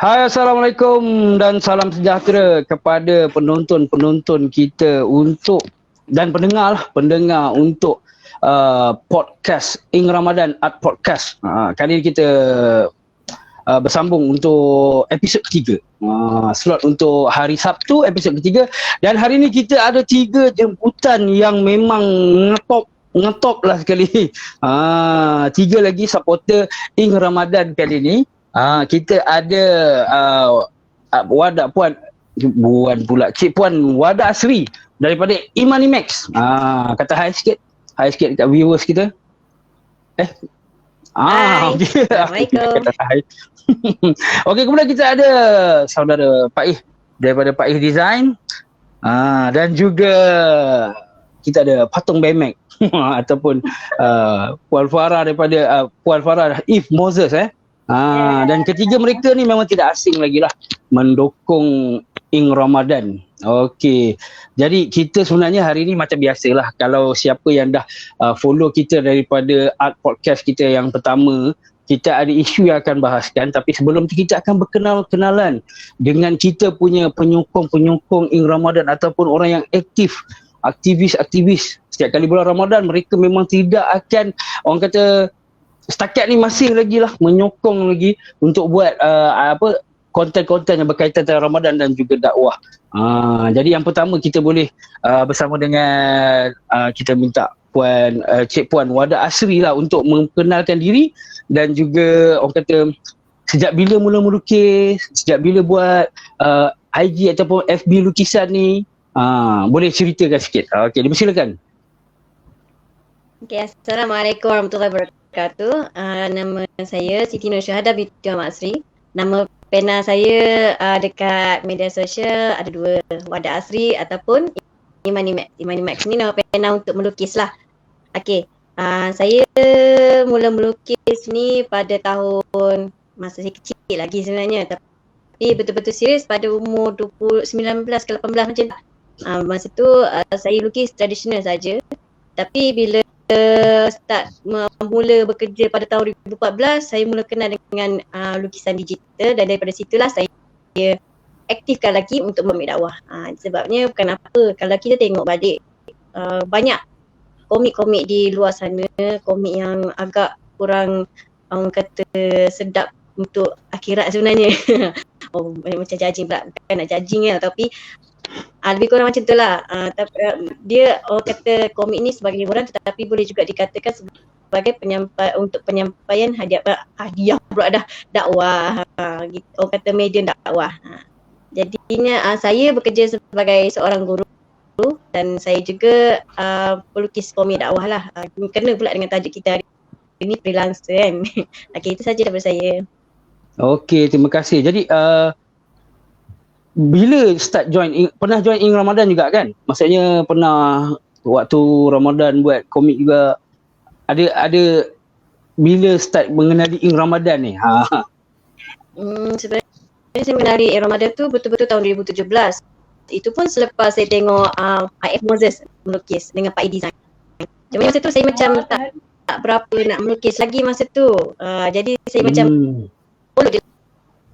Hai, Assalamualaikum dan salam sejahtera kepada penonton-penonton kita dan pendengar untuk podcast Ing Ramadan Art Podcast. Kali ini kita bersambung untuk episod ketiga. Slot untuk hari Sabtu episod ketiga, dan hari ini kita ada 3 jemputan yang memang ngetop lah sekali. 3 lagi supporter Ing Ramadan kali ini. Kita ada Cik Puan Wada Asri daripada Imani Max. Kata hi sikit dekat viewers kita. Hai. Okay. Assalamualaikum. Okey, kemudian kita ada saudara Paih daripada Paih Design. Dan juga kita ada Patung Bemek ataupun Puan Farah daripada Puan Farah If Moses dan ketiga mereka ni memang tidak asing lagi lah mendukung Ing Ramadan. Okey. Jadi kita sebenarnya hari ni macam biasalah, kalau siapa yang dah follow kita daripada art podcast kita yang pertama, kita ada isu yang akan bahaskan, tapi sebelum tu kita akan berkenalan dengan kita punya penyokong-penyokong Ing Ramadan ataupun orang yang aktivis. Setiap kali bulan Ramadan mereka memang tidak akan, orang kata setakat ni masih lagi lah menyokong lagi untuk buat konten-konten yang berkaitan dengan Ramadan dan juga dakwah. Jadi yang pertama kita boleh bersama dengan kita minta Cik Puan Wada Asri lah untuk memkenalkan diri dan juga orang kata sejak bila mula melukis, sejak bila buat IG ataupun FB lukisan ni. Boleh ceritakan sikit. Okey, dipersilakan. Okay, Assalamualaikum warahmatullahi wabarakatuh. Nama saya Siti Nur Syahada binti Muhammad Asri. Nama pena saya dekat media sosial ada 2, Wada Asri ataupun Imani Max. Imani Max ni nama pena untuk melukis lah. Okay, saya mula melukis ni pada tahun masa saya kecil lagi sebenarnya, tapi betul-betul serius pada umur 19 ke 18 macam tu. Masa tu saya lukis tradisional saja, tapi bila start mula bekerja pada tahun 2014, saya mula kenal dengan lukisan digital, dan daripada situlah saya aktifkan lagi untuk membuat dakwah. Sebabnya bukan apa, kalau kita tengok balik banyak komik-komik di luar sana, komik yang agak kurang orang kata sedap untuk akhirat sebenarnya. Macam judging pula, bukan nak judging kan, tapi lebih kurang macam tu lah. Dia orang kata komik ni sebagai hiburan, tetapi boleh juga dikatakan sebagai penyampaian hadiah pula dah dakwah, orang kata medium dakwah. Jadinya saya bekerja sebagai seorang guru dan saya juga pelukis komik dakwah lah. Kena pula dengan tajuk kita hari ini, freelancer kan. Okay, itu saja daripada saya. Okey, terima kasih. Jadi bila start pernah join Ing Ramadan juga kan? Maksudnya pernah waktu Ramadan buat komik juga. Ada bila start mengenali Ing Ramadan ni? Sebenarnya saya mengenali Ing Ramadan tu betul-betul tahun 2017. Itu pun selepas saya tengok If Moses melukis dengan Pak Design. Cuma masa tu saya macam tak berapa nak melukis lagi masa tu. Jadi saya macam follow je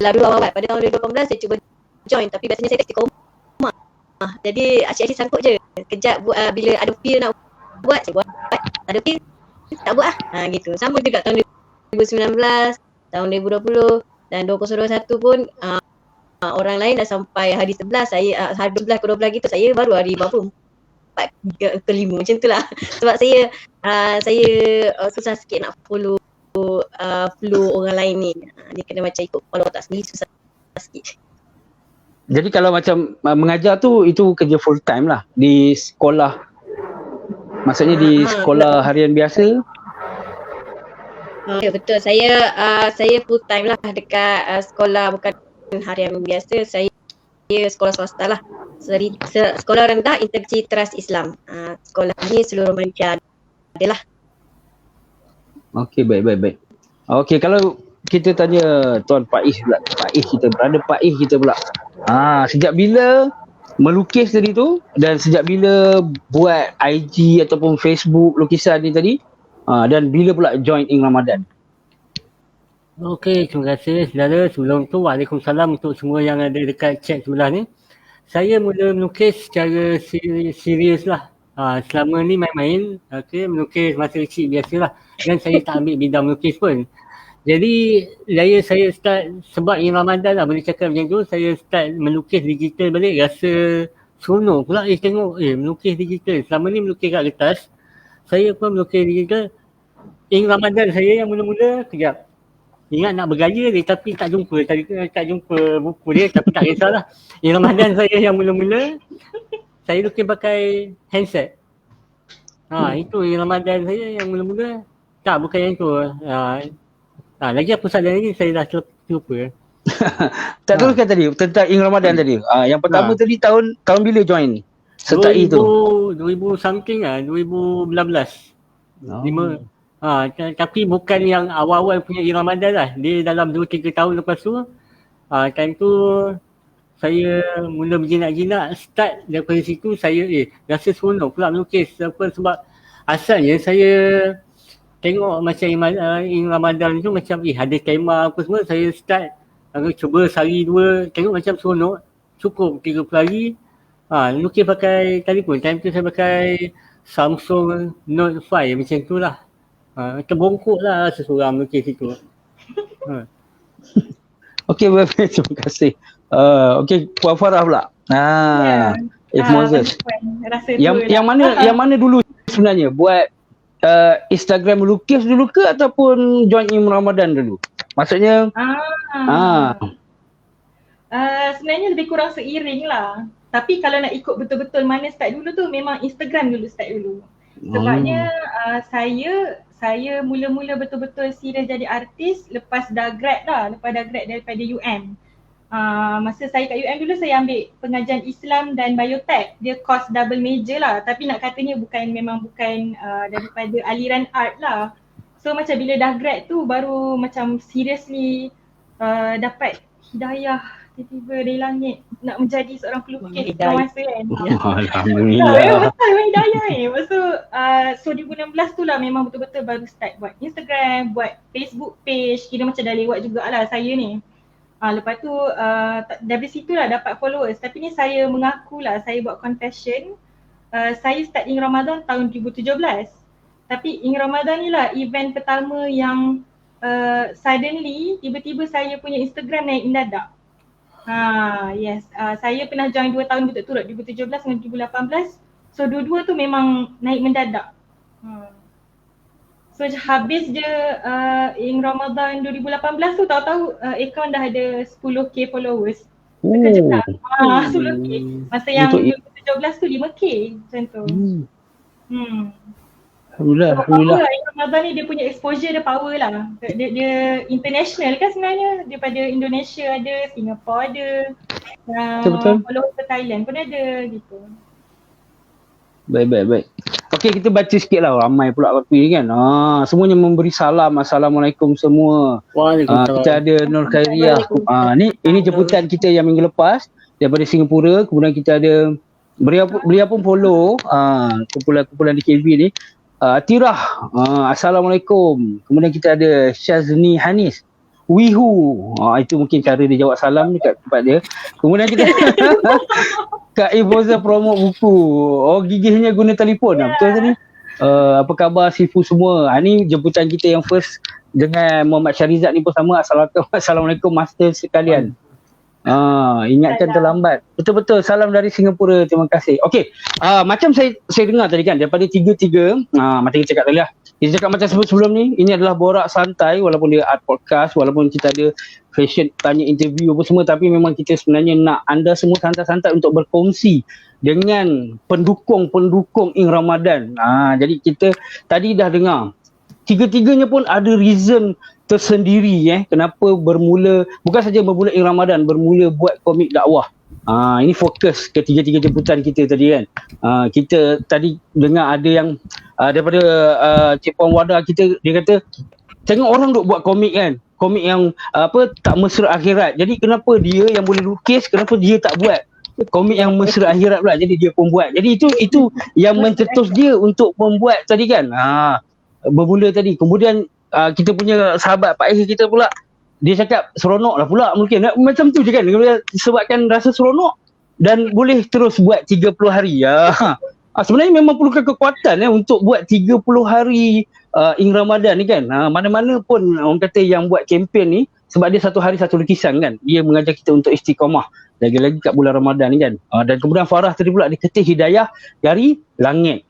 lah dulu awal. Pada tahun 2018 saya cuba join, tapi biasanya saya kat istiqomah. Jadi asyik-asyik sangkut je. Kejap bila ada feel nak buat, saya buat. Ada feel, tak buat lah. Gitu. Sama juga tahun 2019, tahun 2020 dan 2021 pun orang lain dah sampai hari 11, saya hari 12 ke 12 gitu, saya baru hari berapa? 4 ke 5 macam tu lah. Sebab saya susah sikit nak follow flow orang lain ni. Dia kena macam ikut follow tak sendiri, susah sikit. Jadi kalau macam mengajar tu, itu kerja full time lah di sekolah. Maksudnya di sekolah harian biasa? Ya, betul. Saya full time lah dekat sekolah bukan harian biasa. Saya sekolah swasta lah. Sekolah rendah Integriti Trust Islam. Sekolah ni seluruh Malaysia adalah. Okey, baik. Okey, kalau kita tanya Tuan Paih pula. Paih kita pula. Sejak bila melukis tadi tu, dan sejak bila buat IG ataupun Facebook lukisan ni tadi, dan bila pula join Ing Ramadan? Okey, terima kasih saudara. Sebelum tu, Waalaikumsalam untuk semua yang ada dekat chat sebelah ni. Saya mula melukis secara serius lah. Selama ni main-main, melukis masa kecil biasalah. Dan saya tak ambil bidang melukis pun. Jadi, saya start, sebab ini Ramadan lah boleh cakap macam tu, saya start melukis digital balik, rasa seronok pula tengok, melukis digital. Selama ni melukis kat kertas, saya pun melukis digital. Ramadan saya yang mula-mula, kejap. Ingat nak bergaya dia tapi tak jumpa buku dia tapi tak kisahlah. Ramadan saya yang mula-mula saya lukis pakai handset. Itu Ramadan saya yang mula-mula. Tak, bukan yang tu. Lagi apa soalan lagi saya dah terlupa. Tak teruskan tadi tentang Ramadan tadi. Yang pertama tadi tahun bila join? Sertai tu. 2000 something 2016. Tapi bukan yang awal-awal punya Ramadan lah. Dia dalam 2-3 tahun lepas tu, time tu saya mula berjinak-jinak. Start daripada situ saya rasa seronok pula melukis. Sebab asalnya saya tengok macam Ramadan tu macam ada tema apa semua. Saya start cuba sehari 2 tengok macam seronok. Cukup 30 hari. Lukis pakai telefon. Time tu saya pakai Samsung Note 5 macam tu lah. Terbongkok lah seseorang melukis itu. Okey, baik. Terima kasih. Okey, Puan Farah pula. Moses. Yang mana dulu sebenarnya buat Instagram melukis dulu ke ataupun join Ramadan dulu? Maksudnya sebenarnya lebih kurang seiring lah. Tapi kalau nak ikut betul-betul mana start dulu tu memang Instagram dulu start dulu. Sebabnya saya mula-mula betul-betul serius jadi artis lepas dah grad daripada UM. Masa saya kat UM dulu saya ambil pengajian Islam dan biotech. Dia course double major lah, tapi nak katanya bukan daripada aliran art lah. So macam bila dah grad tu baru macam seriously dapat hidayah tiba-tiba dari langit nak menjadi seorang pelukis masa kan. Alhamdulillah. Betul hidayah Lepas tu so 2016 tu lah memang betul-betul baru start buat Instagram, buat Facebook page, kira macam dah lewat jugalah saya ni. Lepas tu dari situ lah dapat followers. Tapi ni saya mengakulah, saya buat confession. Saya start Ramadan tahun 2017. Tapi Ramadan ni lah event pertama yang suddenly tiba-tiba saya punya Instagram naik mendadak. Saya pernah join 2 tahun berturut-turut 2017 dengan 2018. So dua-dua tu memang naik mendadak. So habis je Ramadan 2018 tu tahu-tahu akaun dah ada 10k followers. Terkejut tak? 10k. Masa yang 2017 tu 5k macam tu. Alhamdulillah. Ramadan ni dia punya exposure dia power lah. Dia international kan sebenarnya. Daripada Indonesia ada, Singapore ada, followers ke Thailand pun ada gitu. Baik. Okey, kita baca sikit lah. Ramai pula kopi kan. Semuanya memberi salam. Assalamualaikum semua. Waalaikumsalam. Kita ada Nur Khairiah. Ini jemputan kita yang minggu lepas daripada Singapura. Kemudian kita ada beliau pun follow kumpulan-kumpulan di KB ni. Tirah. Assalamualaikum. Kemudian kita ada Syazni Hanis. Wihu. Itu mungkin cara dia jawab salam dekat tempat dia. Kemudian kita Kak Iboza promo buku. Gigihnya guna telefon. Betul tadi? Apa khabar Sifu semua? Ni jemputan kita yang first dengan Muhammad Syarizat ni pun sama. Assalamualaikum master sekalian. Ingatkan terlambat. Betul-betul salam dari Singapura. Terima kasih. Okey. Macam saya dengar tadi kan daripada tiga-tiga macam kita cakap tadi lah. Kita cakap macam sebelum ni, ini adalah borak santai walaupun dia art podcast, walaupun kita ada fashion tanya interview apa semua, tapi memang kita sebenarnya nak anda semua santai-santai untuk berkongsi dengan pendukung-pendukung Ramadan. Jadi kita tadi dah dengar tiga-tiganya pun ada reason tersendiri kenapa bermula, bukan saja bermula Ramadan, bermula buat komik dakwah. Ini fokus ketiga-tiga jemputan kita tadi kan. Kita tadi dengar ada yang daripada Cik Puan Wada kita, dia kata tengok orang duk buat komik kan, komik yang tak mesra akhirat. Jadi kenapa dia yang boleh lukis, kenapa dia tak buat komik yang mesra akhirat pula? Jadi dia pun buat. Jadi itu yang mencetus dia untuk membuat tadi kan. Bermula tadi. Kemudian kita punya sahabat Pak Aihir kita pula dia cakap seronok lah pula mungkin macam tu je kan, sebabkan rasa seronok dan boleh terus buat 30 hari. Sebenarnya memang perlukan kekuatan untuk buat 30 hari Ing Ramadan ni kan. Mana-mana pun orang kata yang buat kempen ni, sebab dia satu hari satu lukisan kan, dia mengajar kita untuk istiqamah lagi-lagi kat bulan Ramadan ni kan. Dan kemudian Farah tadi pula dia ketik hidayah dari langit.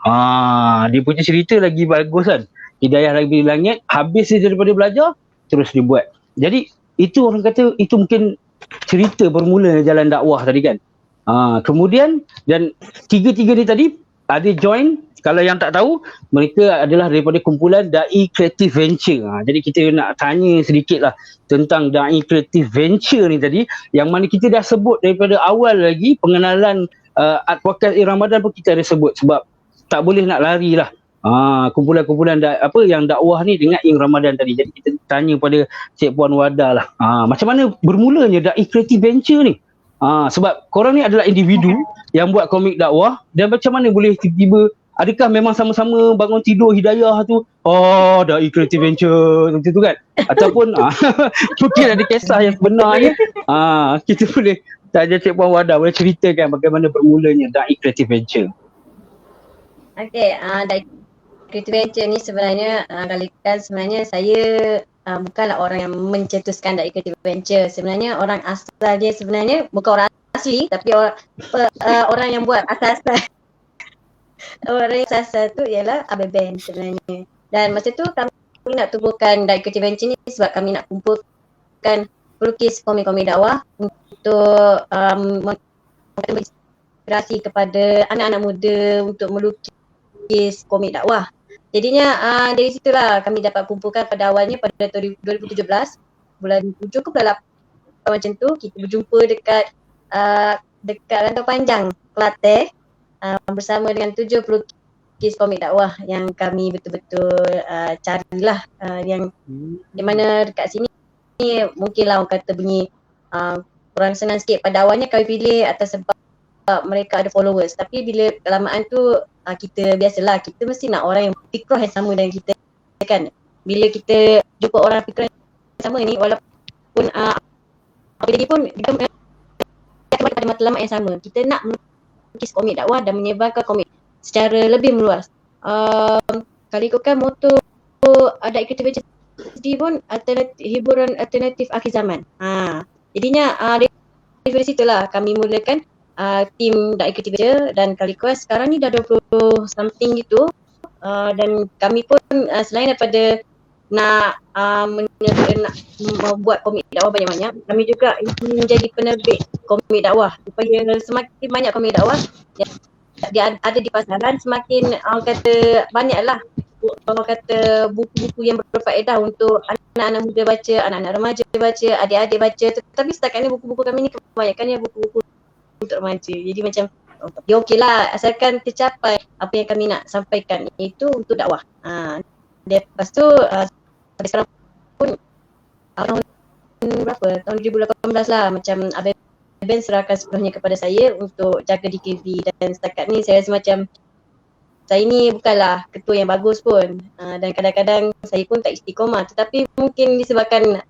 Dia punya cerita lagi bagus kan, hidayah dari langit, habis dia daripada belajar terus dibuat. Jadi itu orang kata itu mungkin cerita bermula jalan dakwah tadi kan. Kemudian dan tiga-tiga ni tadi ada join, kalau yang tak tahu, mereka adalah daripada kumpulan Dai Creative Venture. Jadi kita nak tanya sedikit lah tentang Dai Creative Venture ni tadi, yang mana kita dah sebut daripada awal lagi pengenalan Art Podcast Ramadan pun kita ada sebut, sebab tak boleh nak lari lah kumpulan-kumpulan yang dakwah ni dengan Ing Ramadan tadi. Jadi kita tanya pada Cik Puan Wada lah, macam mana bermulanya Dai Creative Venture ni? Sebab korang ni adalah individu yang buat komik dakwah, dan macam mana boleh tiba-tiba, adakah memang sama-sama bangun tidur hidayah tu Dai Creative Venture macam tu kan, ataupun mungkin ada kisah yang sebenarnya. Kita boleh tanya Cik Puan Wada, boleh ceritakan bagaimana bermulanya Dai Creative Venture. Okay, Dai Creative Venture ni sebenarnya sebenarnya saya bukanlah orang yang mencetuskan Dai Creative Venture. Sebenarnya orang asal dia sebenarnya bukan orang asli, tapi orang yang buat asal-asal. Orang yang asal tu ialah ABBand sebenarnya. Dan masa tu kami nak tubuhkan Dai Creative Venture ni sebab kami nak kumpulkan pelukis komik-komik dakwah untuk menginspirasi kepada anak-anak muda untuk melukis komik dakwah. Jadinya dari situlah kami dapat kumpulkan pada awalnya pada 2017, bulan 7 ke bulan 8 macam tu, kita berjumpa dekat Rantau Panjang, Kelantan, bersama dengan 7 pelukis komik dakwah yang kami betul-betul carilah, yang di mana dekat sini mungkinlah orang kata bunyi kurang senang sikit. Pada awalnya kami pilih atas sebab mereka ada followers, tapi bila kelamaan tu kita biasalah, kita mesti nak orang yang fikrah yang sama dengan kita kan. Bila kita jumpa orang fikrah yang sama ni, walaupun apa jadi pun kita pada matlamat yang sama, kita nak melukis komik dakwah dan menyebarkan komik secara lebih meluas. Kalau ikutkan moto Dai Creative Venture sendiri pun hiburan alternatif akhir zaman. Jadinya dari situ lah kami mulakan tim Dai Creative Venture, dan Kalikoas sekarang ni dah 20 something gitu. Dan kami pun selain daripada nak membuat komik dakwah banyak-banyak, kami juga ingin menjadi penerbit komik dakwah supaya semakin banyak komik dakwah yang dia ada di pasaran, semakin orang kata banyaklah orang kata buku-buku yang berfaedah untuk anak-anak muda baca, anak-anak remaja baca, adik-adik baca. Tetapi setakat ni buku-buku kami ni kebanyakannya buku-buku untuk remaja. Jadi macam dia okey lah asalkan tercapai apa yang kami nak sampaikan, iaitu untuk dakwah. Lepas tu sampai sekarang pun tahun berapa? Tahun 2018 lah, macam ABBand serahkan sepenuhnya kepada saya untuk jaga DKV, dan setakat ni saya rasa macam saya ni bukanlah ketua yang bagus pun, dan kadang-kadang saya pun tak istiqomah, tetapi mungkin disebabkan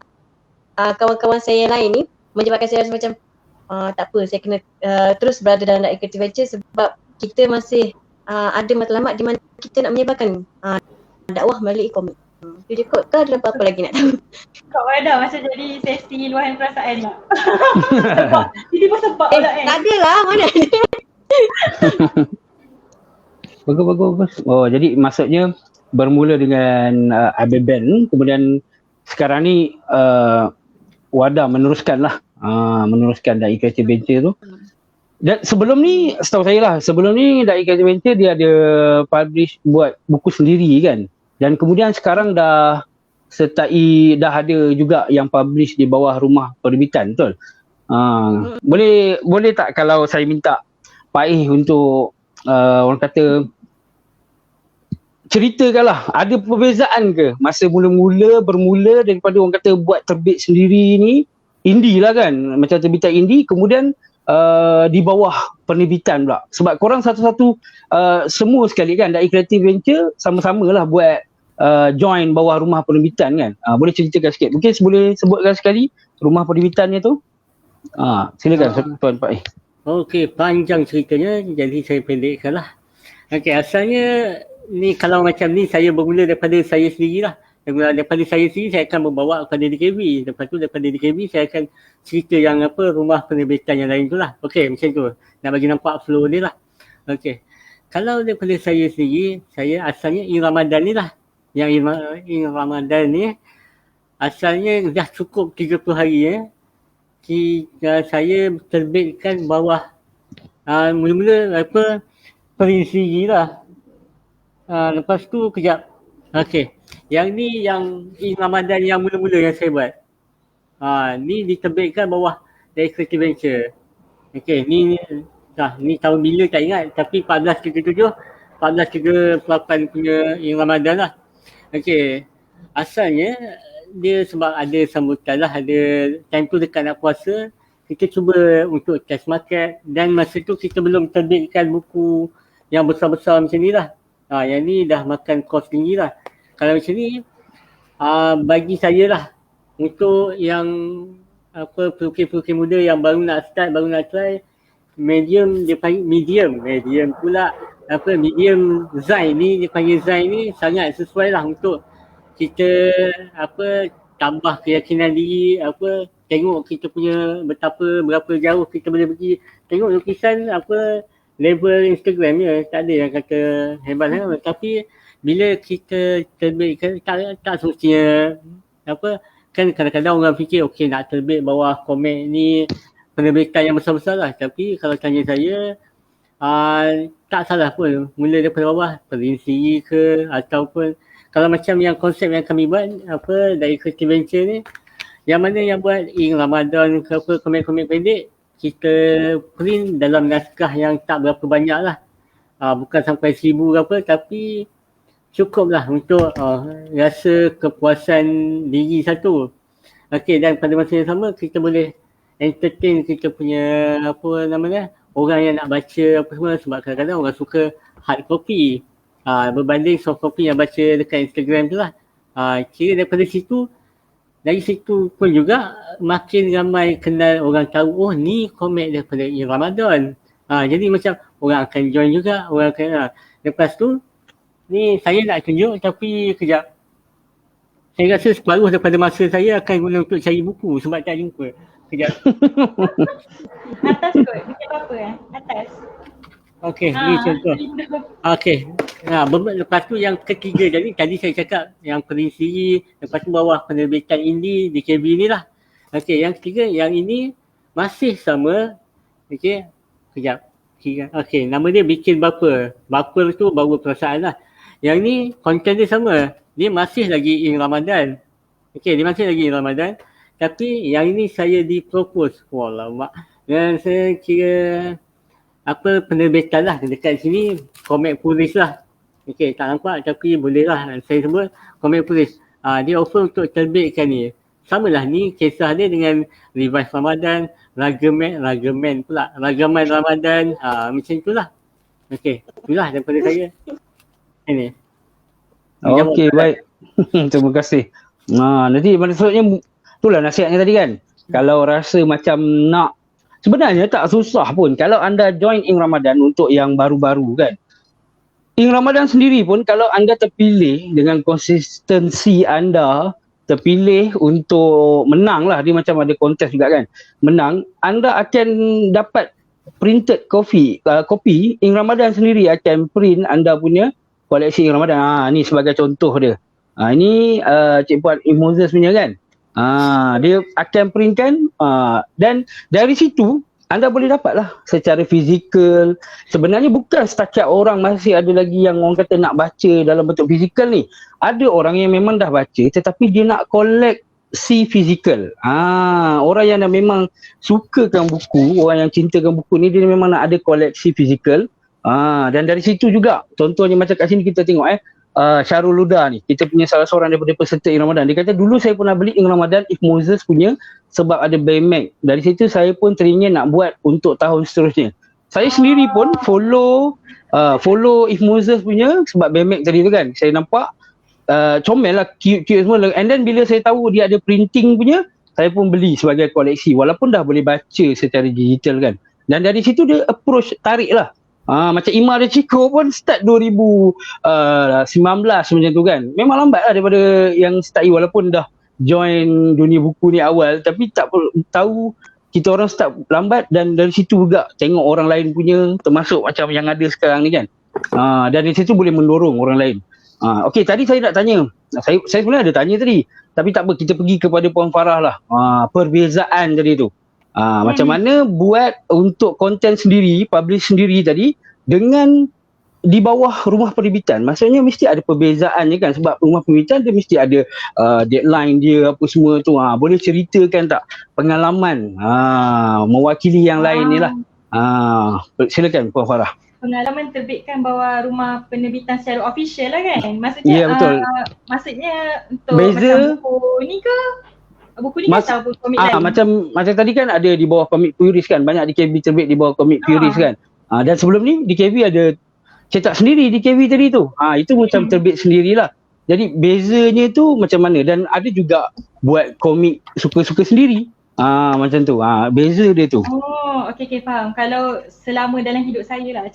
kawan-kawan saya yang lain ni menyebabkan saya rasa macam tak apa, saya kena terus berada dalam Dai Creative Venture sebab kita masih ada matlamat di mana kita nak menyebarkan dakwah melalui komik. Itu je kot, ke ada apa-apa lagi nak tahu? Kak Wada macam jadi sesi luahan perasaan tak? Tiba-tiba sebab pula kan? Tak ada lah, mana ada. Bagus. Jadi maksudnya bermula dengan ABBand, kemudian sekarang ni Wada meneruskan Dai Creative Venture tu. Dan sebelum ni, setahu saya lah, sebelum ni Dai Creative Venture dia ada publish buat buku sendiri kan. Dan kemudian sekarang dah ada juga yang publish di bawah rumah penerbitan, betul? Boleh tak kalau saya minta Pak Ih untuk orang kata ceritakanlah, ada perbezaan ke masa bermula daripada orang kata buat terbit sendiri ni, indie lah kan, macam terbitan indie, kemudian di bawah penerbitan pula. Sebab korang satu-satu semua sekali kan Dai Creative Venture sama-sama lah buat join bawah Rumah Penerbitan kan. Boleh ceritakan sikit? Mungkin boleh sebutkan sekali Rumah Penerbitannya tu. Silakan Tuan Pak. Okey, panjang ceritanya, jadi saya pendekkan lah. Okey, asalnya ni kalau macam ni saya bermula daripada saya sendirilah. Daripada saya sendiri saya akan membawa kepada DKB. Lepas tu daripada DKB saya akan cerita yang rumah penerbitan yang lain tu lah. Okey, macam tu. Nak bagi nampak flow ni lah. Okey. Kalau daripada saya sendiri, saya asalnya In Ramadan ni lah. Yang In Ramadan ni asalnya dah cukup 30 hari saya terbitkan bawah mula-mula print sendiri lah. Lepas tu kejap. Okey. Yang ni yang In Ramadan yang mula-mula yang saya buat. Ni diterbitkan bawah dari Creative Venture. Okey, ni tahun bila tak ingat, tapi 1438 punya In Ramadan lah. Okey. Asalnya dia sebab ada sambutan lah, ada time tu dekat nak puasa, kita cuba untuk test market dan masa tu kita belum terbitkan buku yang besar-besar macam ni lah. Yang ni dah makan kos tinggi lah. Kalau macam ni, bagi saya lah, untuk yang pelukis-pelukis muda yang baru nak start, baru nak try, medium dia panggil medium Zain ni, dia panggil Zain ni sangat sesuai lah untuk kita tambah keyakinan diri, tengok kita punya berapa jauh kita boleh pergi. Tengok lukisan level Instagram je, tak ada yang kata hebat tapi bila kita terbitkan tak semestinya kan kadang-kadang orang fikir okey nak terbit bawah komik ni penerbitan yang besar-besar lah, tapi kalau tanya saya tak salah pun mula daripada bawah, perinsi ke ataupun kalau macam yang konsep yang kami buat dari Creative Venture ni, yang mana yang buat In Ramadan ke komik-komik pendek, kita print dalam naskah yang tak berapa banyak lah, bukan sampai 1000 ke apa, tapi cukup lah untuk rasa kepuasan diri satu. Okey, dan pada masa yang sama kita boleh entertain kita punya orang yang nak baca semua, sebab kadang-kadang orang suka hard copy berbanding soft copy yang baca dekat Instagram tu lah. Kira dari situ pun juga makin ramai kenal, orang tahu ni komik daripada In Ramadan. Jadi macam orang akan join juga, orang akan lepas tu ni saya nak tunjuk tapi kejap. Saya rasa separuh daripada masa saya akan guna untuk cari buku sebab tak jumpa. Kejap. Atas kot, macam apa Atas. Okey, ni contoh. Okey. Lepas tu yang ketiga, jadi tadi saya cakap yang perinsi, lepas tu bawah penerbitan indie DKB ni lah. Okey, yang ketiga, yang ini masih sama. Okey, kejap. Okey, nama dia Bikin Bapa. Bapa tu bawa perasaan lah. Yang ni konten dia sama. Dia masih lagi In Ramadan. Okey, dia masih lagi In Ramadan. Tapi yang ini saya dipropose. Wallahualam. Dan saya kira penerbitan lah dekat sini, Komik Puris lah. Okey, tak nampak tapi boleh lah saya sebut Komik Puris. Dia offer untuk terbitkan ni. Samalah ni kisah dia dengan Revive Ramadan, Ragaman Ramadan, macam itulah. Okey, itulah daripada saya. Ini. Okey, baik. Terima kasih. Nanti maksudnya itulah nasihatnya tadi kan. Kalau rasa macam nak, sebenarnya tak susah pun kalau anda join In Ramadan untuk yang baru-baru kan. In Ramadan sendiri pun kalau anda terpilih dengan konsistensi anda, terpilih untuk menang lah, dia macam ada kontes juga kan. Menang, anda akan dapat printed kopi In Ramadan sendiri akan print anda punya koleksi In Ramadan. Ni sebagai contoh dia. Ini Cik Puan If Moses punya kan. Dia akan printkan dan dari situ anda boleh dapatlah secara fizikal. Sebenarnya bukan setakat orang masih ada lagi yang orang kata nak baca dalam bentuk fizikal ni. Ada orang yang memang dah baca tetapi dia nak koleksi fizikal. Orang yang memang sukakan buku, orang yang cintakan buku ni, dia memang nak ada koleksi fizikal. Dan dari situ juga contohnya macam kat sini kita tengok Syarul Huda ni, kita punya salah seorang daripada peserta In Ramadan. Dia kata dulu saya pernah beli In Ramadan If Moses punya sebab ada Baymax. Dari situ saya pun teringin nak buat untuk tahun seterusnya. Saya sendiri pun follow If Moses punya sebab Baymax tadi tu kan. Saya nampak comel lah, cute semua. And then bila saya tahu dia ada printing punya, saya pun beli sebagai koleksi walaupun dah boleh baca secara digital kan. Dan dari situ dia approach, tarik lah. Macam Imar dan Chico pun start 2019 macam tu kan. Memang lambat lah daripada yang start walaupun dah join dunia buku ni awal, tapi tak tahu kita orang start lambat. Dan dari situ juga tengok orang lain punya, termasuk macam yang ada sekarang ni kan. Dan dari situ boleh mendorong orang lain. Okey, tadi saya nak tanya, saya sebenarnya ada tanya tadi, tapi tak apa, kita pergi kepada Puan Farah lah. Perbezaan tadi tu, macam mana buat untuk konten sendiri, publish sendiri tadi dengan di bawah rumah penerbitan. Maksudnya mesti ada perbezaan je kan, sebab rumah penerbitan dia mesti ada deadline dia apa semua tu. Boleh ceritakan tak pengalaman mewakili yang lain ni lah. Silakan Puan Farah. Pengalaman terbitkan bawah rumah penerbitan secara official lah kan? Maksudnya, betul. Maksudnya untuk Beza, macam buku ni ke? Buku ni atau komik lain? Macam tadi kan ada di bawah komik Puris kan, banyak DKV terbit di bawah komik Puris kan. Dan sebelum ni DKV ada cetak sendiri DKV tadi tu. Itu macam terbit sendirilah. Jadi bezanya tu macam mana, dan ada juga buat komik suka-suka sendiri. Macam tu. Beza dia tu. Okey, faham. Kalau selama dalam hidup saya lah,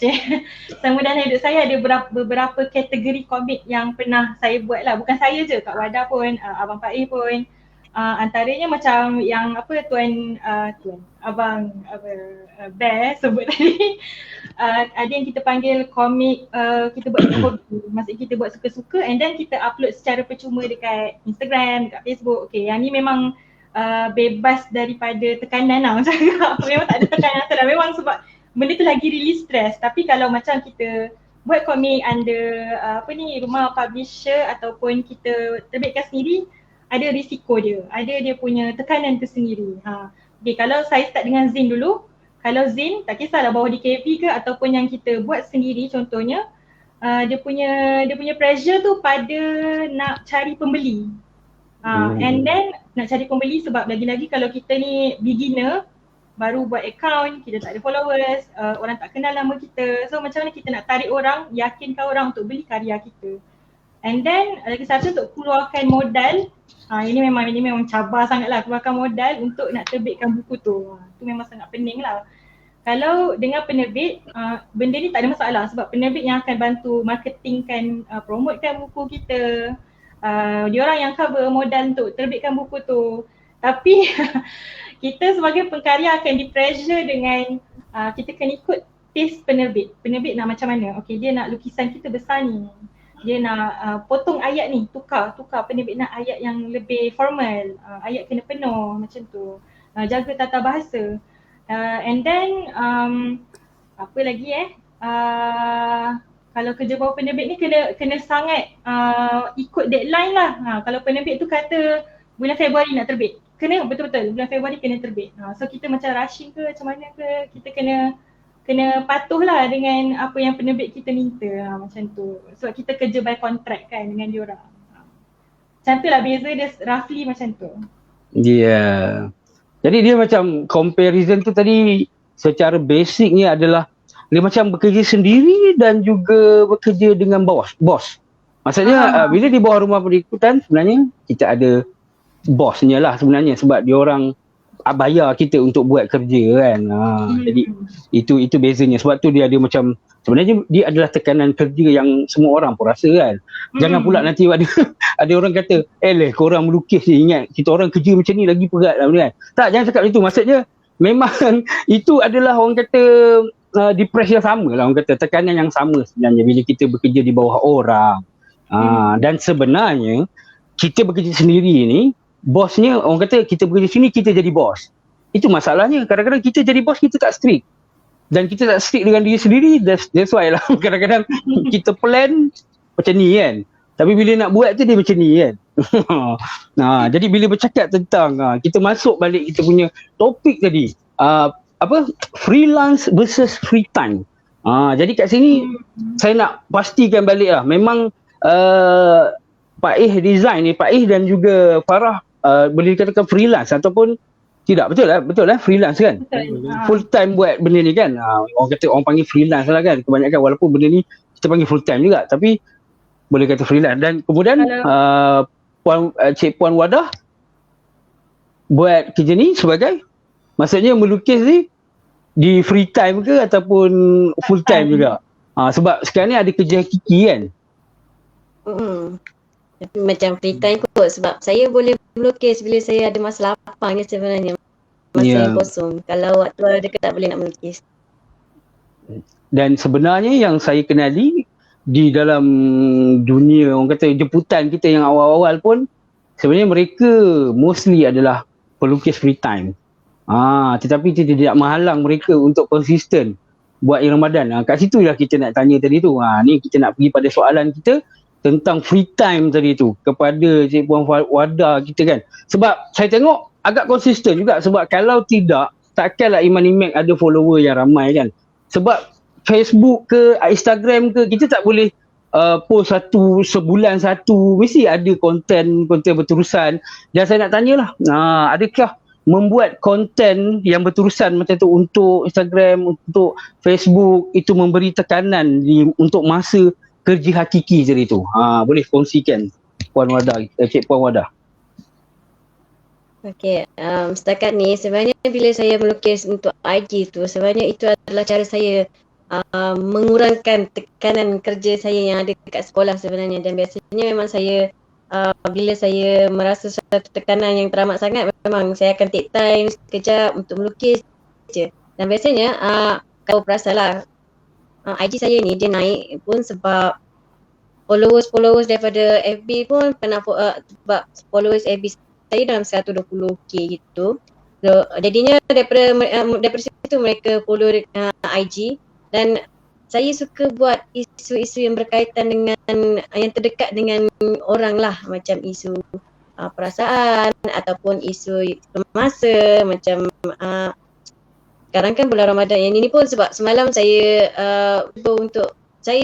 selama dalam hidup saya ada beberapa kategori komik yang pernah saya buat lah. Bukan saya je, Kak Wada pun, Abang Faiz pun. Antaranya macam yang apa Abang Bear sebut tadi. Ada yang kita panggil komik, kita buat hobi. Maksudnya kita buat suka-suka and then kita upload secara percuma dekat Instagram, dekat Facebook. Okey, yang ni memang bebas daripada tekanan lah macam tu. Memang tak ada tekanan lah. Memang sebab benda tu lagi release stress. Tapi kalau macam kita buat komik under rumah publisher ataupun kita terbitkan sendiri, ada risiko dia. Ada dia punya tekanan tersendiri. Okay, kalau saya start dengan Zin dulu. Kalau Zin, tak kisahlah bawah DKV ke ataupun yang kita buat sendiri contohnya, dia punya pressure tu pada nak cari pembeli. And then nak cari pembeli sebab lagi-lagi kalau kita ni beginner, baru buat account, kita tak ada followers, orang tak kenal nama kita. So macam mana kita nak tarik orang, yakinkan orang untuk beli karya kita. And then lagi satu untuk keluarkan modal. Ini memang cabar sangatlah, keluarkan modal untuk nak terbitkan buku tu. Itu memang sangat pening lah. Kalau dengan penerbit, benda ni tak ada masalah sebab penerbit yang akan bantu marketingkan, promotekan buku kita. Diorang yang cover modal untuk terbitkan buku tu. Tapi kita sebagai pengkarya akan di-pressure dengan kita kena ikut taste penerbit. Penerbit nak macam mana? Okay, dia nak lukisan kita besar ni. Dia nak potong ayat ni, tukar. Penerbit nak ayat yang lebih formal, ayat kena penuh macam tu. Jaga tata bahasa. And then apa lagi kalau kerja bawah penerbit ni kena sangat ikut deadline lah. Kalau penerbit tu kata bulan Februari nak terbit, kena betul-betul bulan Februari kena terbit. So kita macam rushing ke macam mana ke, kita kena patuh lah dengan apa yang penerbit kita minta macam tu. Sebab kita kerja by contract kan dengan diorang. Macam tu lah beza dia roughly macam tu. Yeah. Jadi dia macam comparison tu tadi secara basicnya adalah dia macam bekerja sendiri dan juga bekerja dengan bos. Maksudnya bila di bawah rumah penerbitan sebenarnya kita ada bosnya lah sebenarnya sebab dia orang bayar kita untuk buat kerja kan. Jadi itu bezanya. Sebab tu dia ada macam sebenarnya dia adalah tekanan kerja yang semua orang pun rasa kan. Jangan pula nanti ada orang kata, korang melukis ni, ingat kita orang kerja macam ni lagi berat lah kan. Tak, jangan cakap itu. Maksudnya memang itu adalah orang kata depresi yang sama lah, orang kata tekanan yang sama sebenarnya bila kita bekerja di bawah orang. Dan sebenarnya kita bekerja sendiri ni, bosnya orang kata kita bekerja sini kita jadi bos. Itu masalahnya. Kadang-kadang kita jadi bos kita tak strict. Dan kita tak strict dengan diri sendiri, that's why lah kadang-kadang kita plan macam ni kan. Tapi bila nak buat tu dia macam ni kan. Jadi bila bercakap tentang kita masuk balik kita punya topik tadi, freelance versus free time. Jadi kat sini saya nak pastikan balik lah. Memang Pak Design ni, Pak dan juga Farah boleh dikatakan freelance ataupun tidak, betul lah freelance kan. Full time buat benda ni kan. Orang kata orang panggil freelance lah kan kebanyakan, walaupun benda ni kita panggil full time juga. Tapi boleh kata freelance. Dan kemudian Cik Puan Wadah buat kerja ni sebagai, maksudnya melukis ni di free time ke ataupun full time juga? Sebab sekarang ni ada kerja hakiki kan? Tapi macam free time kot, sebab saya boleh melukis bila saya ada masa lapang je sebenarnya. Masa yang kosong. Kalau waktu ada tak boleh nak melukis. Dan sebenarnya yang saya kenali di dalam dunia orang kata jemputan kita yang awal-awal pun, sebenarnya mereka mostly adalah pelukis free time. Tetapi itu tidak menghalang mereka untuk konsisten buat yang Ramadan. Kat situ lah kita nak tanya tadi tu. Ni kita nak pergi pada soalan kita tentang free time tadi tu kepada Cik Puan Wadah kita kan. Sebab saya tengok agak konsisten juga, sebab kalau tidak, takkanlah Iman Imek ada follower yang ramai kan. Sebab Facebook ke Instagram ke, kita tak boleh post sebulan satu, mesti ada konten berterusan. Dan saya nak tanyalah, adakah membuat konten yang berterusan macam tu untuk Instagram, untuk Facebook, itu memberi tekanan untuk masa kerja hakiki jadi tu? Boleh kongsikan Puan Wadah, Cik Puan Wadah. Okey, setakat ni sebenarnya bila saya melukis untuk IG tu, sebenarnya itu adalah cara saya mengurangkan tekanan kerja saya yang ada dekat sekolah sebenarnya. Dan biasanya memang saya bila saya merasa satu tekanan yang teramat sangat, memang saya akan take time sekejap untuk melukis je. Dan biasanya kalau perasanlah IG saya ni dia naik pun sebab followers daripada FB pun pernah sebab followers FB saya dalam 120k gitu. So, jadinya daripada situ mereka follow IG. Dan saya suka buat isu-isu yang berkaitan dengan yang terdekat dengan orang lah, macam isu perasaan ataupun isu masa. Macam sekarang kan bulan Ramadan yang ini pun, sebab semalam saya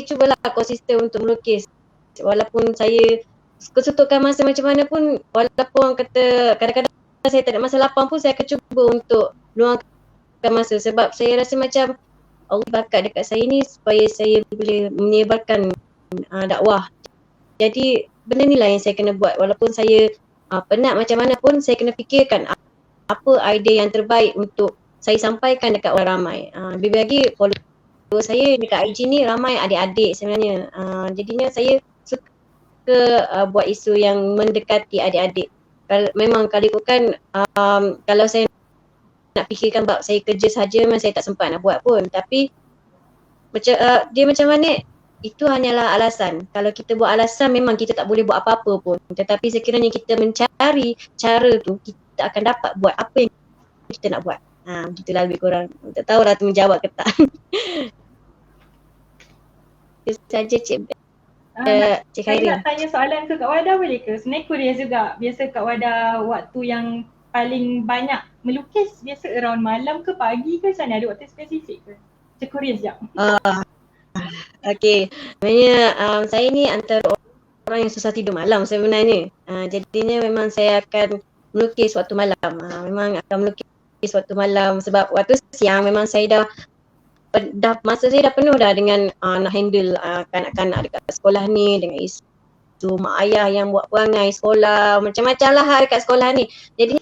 cubalah konsisten untuk melukis walaupun saya kesutukan masa macam mana pun. Walaupun orang kata kadang-kadang saya tak ada masa lapang pun, saya akan cuba untuk luangkan masa, sebab saya rasa macam Allah bakat dekat saya ni supaya saya boleh menyebarkan dakwah. Jadi benda ni lah yang saya kena buat. Walaupun saya penat macam mana pun, saya kena fikirkan apa idea yang terbaik untuk saya sampaikan dekat orang ramai. Lebih lagi follower saya dekat IG ni ramai adik-adik sebenarnya. Jadinya saya suka buat isu yang mendekati adik-adik. Memang kalau ikutkan kalau saya nak fikirkan bab saya kerja saja, memang saya tak sempat nak buat pun. Tapi dia macam mana, itu hanyalah alasan. Kalau kita buat alasan, memang kita tak boleh buat apa-apa pun. Tetapi sekiranya kita mencari cara tu, kita akan dapat buat apa yang kita nak buat. Begitulah lebih kurang. Tak tahulah tu menjawab ke tak. Itu saja Cik Khairil. Saya nak tanya soalan ke Kak Wadah boleh ke? Sebenarnya curious juga. Biasa Kak Wadah waktu yang paling banyak melukis biasa around malam ke pagi ke, macam mana, ada waktu spesifik ke? Macam curious je. Okay, sebenarnya saya ni antara orang yang susah tidur malam sebenarnya. Jadinya memang saya akan melukis waktu malam. Memang akan melukis waktu malam sebab waktu siang memang saya dah masa saya dah penuh dah dengan nak handle kanak-kanak dekat sekolah ni, dengan isu mak ayah yang buat perangai sekolah, macam-macam lah dekat sekolah ni. Jadi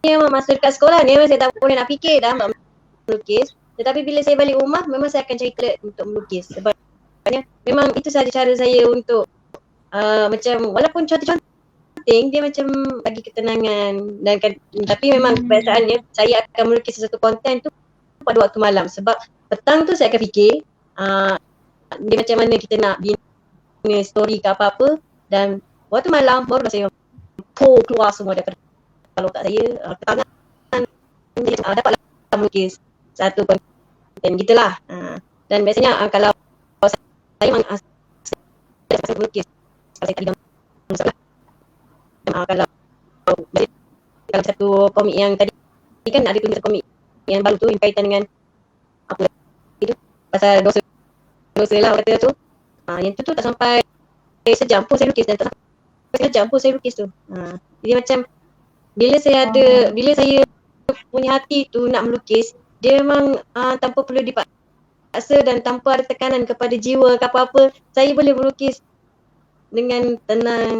memang masa dekat sekolah ni memang saya tak boleh nak fikir dah untuk melukis. Tetapi bila saya balik rumah, memang saya akan cari klet untuk melukis. Sebabnya memang itu sahaja cara saya untuk macam walaupun cantik-cantik, dia macam bagi ketenangan. Dan tapi memang kebiasaannya saya akan melukis sesuatu konten tu pada waktu malam. Sebab petang tu saya akan fikir dia macam mana kita nak bina story ke apa-apa. Dan waktu malam baru saya keluar semua daripada kalau tak saya tangan dapatlah melukis satu konten gitulah. Dan biasanya kalau saya memang saya melukis kalau saya tak masalah. Kalau satu komik yang tadi kan ada tulisan komik yang baru tu yang kaitan dengan apa itu pasal dosa lah kata tu. Yang tu tak sampai sejam pun saya lukis, dan tak sampai sejam pun saya lukis tu. Jadi macam bila saya punya hati tu nak melukis, dia memang tanpa perlu dipaksa dan tanpa ada tekanan kepada jiwa ke apa-apa, saya boleh melukis dengan tenang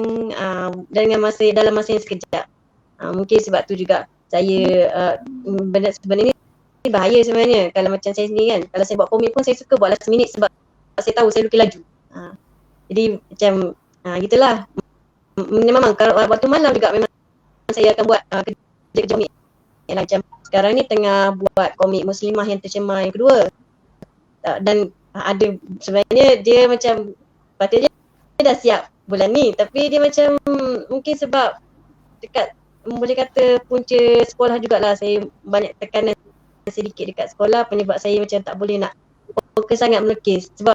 dengan dalam masa yang sekejap. Mungkin sebab tu juga saya sebenarnya ni bahaya sebenarnya kalau macam saya sendiri kan. Kalau saya buat komik pun saya suka buat last minute sebab saya tahu saya lukis laju. Jadi macam gitulah. Memang kalau waktu malam juga memang saya akan buat kerja-kerja komik. Macam sekarang ni tengah buat komik Muslimah yang tercemar yang kedua. Dan ada sebenarnya dia macam patutnya dia dah siap bulan ni tapi dia macam mungkin sebab dekat boleh kata punca sekolah jugalah saya banyak tekanan sedikit dekat sekolah penyebab saya macam tak boleh nak fokus sangat melukis sebab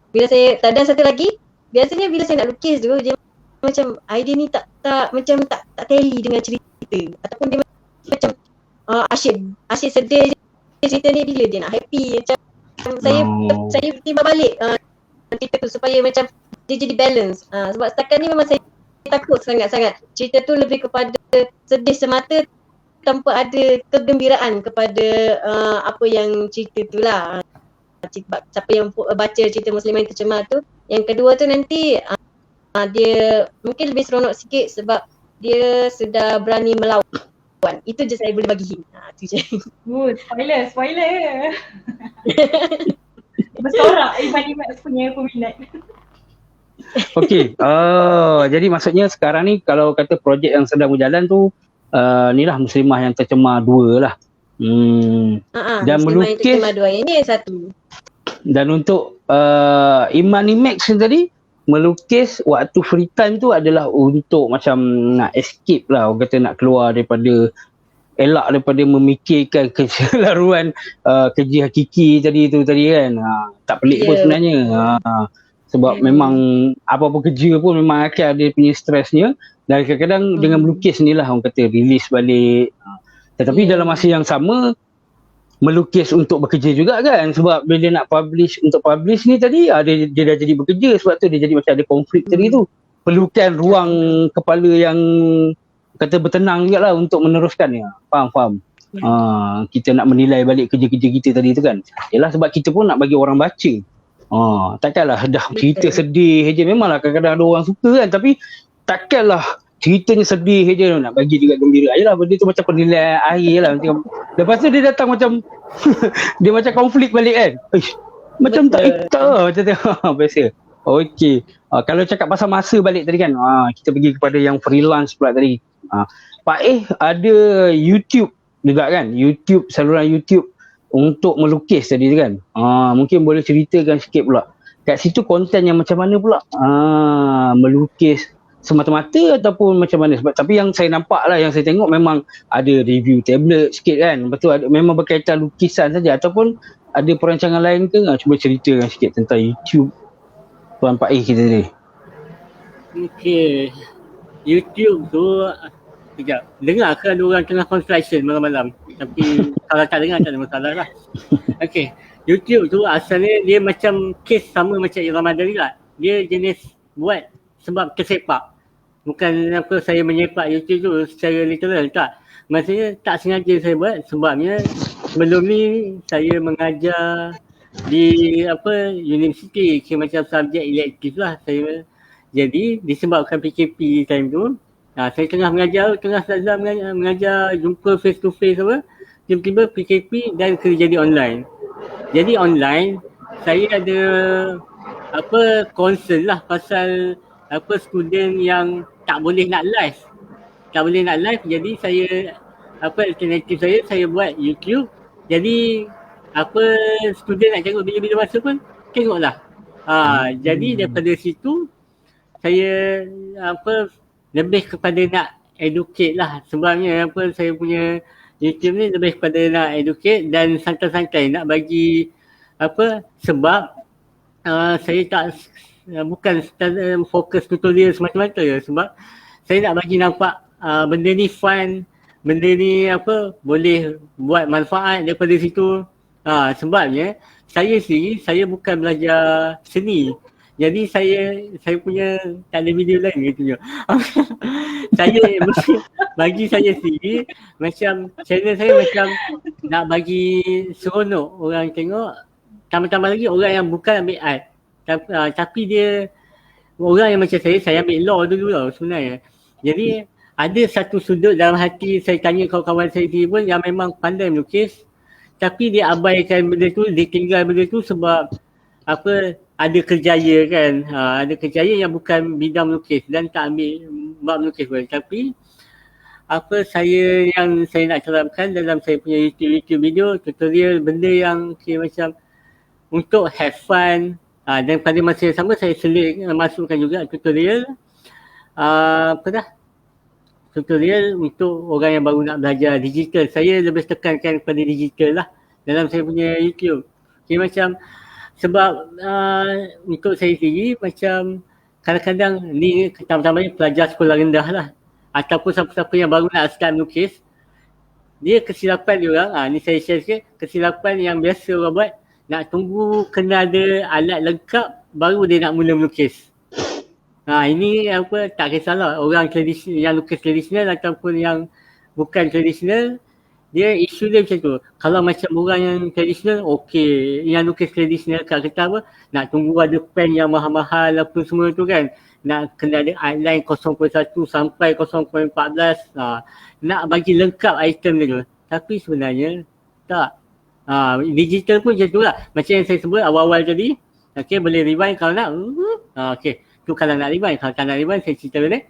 bila saya dan satu lagi biasanya bila saya nak lukis tu dia macam idea ni tak tally dengan cerita ataupun dia macam asyik sedih je cerita ni bila dia nak happy macam saya timbal balik cerita tu supaya macam dia jadi balance. Sebab setakat ni memang saya takut sangat-sangat cerita tu lebih kepada sedih semata tanpa ada kegembiraan kepada apa yang cerita tu lah. Siapa yang baca cerita Muslimah yang tercemar tu. Yang kedua tu nanti dia mungkin lebih seronok sikit sebab dia sudah berani melawan. Itu je saya boleh bagi hint. Itu je. Spoiler. Bersorak Iman punya peminat. Okey. Jadi maksudnya sekarang ni kalau kata projek yang sedang berjalan tu ni lah Muslimah yang tercemar 2 lah. Dan Muslimah melukis yang tercemar 2 ini yang 1. Dan untuk Iman Imax ni tadi melukis waktu free time tu adalah untuk macam nak escape lah, orang kata nak keluar daripada elak daripada memikirkan kelaruan kerja hakiki tadi kan. Tak pelik pun sebenarnya. Sebab memang apa-apa kerja pun memang akan ada punya stresnya dan kadang-kadang dengan melukis ni lah orang kata release balik. Tetapi dalam masa yang sama melukis untuk bekerja juga kan, sebab bila nak publish ni tadi dia dah jadi bekerja, sebab tu dia jadi macam ada konflik tadi tu. Perlukan ruang kepala yang kata bertenang jugalah untuk meneruskan ya. Faham. Kita nak menilai balik kerja-kerja kita tadi tu kan. Yalah sebab kita pun nak bagi orang baca. Takkanlah dah cerita sedih je, memanglah kadang-kadang ada orang suka kan, tapi takkanlah ceritanya sedih je nak bagi juga gembira. Ayolah benda tu macam penilaian air lah. Lepas tu dia datang macam dia macam konflik balik kan. Macam tak macam tu. Biasa. Okey. Kalau cakap pasal masa balik tadi kan, kita pergi kepada yang freelance pula tadi. Pak ada YouTube juga kan? Saluran YouTube untuk melukis tadi tu kan. Mungkin boleh ceritakan sikit pula. Kat situ konten yang macam mana pula? Melukis semata-mata ataupun macam mana? Sebab tapi yang saya nampak lah, yang saya tengok memang ada review tablet sikit kan. Lepas tu memang berkaitan lukisan saja ataupun ada perancangan lain ke? Cuba ceritakan sikit tentang YouTube Tuan Pak kita ni. Okey. YouTube tu sekejap. Dengar ke ada orang tengah construction malam-malam? Tapi kalau tak dengar tak ada masalah lah. Okey. YouTube tu asalnya dia macam kes sama macam Ramadan juga. Dia jenis buat sebab tersepak. Bukan apa saya menyepak YouTube tu secara literal, tak. Maksudnya tak sengaja saya buat sebabnya sebelum ni saya mengajar di universiti macam subjek elektif lah saya. Jadi disebabkan PKP time tu, saya tengah mengajar, mengajar jumpa face to face tiba-tiba PKP dan kena jadi online. Jadi online saya ada concern lah pasal student yang tak boleh nak live. Jadi saya alternatif saya buat YouTube. Jadi student nak tengok bila-bila masa pun tengoklah. Jadi daripada situ saya lebih kepada nak educate lah. Sebabnya saya punya YouTube ni lebih kepada nak educate dan santai-santai nak bagi sebab saya tak bukan fokus tutorial semata-mata ya, sebab saya nak bagi nampak benda ni fun, benda ni boleh buat manfaat daripada situ. Sebabnya saya bukan belajar seni. Jadi saya punya tak ada video lain gitu je. Saya bagi saya sendiri macam channel saya macam nak bagi seronok orang tengok, tambah-tambah lagi orang yang bukan ambil art. Tapi dia orang yang macam saya ambil law dulu tau sebenarnya. Jadi ada satu sudut dalam hati saya tanya kawan-kawan saya sendiri pun yang memang pandai melukis, tapi dia abaikan benda tu, dia tinggal benda tu sebab apa, ada kerjaya kan, ada kerjaya yang bukan bidang melukis dan tak ambil bab melukis pun. Tapi apa yang saya nak terapkan dalam saya punya YouTube video, tutorial, benda yang macam untuk have fun, dan pada masa yang sama saya masukkan juga tutorial tutorial untuk orang yang baru nak belajar digital. Saya lebih tekankan kepada digital lah dalam saya punya YouTube. Okay, macam sebab untuk saya sendiri macam kadang-kadang ni pertama-tama pelajar sekolah rendah lah ataupun siapa-siapa yang baru nak start melukis, dia kesilapan dia orang, ni saya share sikit, kesilapan yang biasa orang buat, nak tunggu kena ada alat lengkap baru dia nak mula melukis. Ini apa, tak kisahlah orang tradisional yang lukis tradisional ataupun yang bukan tradisional, dia isu dia macam tu. Kalau macam orang yang tradisional, okey, yang lukis tradisional kat kertas apa, nak tunggu ada pen yang mahal-mahal apa semua tu kan, nak kena ada outline 0.1 sampai 0.14, nak bagi lengkap item dia tu. Tapi sebenarnya tak. Digital pun macam tu lah. Macam yang saya sebut awal-awal tadi, okey, boleh rewind kalau nak. Okey, tu kalau nak rewind. Kalau tak nak rewind, saya cerita balik.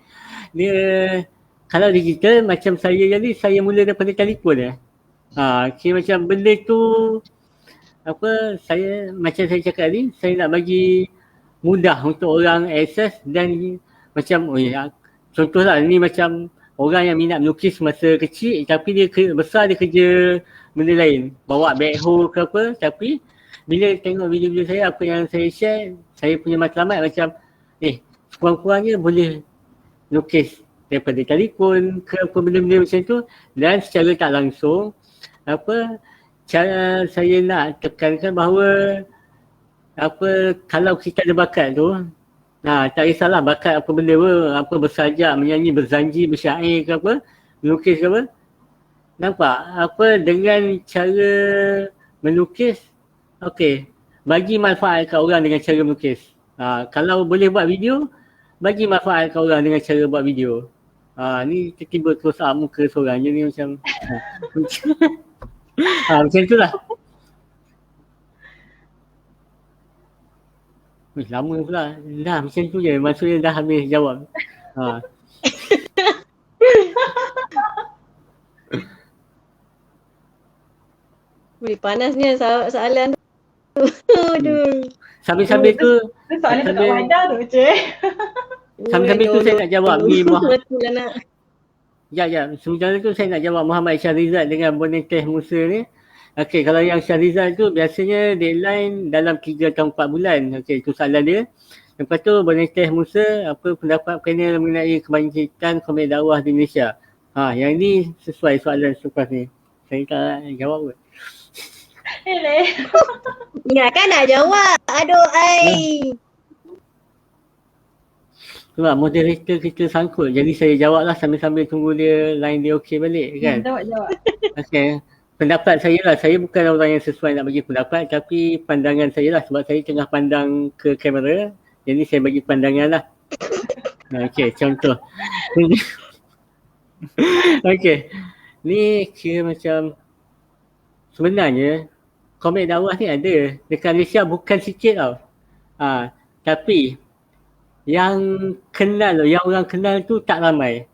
Dia, kalau digital macam saya jadi, saya mula daripada telefon . Okay, macam benda tu apa, macam saya cakap tadi, saya nak bagi mudah untuk orang akses dan macam contohlah ni macam orang yang minat melukis masa kecil tapi dia besar dia kerja benda lain, bawa backhoe ke apa, tapi bila tengok video-video saya, apa yang saya share, saya punya matlamat macam kurang-kurangnya boleh lukis daripada telefon ke apa benda-benda macam tu, dan secara tak langsung apa, cara saya nak tekankan bahawa apa, kalau kita ada bakat tu, tak kisahlah bakat apa benda pun, apa bersajak, menyanyi, berzanji, bersyair ke apa, melukis ke apa, nampak apa, dengan cara melukis, okey, bagi manfaat kat orang dengan cara melukis. Kalau boleh buat video, bagi manfaat kat orang dengan cara buat video. Ni tiba-tiba close up muka seorang je ni macam macam tu lah. Lama pula. Dah macam tu je. Maksudnya dah habis jawab. Panasnya soalan tu. Aduh. Sambil-sambil tu. Soalan tu kat wadah tu, Cik. Sambil-sambil tu saya nak jawab ni Betul lah nak. Sementara tu saya nak jawab Muhammad Syahrizal dengan Boneteh Musa ni. Okey, kalau yang Syahrizal tu biasanya deadline dalam 3 atau 4 bulan. Okey, itu soalan dia. Lepas tu Boneteh Musa, apa pendapat panel mengenai kebangkitan komik dakwah di Malaysia? Yang ni sesuai soalan selepas ni. Saya tak jawab pun. Ingatkan nak jawab. Aduh, Sebab moderator kita sangkut. Jadi saya jawab lah sambil-sambil tunggu dia line dia okey balik kan. Jawab. Okey. Pendapat saya lah, saya bukan orang yang sesuai nak bagi pendapat, tapi pandangan saya lah sebab saya tengah pandang ke kamera. Jadi saya bagi pandangan lah. Okey, contoh. Okey. Ni kira macam sebenarnya komik dakwah ni ada dekat Malaysia, bukan sikit tau. Tapi yang kenal, yang orang kenal tu tak ramai.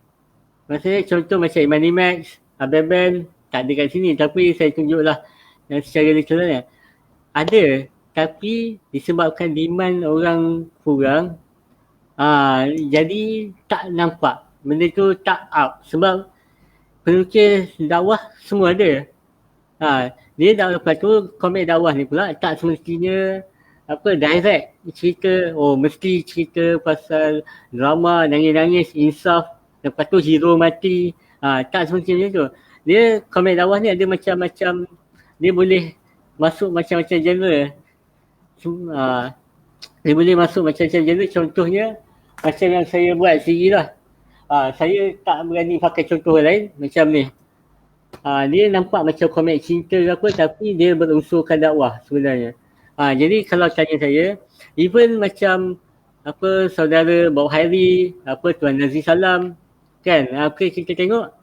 Maksudnya contoh macam Imani Max, Abel, tak ada kat sini, tapi saya tunjuklah yang secara literalnya. Ada, tapi disebabkan demand orang kurang, jadi tak nampak. Benda tu tak up sebab pelukis dakwah semua ada. Dia dah lepas tu komik dakwah ni pula tak semestinya apa direct cerita, mesti cerita pasal drama, nangis-nangis, insaf, lepas tu hero mati. Tak semestinya tu. Dia komik dakwah ni ada macam-macam, dia boleh masuk macam-macam genre. Dia boleh masuk macam-macam genre. Contohnya macam yang saya buat sendiri lah. Saya tak berani pakai contoh lain macam ni. Dia nampak macam komik cinta ke apa, tapi dia berunsurkan dakwah sebenarnya. Jadi kalau tanya saya, even macam saudara Bawa Hairi, Tuan Nazri Salam, kan? Kita tengok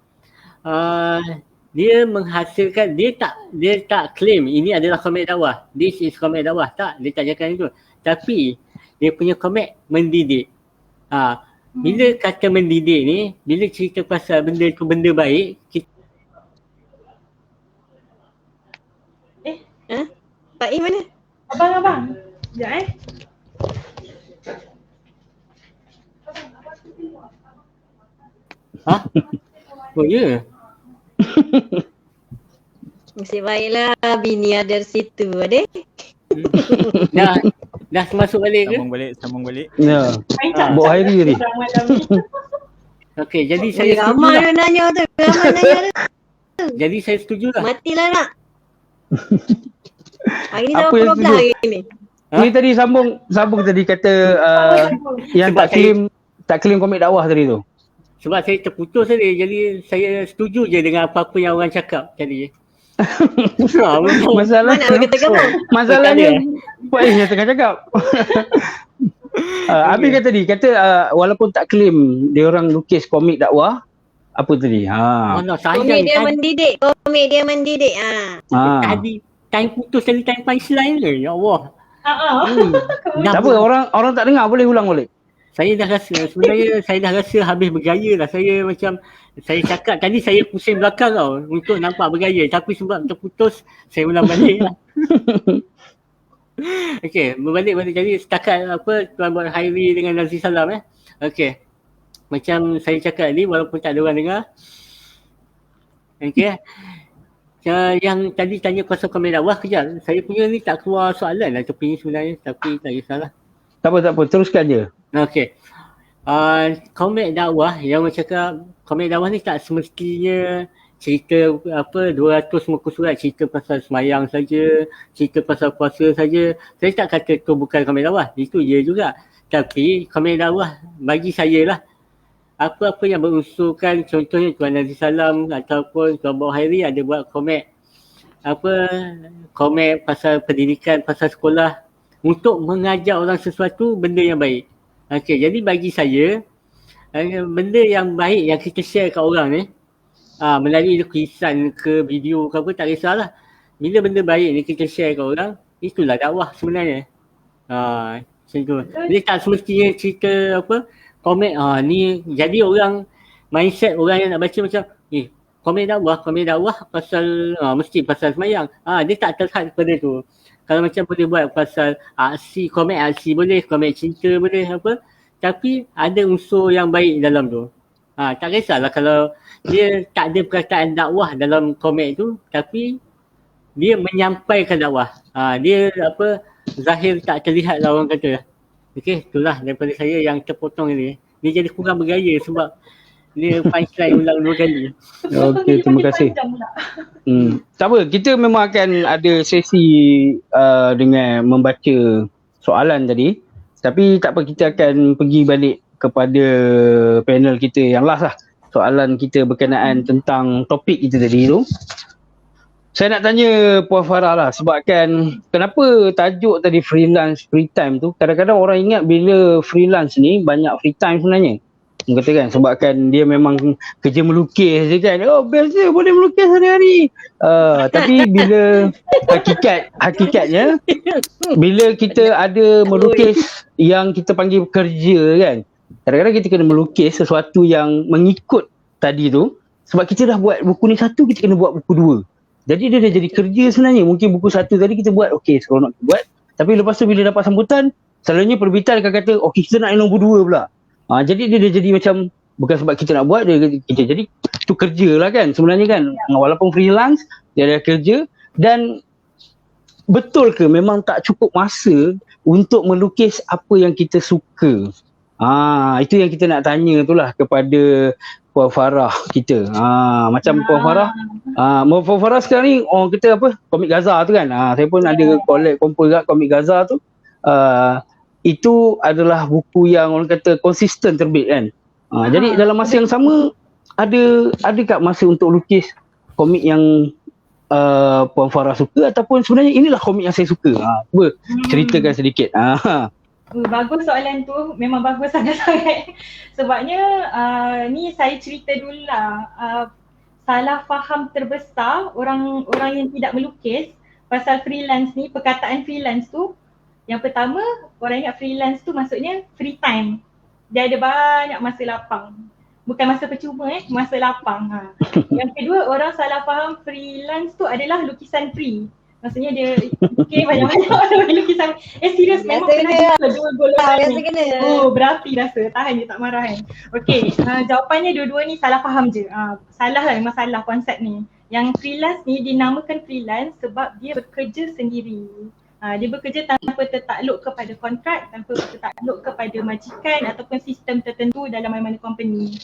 dia menghasilkan, dia tak claim ini adalah komik dakwah. This is komik dakwah. Tak, dia tak cakap itu. Tapi dia punya komik mendidik. Bila kata mendidik ni, bila cerita pasal benda tu benda baik, Pak I mana? Abang. Sekejap Oh ya? Nasib baiklah bini ada di situ adik. Dah masuk balik ke? Sambung balik. Ya. Main Bawa Hairi tadi. Okey, jadi saya setuju Ramai lah. dia nanya tu. Ramai nanya tu. Jadi saya setuju lah. Matilah nak. Hari ni Apa dah yang berapa belah hari ni? Ni tadi sambung tadi kata yang Sebab tak claim komik dakwah tadi tu. Sebab saya terputus tadi, jadi saya setuju je dengan apa-apa yang orang cakap tadi. Masalah Mana orang kata kamu? masalahnya Pak Is yang tengah cakap. Habis kata tadi walaupun tak claim dia orang lukis komik dakwah, apa tadi? Oh no, sayang Komik dia tadi. mendidik. Komik dia mendidik. Tadi time putus tadi time punchline ke? Ya Allah. Tak apa, orang tak dengar, boleh ulang balik. Saya dah rasa habis bergaya lah. Saya cakap tadi saya pusing belakang tau untuk nampak bergaya. Tapi sebab terputus, saya ulang balik lah. Okey, berbalik jadi setakat Tuan Bawa Hairi dengan Nazri Salam Okey. Macam saya cakap ni walaupun tak ada orang dengar. Okey. Yang tadi tanya pasal komik dakwah, kejap. Saya punya ni tak keluar soalan lah tepi ni sebenarnya. Tapi tak kisahlah. Tak apa, teruskan je. Okey. Komik dakwah, yang orang cakap komik dakwah ni tak semestinya cerita 200 muka surat, cerita pasal semayang saja, cerita pasal puasa saja. Saya tak kata tu bukan komik dakwah, itu ya juga. Tapi komik dakwah bagi saya lah, apa-apa yang berunsurkan, contohnya Tuan Nazri Salam ataupun Tuan Bawa Hairi ada buat komik komik pasal pendidikan, pasal sekolah untuk mengajar orang sesuatu benda yang baik. Okey, jadi bagi saya benda yang baik yang kita share kat orang ni melalui tulisan ke video ke apa, tak kisahlah. Bila benda baik ni kita share kat orang, itulah dakwah sebenarnya. Macam tu. Jadi tak semestinya cerita komik ni jadi orang mindset orang yang nak baca macam komik dakwah pasal mesti pasal semayang. Dia tak terhad pada tu. Kalau macam boleh buat pasal komik aksi boleh, komik cinta boleh tapi ada unsur yang baik dalam tu. Tak kisahlah kalau dia tak ada perkataan dakwah dalam komik tu, tapi dia menyampaikan dakwah. Dia zahir tak terlihat lah orang kata. Okey, itulah daripada saya yang terpotong ni. Dia jadi kurang bergaya sebab dia punchline ulang 2 kali. Okey, terima kasih. Tak apa, kita memang akan ada sesi dengan membaca soalan tadi. Tapi tak apa, kita akan pergi balik kepada panel kita yang last lah. Soalan kita berkenaan tentang topik kita tadi tu. Saya nak tanya Puan Farah lah, sebabkan kenapa tajuk tadi freelance free time tu, kadang-kadang orang ingat bila freelance ni banyak free time sebenarnya. Kata kan, sebabkan dia memang kerja melukis je kan. Oh best je, boleh melukis hari-hari. Tapi bila hakikatnya bila kita ada melukis yang kita panggil kerja kan, kadang-kadang kita kena melukis sesuatu yang mengikut tadi tu. Sebab kita dah buat buku ni satu, kita kena buat buku 2. Jadi dia dah jadi kerja sebenarnya. Mungkin buku 1 tadi kita buat, okey seronok kita buat. Tapi lepas tu bila dapat sambutan, selalunya perbitan akan kata, okey kita nak yang nombor 2 pula. Jadi dia dah jadi macam, bukan sebab kita nak buat, kita jadi tu kerja lah kan sebenarnya kan. Walaupun freelance, dia ada kerja. Dan betul ke memang tak cukup masa untuk melukis apa yang kita suka? Itu yang kita nak tanya tu lah kepada Puan Farah kita. Macam Puan Farah, Puan Farah sekarang ni orang kata komik Gaza tu kan. Saya pun ada kumpul kat komik Gaza tu. Itu adalah buku yang orang kata konsisten terbit kan. Jadi dalam masa yang sama ada kat masa untuk lukis komik yang Puan Farah suka, ataupun sebenarnya inilah komik yang saya suka. Cuba ceritakan sedikit. Bagus soalan tu, memang bagus sangat-sangat. Sebabnya ni saya cerita dulu lah. Salah faham terbesar orang yang tidak melukis pasal freelance ni, perkataan freelance tu, yang pertama orang ingat freelance tu maksudnya free time. Dia ada banyak masa lapang. Bukan masa percuma masa lapang. Yang kedua, orang salah faham freelance tu adalah lukisan free. Maksudnya dia banyak-banyak lukisan. Serius memang pernah dua golongan ni. Berapi rasa. Tahan je tak marah kan. Okay, jawapannya dua-dua ni salah faham je. Salah lah, memang salah konsep ni. Yang freelance ni dinamakan freelance sebab dia bekerja sendiri. Dia bekerja tanpa tertakluk kepada kontrak, tanpa tertakluk kepada majikan ataupun sistem tertentu dalam mana-mana company.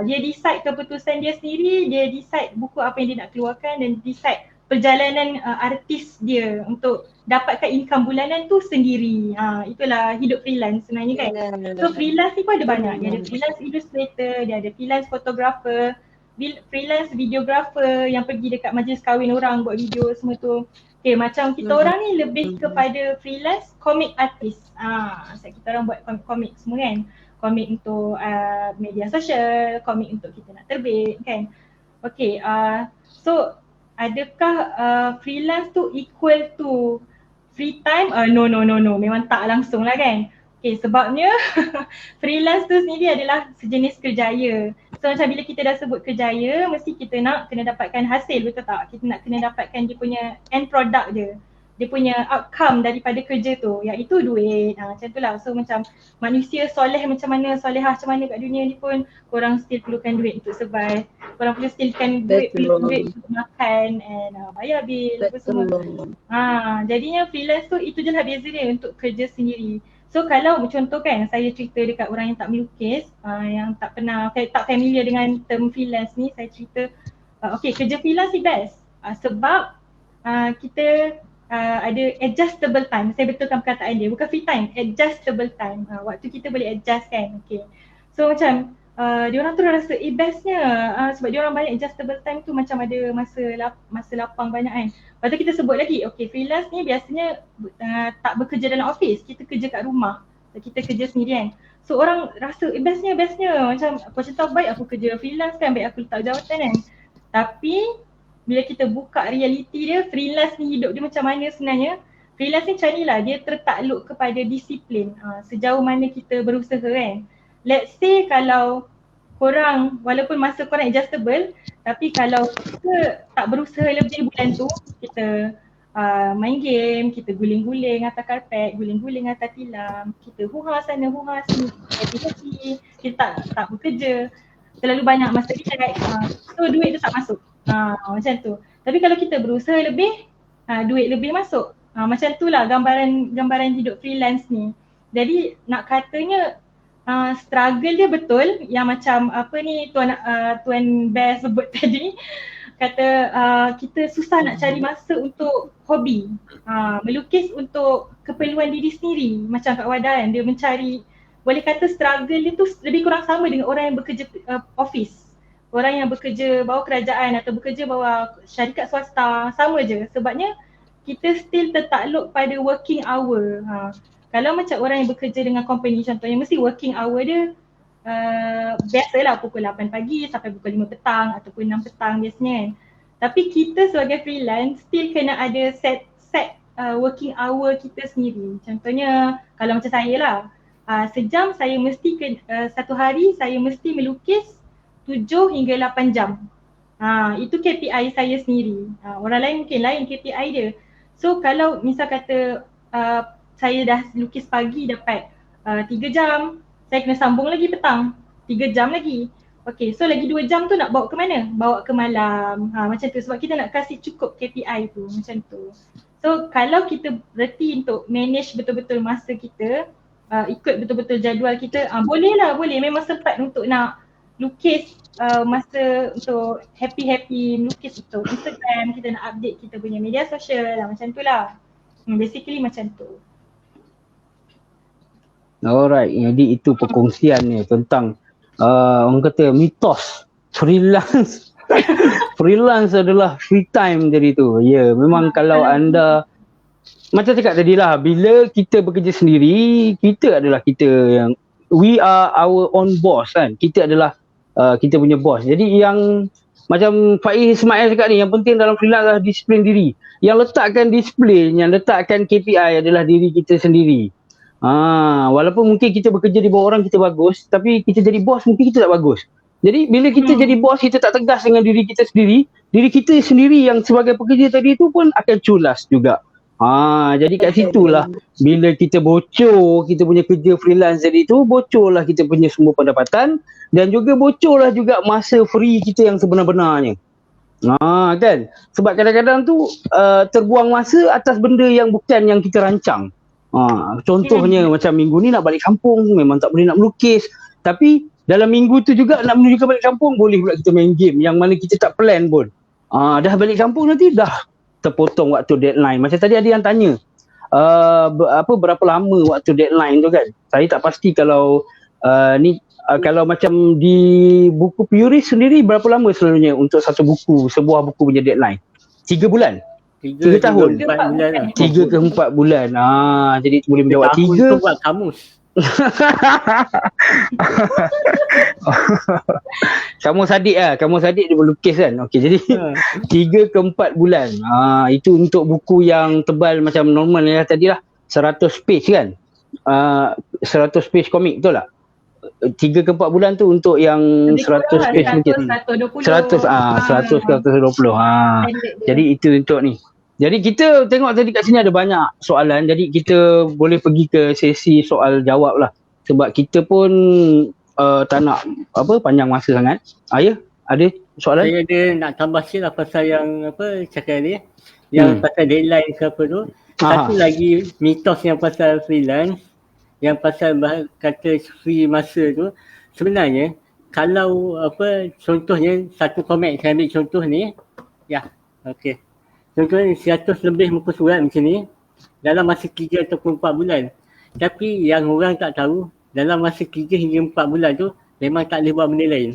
Dia decide keputusan dia sendiri, dia decide buku apa yang dia nak keluarkan dan decide perjalanan artis dia untuk dapatkan income bulanan tu sendiri. Itulah hidup freelance sebenarnya kan. So freelance ni pun ada banyak. Dia ada freelance illustrator, dia ada freelance photographer, freelance videographer yang pergi dekat majlis kahwin orang buat video semua tu. Okay, macam kita orang ni lebih kepada freelance comic artist. Kita orang buat komik semua kan. Komik untuk media sosial, komik untuk kita nak terbit kan. Okay, so adakah freelance tu equal to free time? No. Memang tak langsung lah kan. Okay, sebabnya freelance tu sendiri adalah sejenis kerjaya. So macam bila kita dah sebut kerjaya, mesti kita nak kena dapatkan hasil, betul tak? Kita nak kena dapatkan dia punya end product dia. Dia punya outcome daripada kerja tu, iaitu duit. Macam tu lah. So macam manusia soleh macam mana, solehah macam mana kat dunia ni pun, korang still perlukan duit untuk survive. Korang perlu stillkan duit untuk makan and bayar bil apa semua. Jadinya freelance tu itu je lah beza dia untuk kerja sendiri. So kalau contoh kan saya cerita dekat orang yang tak melukis, yang tak pernah, tak familiar dengan term freelance ni, saya cerita okay, kerja freelance ni best sebab kita ada adjustable time. Saya betulkan perkataan dia, bukan free time, adjustable time. Waktu kita boleh adjust kan. Okay. So macam diorang tu rasa bestnya sebab diorang banyak adjustable time tu, macam ada masa lapang banyak kan. Lepas tu kita sebut lagi, okay, freelance ni biasanya tak bekerja dalam office, kita kerja kat rumah, kita kerja sendirian. So orang rasa bestnya macam macam tahu baik aku kerja freelance kan, baik aku letak jawatan kan. Tapi bila kita buka realiti dia, freelance ni hidup dia macam mana sebenarnya. Freelance ni macam ni lah, dia tertakluk kepada disiplin, sejauh mana kita berusaha kan. Let's say kalau korang, walaupun masa korang adjustable, tapi kalau kita tak berusaha lebih bulan tu, kita main game, kita guling-guling atas karpet, guling-guling atas tilam, kita huha sana, huha sini, happy-happy, kita tak bekerja, terlalu banyak masa check, so duit tu tak masuk. Macam tu. Tapi kalau kita berusaha lebih, duit lebih masuk. Macam tu lah gambaran hidup freelance ni. Jadi nak katanya struggle dia betul, yang macam apa ni Tuan Bear sebut tadi, kata kita susah nak cari masa untuk hobi, melukis untuk keperluan diri sendiri. Macam Kak Wada kan, dia mencari, boleh kata struggle dia tu lebih kurang sama dengan orang yang bekerja office, orang yang bekerja bawah kerajaan atau bekerja bawah syarikat swasta, sama je. Sebabnya kita still tertakluk pada working hour. Kalau macam orang yang bekerja dengan company contohnya, mesti working hour dia biasalah pukul 8 pagi sampai pukul 5 petang ataupun 6 petang biasanya kan. Tapi kita sebagai freelance still kena ada set working hour kita sendiri. Contohnya kalau macam saya lah, sejam saya mesti satu hari saya mesti melukis 7 hingga 8 jam. Itu KPI saya sendiri. Orang lain mungkin lain KPI dia. So kalau misal kata saya dah lukis pagi dapat 3 jam, saya kena sambung lagi petang 3 jam lagi. Okay, so lagi 2 jam tu nak bawa ke mana? Bawa ke malam, macam tu, sebab kita nak kasih cukup KPI tu, macam tu. So kalau kita reti untuk manage betul-betul masa kita, ikut betul-betul jadual kita, boleh, memang sempat untuk nak lukis, masa untuk happy melukis untuk Instagram, kita nak update kita punya media sosial, macam tu lah. Basically macam tu. Alright, jadi itu perkongsiannya tentang orang kata mitos freelance. Freelance adalah free time jadi tu. Ya, memang kalau anda macam cakap tadi lah, bila kita bekerja sendiri, kita adalah kita yang we are our own boss kan. Kita adalah kita punya boss. Jadi yang macam Faiz Ismail cakap ni, yang penting dalam freelance adalah disiplin diri. Yang letakkan disiplin, yang letakkan KPI adalah diri kita sendiri. Walaupun mungkin kita bekerja di bawah orang kita bagus, tapi kita jadi bos mungkin kita tak bagus. Jadi bila kita jadi bos, kita tak tegas dengan diri kita sendiri, diri kita sendiri yang sebagai pekerja tadi tu pun akan culas juga. Jadi kat situlah bila kita bocor kita punya kerja freelance tadi tu, bocorlah kita punya semua pendapatan dan juga bocorlah juga masa free kita yang sebenar-benarnya. Kan? Sebab kadang-kadang tu terbuang masa atas benda yang bukan yang kita rancang. Contohnya macam minggu ni nak balik kampung, memang tak boleh nak melukis. Tapi dalam minggu tu juga nak menuju ke balik kampung, boleh pula kita main game yang mana kita tak plan pun. Dah balik kampung nanti dah terpotong waktu deadline. Macam tadi ada yang tanya berapa lama waktu deadline tu kan. Saya tak pasti kalau kalau macam di buku Puris sendiri berapa lama selalunya untuk satu buku, sebuah buku punya deadline? 3 bulan? 3 tahun? 4 bulan lah. 3 ke 4 bulan. Jadi boleh menjawab 3. Tahun tu buat kamus. Kamu Sadik dia melukis kan. Okey, jadi 3 ke 4 bulan. Itu untuk buku yang tebal macam normal ya tadi lah, 100 page kan. 100 page komik, betul tak? 3 ke 4 bulan tu untuk yang 100 page mungkin. 100 ke 120. Jadi itu untuk ni. Jadi kita tengok tadi kat sini ada banyak soalan. Jadi kita boleh pergi ke sesi soal jawab lah. Sebab kita pun tak nak panjang masa sangat. Ya, ada soalan? Saya ada nak tambah sikit lah pasal yang cakap ni. Yang pasal deadline ke apa tu. Satu lagi mitos yang pasal freelance. Yang pasal kata free masa tu. Sebenarnya kalau contohnya satu komik, saya ambil contoh ni. Ya, okey. Contohnya 100 lebih muka surat macam ni dalam masa 3 ataupun 4 bulan. Tapi yang orang tak tahu, dalam masa 3 hingga 4 bulan tu memang tak boleh buat benda lain.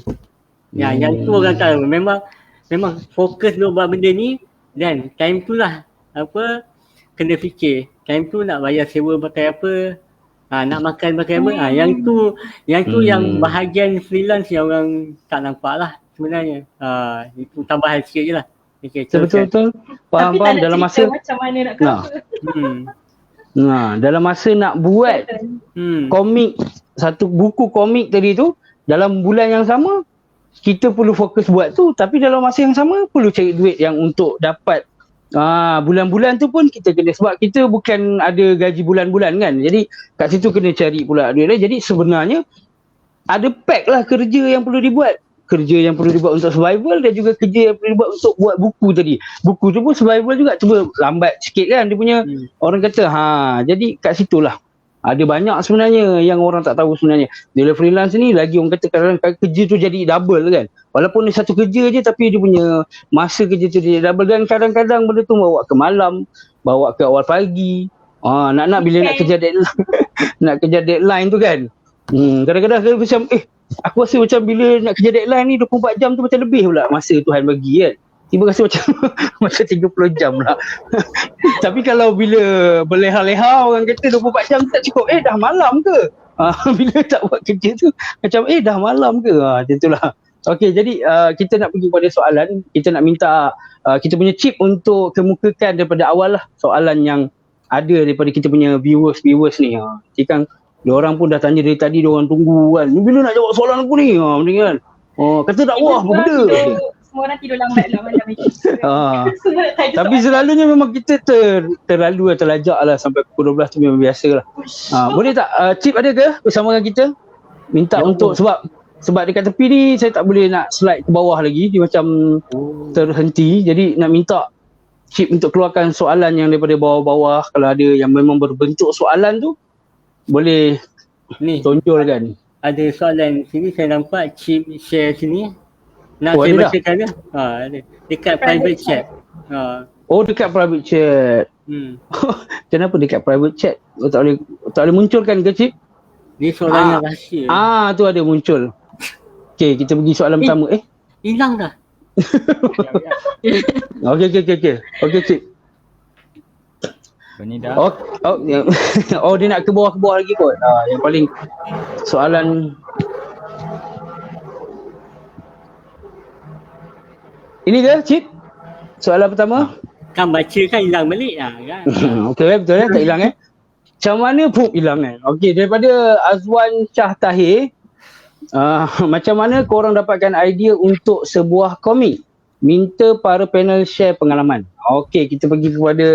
Yang tu orang tahu. Memang fokus dulu buat benda ni dan time tu lah kena fikir. Time tu nak bayar sewa pakai apa, nak makan pakai apa. Yang tu yang bahagian freelance yang orang tak nampak lah sebenarnya. Itu tambahan sikit je lah. Okay, betul. Faham dalam masa macam mana nak cover. Dalam masa nak buat komik, satu buku komik tadi tu, dalam bulan yang sama kita perlu fokus buat tu, tapi dalam masa yang sama perlu cari duit yang untuk dapat bulan-bulan tu pun kita kena, sebab kita bukan ada gaji bulan-bulan kan. Jadi kat situ kena cari pula duit. Jadi sebenarnya ada pack lah kerja yang perlu dibuat. Kerja yang perlu dibuat untuk survival dan juga kerja yang perlu dibuat untuk buat buku tadi. Buku tu pun survival juga, cuma lambat sikit kan dia punya. Orang kata jadi kat situlah ada banyak sebenarnya yang orang tak tahu sebenarnya. Bila freelance ni lagi orang kata kadang-kadang kerja tu jadi double kan. Walaupun dia satu kerja je tapi dia punya masa kerja tu jadi double, dan kadang-kadang benda tu bawa ke malam, bawa ke awal pagi. Nak bila nak kerja deadline nak kerja deadline tu kan. Kadang-kadang macam aku rasa macam bila nak kerja deadline ni 24 jam tu macam lebih pula masa Tuhan bagi kan. Tiba rasa macam macam 30 jam lah. Tapi kalau bila berleha-leha orang kata 24 jam tak cukup, dah malam ke? Bila tak buat kerja tu macam dah malam ke? Macam itulah. Okey, jadi kita nak pergi pada soalan. Kita nak minta kita punya Chip untuk kemukakan daripada awal lah soalan yang ada daripada kita punya viewers ni. Kan diorang pun dah tanya dari tadi, diorang tunggu kan. Bila nak jawab soalan aku ni? Kan. Kata dakwah apa benda? Semua orang tidur lambat lah malam ni. Tapi selalunya memang kita terlalu terlajak lah sampai pukul 12 tu memang biasa lah. Boleh tak Chip ada ke bersama dengan kita? Minta untuk sebab dekat tepi ni saya tak boleh nak slide ke bawah lagi. Dia macam terhenti. Jadi nak minta Chip untuk keluarkan soalan yang daripada bawah-bawah. Kalau ada yang memang berbentuk soalan tu, boleh ni tonjolkan. Ada soalan sini saya nampak Chip share sini. Nak saya bacakan ke? Ada. Dekat private chat. Dekat private chat. Kenapa dekat private chat? Tak boleh munculkan ke Chip? Ni soalan yang rahsia. Tu ada muncul. Okey, kita pergi soalan pertama. Hilang dah. Okey Chip. So ni dah. Oh dia nak ke bawah lagi kot. Yang paling soalan ini ke Cip? Soalan pertama? Kan baca kan hilang balik lah kan. Okey, betul tak hilang Macam mana hilang Okey, daripada Azwan Shah Tahir, macam mana korang dapatkan idea untuk sebuah komik? Minta para panel share pengalaman. Okey, kita pergi kepada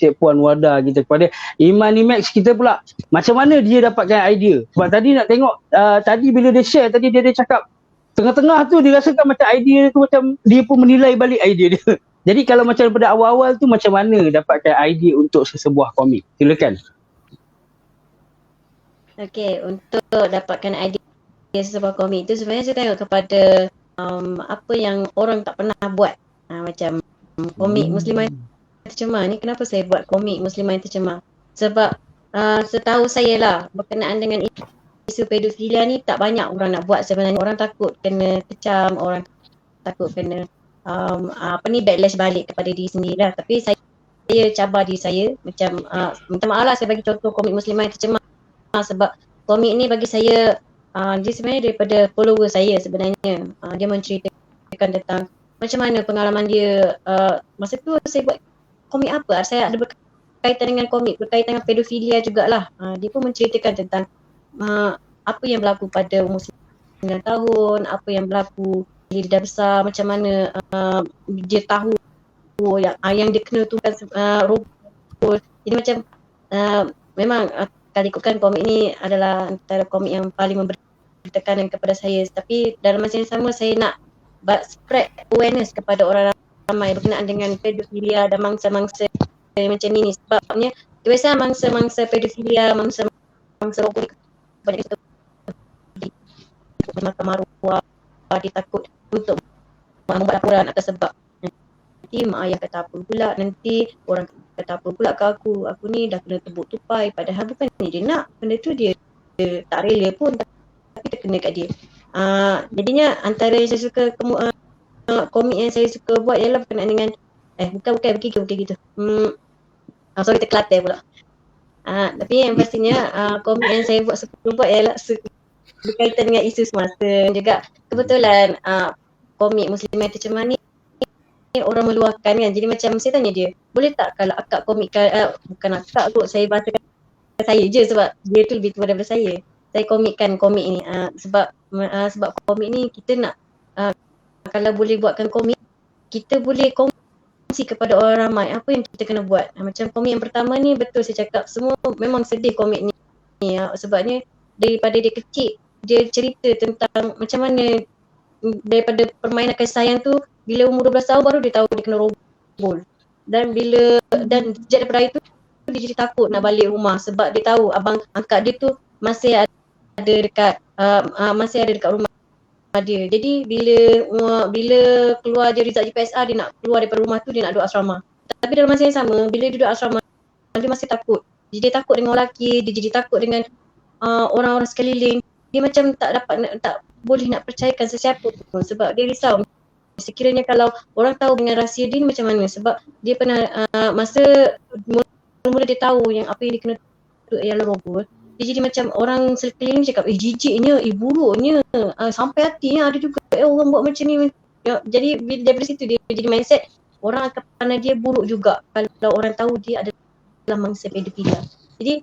Cik Puan Wardah kita, kepada Iman Imax kita pula. Macam mana dia dapatkan idea? Sebab tadi nak tengok, tadi bila dia share, tadi dia cakap tengah-tengah tu dia rasakan macam idea tu macam dia pun menilai balik idea dia. Jadi kalau macam daripada awal-awal tu macam mana dapatkan idea untuk sebuah komik? Silakan. Okey, untuk dapatkan idea sebuah komik tu sebenarnya saya tengok kepada apa yang orang tak pernah buat. Macam komik Muslimah Tercemar ni, kenapa saya buat komik Muslimah Tercemar? Sebab setahu saya lah, berkenaan dengan isu pedofilia ni tak banyak orang nak buat sebenarnya. Orang takut kena kecam, orang takut kena backlash balik kepada diri sendiri lah. Tapi saya cabar diri saya, macam minta maaf lah saya bagi contoh komik Muslimah Tercemar, sebab komik ni bagi saya dia sebenarnya daripada follower saya sebenarnya. Dia menceritakan tentang macam mana pengalaman dia. Masa tu saya buat komik apa, saya ada berkaitan dengan komik, berkaitan dengan pedofilia jugalah. Dia pun menceritakan tentang apa yang berlaku pada umur 9 tahun, apa yang berlaku bila dia dah besar, macam mana dia tahu yang dia kena tu kan robot. Jadi macam memang kalau ikutkan komik ni adalah antara komik yang paling memberi tekanan kepada saya. Tapi dalam masa yang sama saya nak spread awareness kepada orang ramai berkenaan dengan pedofilia dan mangsa-mangsa macam ni. Sebabnya biasa mangsa-mangsa pedofilia, mangsa robot banyak kita di mahkamah maruah, dia takut untuk membuat laporan atas sebab nanti mak ayah kata apa pula, nanti orang kata apa pula ke aku ni dah kena tebuk tupai, padahal bukan dia nak benda tu, dia tak rela pun tapi dia kena kat dia. Jadinya antara yang saya suka komik yang saya suka buat ialah berkenaan dengan bukan gitu. Sorry terkelantar pula. Tapi yang pastinya komik yang saya suka buat ialah berkaitan dengan isu semasa. Juga kebetulan komik Muslimah Tercemar ni orang meluahkan kan. Jadi macam saya tanya dia, boleh tak kalau akak komikkan, bukan akak kot, saya bahasakan saya je sebab dia tu lebih tua daripada saya komikkan komik ni. Sebab komik ni kita nak kalau boleh buatkan komik, kita boleh kongsi kepada orang ramai apa yang kita kena buat. Macam komik yang pertama ni, betul saya cakap, semua memang sedih komik ni. Sebabnya daripada dia kecil, dia cerita tentang macam mana daripada permainan kasih sayang tu, bila umur 12 tahun baru dia tahu dia kena robol. Dan sejak daripada itu dia jadi takut nak balik rumah sebab dia tahu abang angkat dia tu masih ada dekat rumah dia. Jadi bila keluar dia result JPSR, dia nak keluar daripada rumah tu, dia nak duduk asrama. Tapi dalam masa yang sama, bila dia duduk asrama, dia masih takut. Dia takut dengan orang lelaki, dia jadi takut dengan orang-orang sekeliling. Dia macam tak boleh nak percayakan sesiapa pun sebab dia risau. Sekiranya kalau orang tahu dengan rahsia dia ni macam mana, sebab dia pernah masa mula-mula dia tahu yang apa yang dia kena duduk ialah robot, dia jadi macam orang sekeliling cakap jijiknya, buruknya, sampai hati ada juga orang buat macam ni. Jadi daripada situ dia jadi mindset orang akan pandang dia buruk juga kalau orang tahu dia adalah mangsa pedofilia. Jadi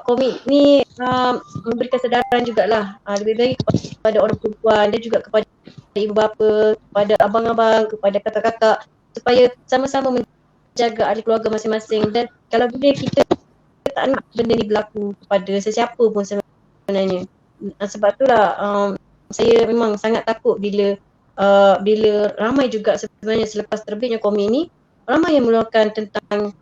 komik ni memberikan sedaran jugalah lebih baik kepada orang perempuan dan juga kepada ibu bapa, kepada abang-abang, kepada kakak-kakak, supaya sama-sama menjaga ahli keluarga masing-masing. Dan kalau boleh kita tak nak benda ni berlaku kepada sesiapa pun sebenarnya. Sebab itulah saya memang sangat takut bila ramai juga sebenarnya selepas terbitnya komik ni, ramai yang meluahkan tentang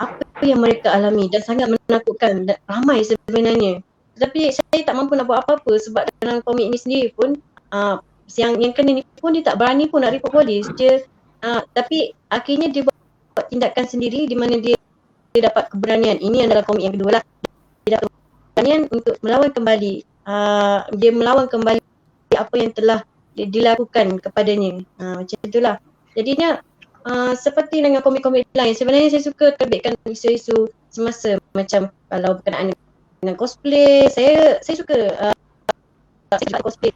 apa yang mereka alami dan sangat menakutkan. Ramai sebenarnya. Tapi saya tak mampu nak buat apa-apa sebab dalam komik ni sendiri pun yang kena ni pun dia tak berani pun nak report polis. Tapi akhirnya dia buat tindakan sendiri di mana dia dapat keberanian. Ini adalah komik yang kedua lah. Dia dapat keberanian untuk melawan kembali. Dia melawan kembali apa yang telah dilakukan kepadanya. Macam itulah. Jadinya seperti dengan komik-komik lain, sebenarnya saya suka terbitkan isu-isu semasa macam kalau berkenaan dengan cosplay, saya suka saya juga cosplay,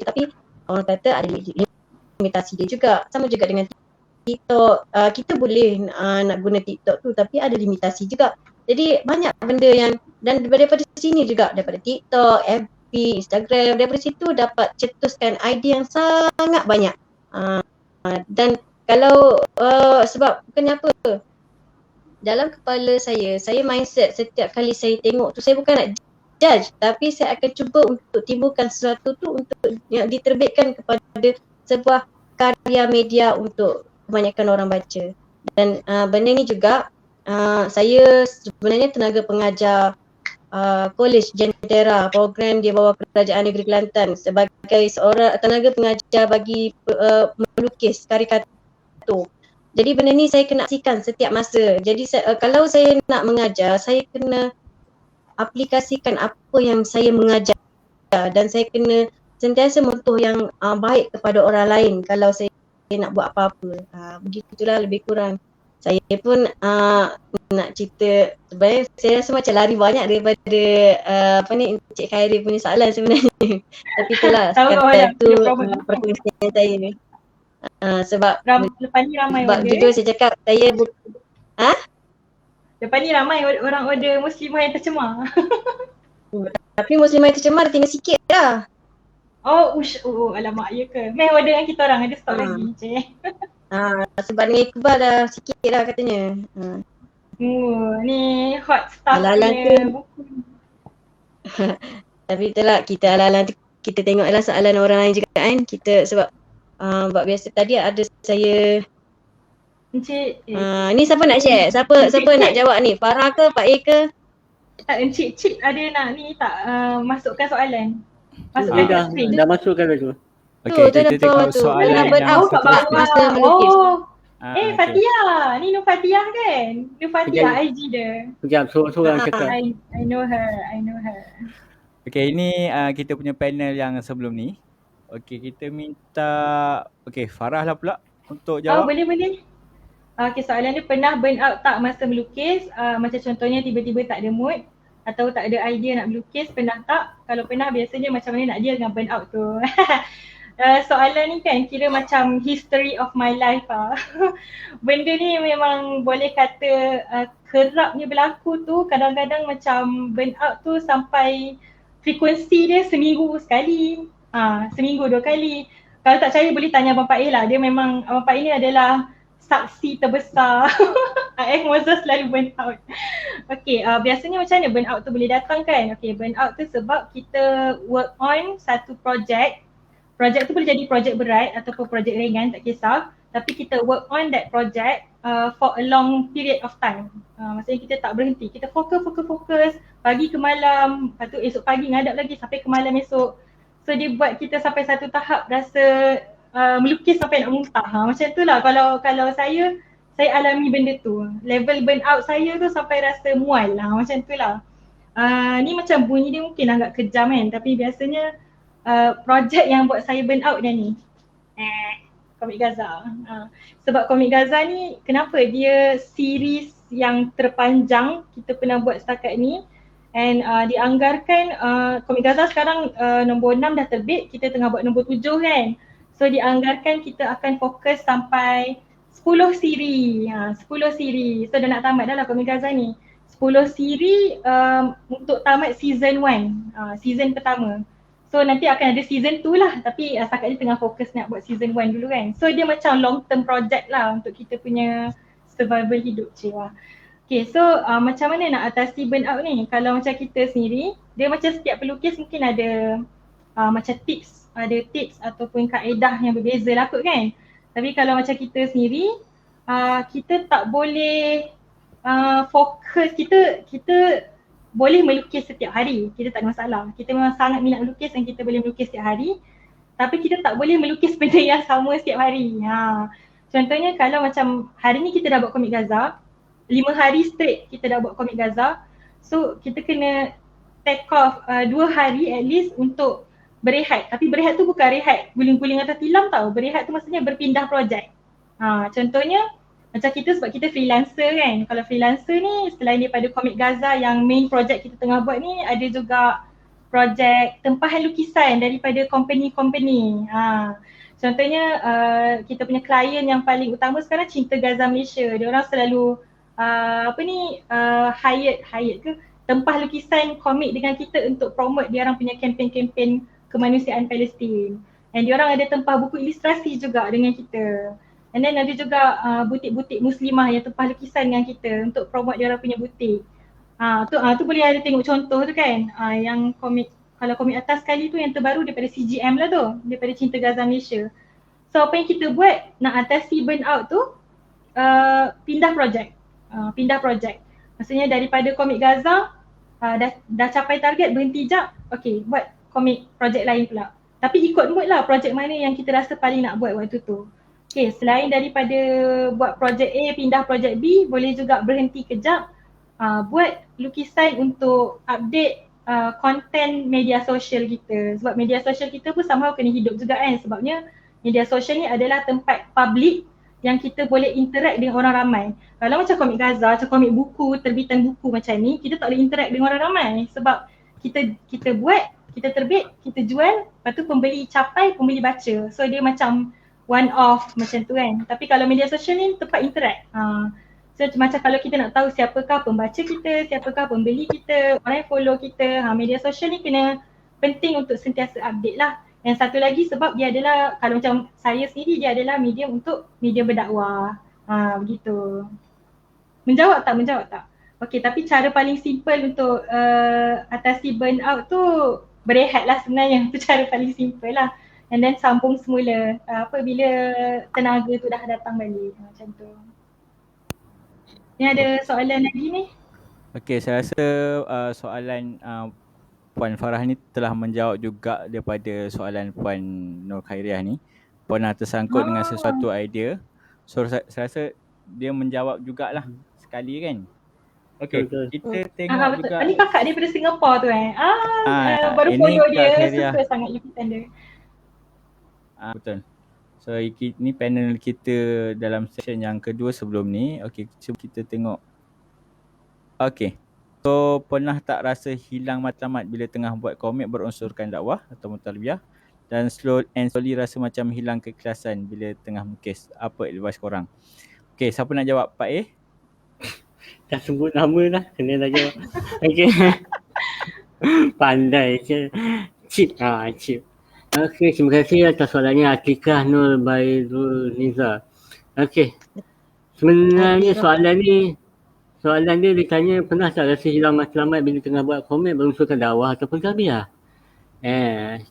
tapi orang kata ada limitasi dia juga. Sama juga dengan TikTok, kita boleh nak guna TikTok tu tapi ada limitasi juga. Jadi banyak benda yang, dan daripada sini juga, daripada TikTok, FB, Instagram, daripada situ dapat cetuskan idea yang sangat banyak. Dan kalau sebab bukannya apa, dalam kepala saya mindset setiap kali saya tengok tu, saya bukan nak judge, tapi saya akan cuba untuk timbulkan sesuatu tu untuk yang diterbitkan kepada sebuah karya media untuk kebanyakan orang baca. Dan benda ni juga saya sebenarnya tenaga pengajar Kolej Jentera, program di bawah Kerajaan Negeri Kelantan, sebagai seorang tenaga pengajar bagi melukis karikatur. Jadi benda ni saya kena aksikan setiap masa. Jadi kalau saya nak mengajar, saya kena aplikasikan apa yang saya mengajar, dan saya kena sentiasa mencontoh yang baik kepada orang lain kalau saya nak buat apa-apa. Begitulah lebih kurang. Saya pun nak cerita, sebenarnya saya rasa macam lari banyak daripada Encik Khairi punya soalan sebenarnya. Tapi itulah sekadar tu perkongsian saya ni. Sebab lepas ni ramai sebab order. jujur saya cakap saya Lepas ni ramai orang order muslimah yang tercemar. tapi muslimah yang tercemar tinggal sikit lah. Alamak, ya ke? Meh order dengan kita orang ada stok lagi, Cik. Sebab dengan Iqbal dah sikit lah katanya. Ni hot stuff Ala-ala punya tu. buku. Tapi itulah, kita ala-ala kita tengoklah soalan orang lain juga kan. Kita sebab buat biasa tadi ada saya Encik ni siapa nak share? Siapa nak jawab ni? Farah ke, Pak A ke? tak, Encik Cik ada nak ni tak masukkan soalan? Dia dah masukkan tu. Okey, Tu kita tengok tu. soalan Dah yang burnout kat sebab bawah. masa melukis. okey. Fatia. Ni Nur Fatia kan? Nur Fatia IG dia. Sekejap, seorang cakap. I know her. Okey, ini kita punya panel yang sebelum ni. Okey, kita minta Farah lah pula untuk jawab. Boleh. Okay, soalan dia, pernah burn out tak masa melukis? Macam contohnya tiba-tiba tak ada mood atau tak ada idea nak melukis, pernah tak? Kalau pernah, biasanya macam mana nak deal dengan burn out tu? Soalan ni kan kira macam history of my life Benda ni memang boleh kata kerapnya berlaku tu. Kadang-kadang macam burn out tu sampai frekuensi dia seminggu sekali, seminggu 2 kali. Kalau tak percaya boleh tanya Abang Pak lah. Dia memang, Abang Pak ni adalah saksi terbesar. Moses selalu burn out. Okay, biasanya macam mana burn out tu boleh datang kan? Okay, burn out tu sebab kita work on satu projek. Projek tu boleh jadi projek berat ataupun projek ringan, tak kisah. Tapi kita work on that project for a long period of time. Maksudnya kita tak berhenti. Kita fokus pagi ke malam, lepas tu esok pagi ngadap lagi sampai ke malam esok. So dia buat kita sampai satu tahap rasa melukis sampai nak muntah. Macam tu lah kalau saya alami benda tu. Level burn out saya tu sampai rasa mual lah, macam tu lah. Ni macam bunyi dia mungkin agak kejam kan, tapi biasanya projek yang buat saya burn out dah ni. Komik Gaza. Sebab Komik Gaza ni kenapa dia series yang terpanjang kita pernah buat setakat ni. And dianggarkan Komik Gaza sekarang nombor 6 dah terbit, kita tengah buat nombor 7 kan. So dianggarkan kita akan fokus sampai 10 siri. 10 siri. So dah nak tamat dah lah Komik Gaza ni. 10 siri untuk tamat season 1, season pertama. So nanti akan ada season 2 lah, tapi setakat ni tengah fokus nak buat season 1 dulu kan. So dia macam long term project lah untuk kita punya survival hidup cewa. Okay, so macam mana nak atasi burn out ni? Kalau macam kita sendiri, dia macam setiap pelukis mungkin ada macam tips, ada tips ataupun kaedah yang berbeza lah kot kan. Tapi kalau macam kita sendiri, kita tak boleh fokus, kita boleh melukis setiap hari, kita tak ada masalah. Kita memang sangat minat melukis dan kita boleh melukis setiap hari. Tapi kita tak boleh melukis benda yang sama setiap hari. Contohnya kalau macam hari ni kita dah buat Komik Gaza, 5 hari straight kita dah buat Komik Gaza. So kita kena take off 2 hari at least untuk berehat. Tapi berehat tu bukan rehat guling-guling atas tilam tau. Berehat tu maksudnya berpindah projek. Contohnya macam kita sebab kita freelancer kan. Kalau freelancer ni selain daripada Komik Gaza yang main project kita tengah buat ni, ada juga projek tempahan lukisan daripada company-company. Contohnya kita punya klien yang paling utama sekarang Cinta Gaza Malaysia. Dia orang selalu hire ke tempah lukisan komik dengan kita untuk promote dia orang punya kempen-kempen kemanusiaan Palestin. Dan dia orang ada tempah buku ilustrasi juga dengan kita. And then ada juga butik-butik muslimah yang tempah lukisan dengan kita untuk promote dia orang punya butik. Tu boleh ada tengok contoh tu kan. Yang komik, kalau komik atas sekali tu yang terbaru daripada CGM lah tu, daripada Cinta Gaza Malaysia. So apa yang kita buat nak atasi burnout tu, pindah projek. Maksudnya daripada Komik Gaza dah capai target, berhenti jap. Okay, buat komik projek lain pula. Tapi ikut mood lah projek mana yang kita rasa paling nak buat waktu tu. Okay, selain daripada buat projek A pindah projek B, boleh juga berhenti kejap, buat lukisan untuk update konten media sosial kita. Sebab media sosial kita pun somehow kena hidup juga kan. Sebabnya media sosial ni adalah tempat public yang kita boleh interact dengan orang ramai. Kalau macam Komik Gaza, macam komik buku, terbitan buku macam ni, kita tak boleh interact dengan orang ramai. Sebab kita buat, kita terbit, kita jual, lepas tu pembeli capai, pembeli baca. So dia macam one off macam tu kan. Tapi kalau media sosial ni tempat interact. So macam kalau kita nak tahu siapakah pembaca kita, siapakah pembeli kita, orang yang follow kita, media sosial ni kena penting untuk sentiasa update lah. Yang satu lagi sebab dia adalah, kalau macam saya sendiri, dia adalah medium untuk media berdakwah. Begitu. Menjawab tak? Okay, tapi cara paling simple untuk atasi burnout tu berehat lah sebenarnya. Itu cara paling simple lah. And then sambung semula bila tenaga tu dah datang balik. Macam tu. Ni ada soalan lagi ni? Okay, saya rasa soalan Puan Farah ni telah menjawab juga daripada soalan Puan Nur Khairiah ni. Puan dah tersangkut dengan sesuatu idea. So saya rasa dia menjawab jugalah sekali kan. Okay, kita tengok juga. Ini kakak daripada Singapura tu baru follow dia, suka sangat lukisan dia. Betul. So ini panel kita dalam session yang kedua sebelum ni. Okay, cuba kita tengok. Okay. So pernah tak rasa hilang matlamat bila tengah buat komik berunsurkan dakwah atau mutalbiah dan slowly rasa macam hilang keikhlasan bila tengah melukis? Apa advice korang? Okay, siapa nak jawab? Pak A? Dah sebut nama lah, kena dah jawab. Okay. Pandai je. Chip. Okay, terima kasih atas soalannya Atikah Nur Bairul Niza. Okay. Sebenarnya soalan dia ditanya pernah tak rasa hilang matlamat bila tengah buat komik berunsurkan dakwah ataupun tarbiyah?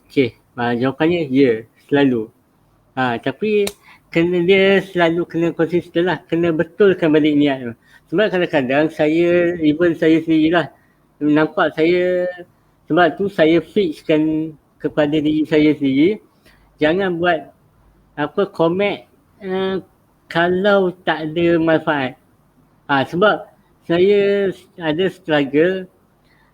Okay. Jawapannya ya, selalu. Tapi dia selalu kena konsisten lah, kena betulkan balik niat tu. Sebab kadang-kadang saya sendirilah nampak sebab tu saya fixkan kepada diri saya sendiri, jangan buat komik kalau tak ada manfaat. Sebab saya ada struggle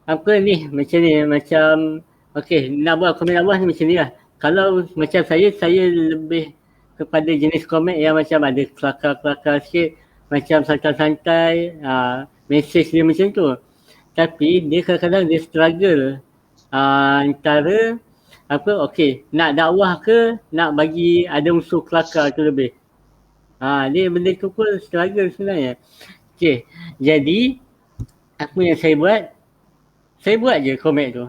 macam okay, nak buat komik dakwah ni macam ni lah. Kalau macam saya lebih kepada jenis komik yang macam ada kelakar-kelakar sikit, macam santai-santai, message dia macam tu. Tapi dia kadang-kadang dia struggle antara nak dakwah ke nak bagi ada unsur kelakar tu lebih. Dia benda tu pun struggle sebenarnya. Okay, jadi apa yang saya buat je komik tu.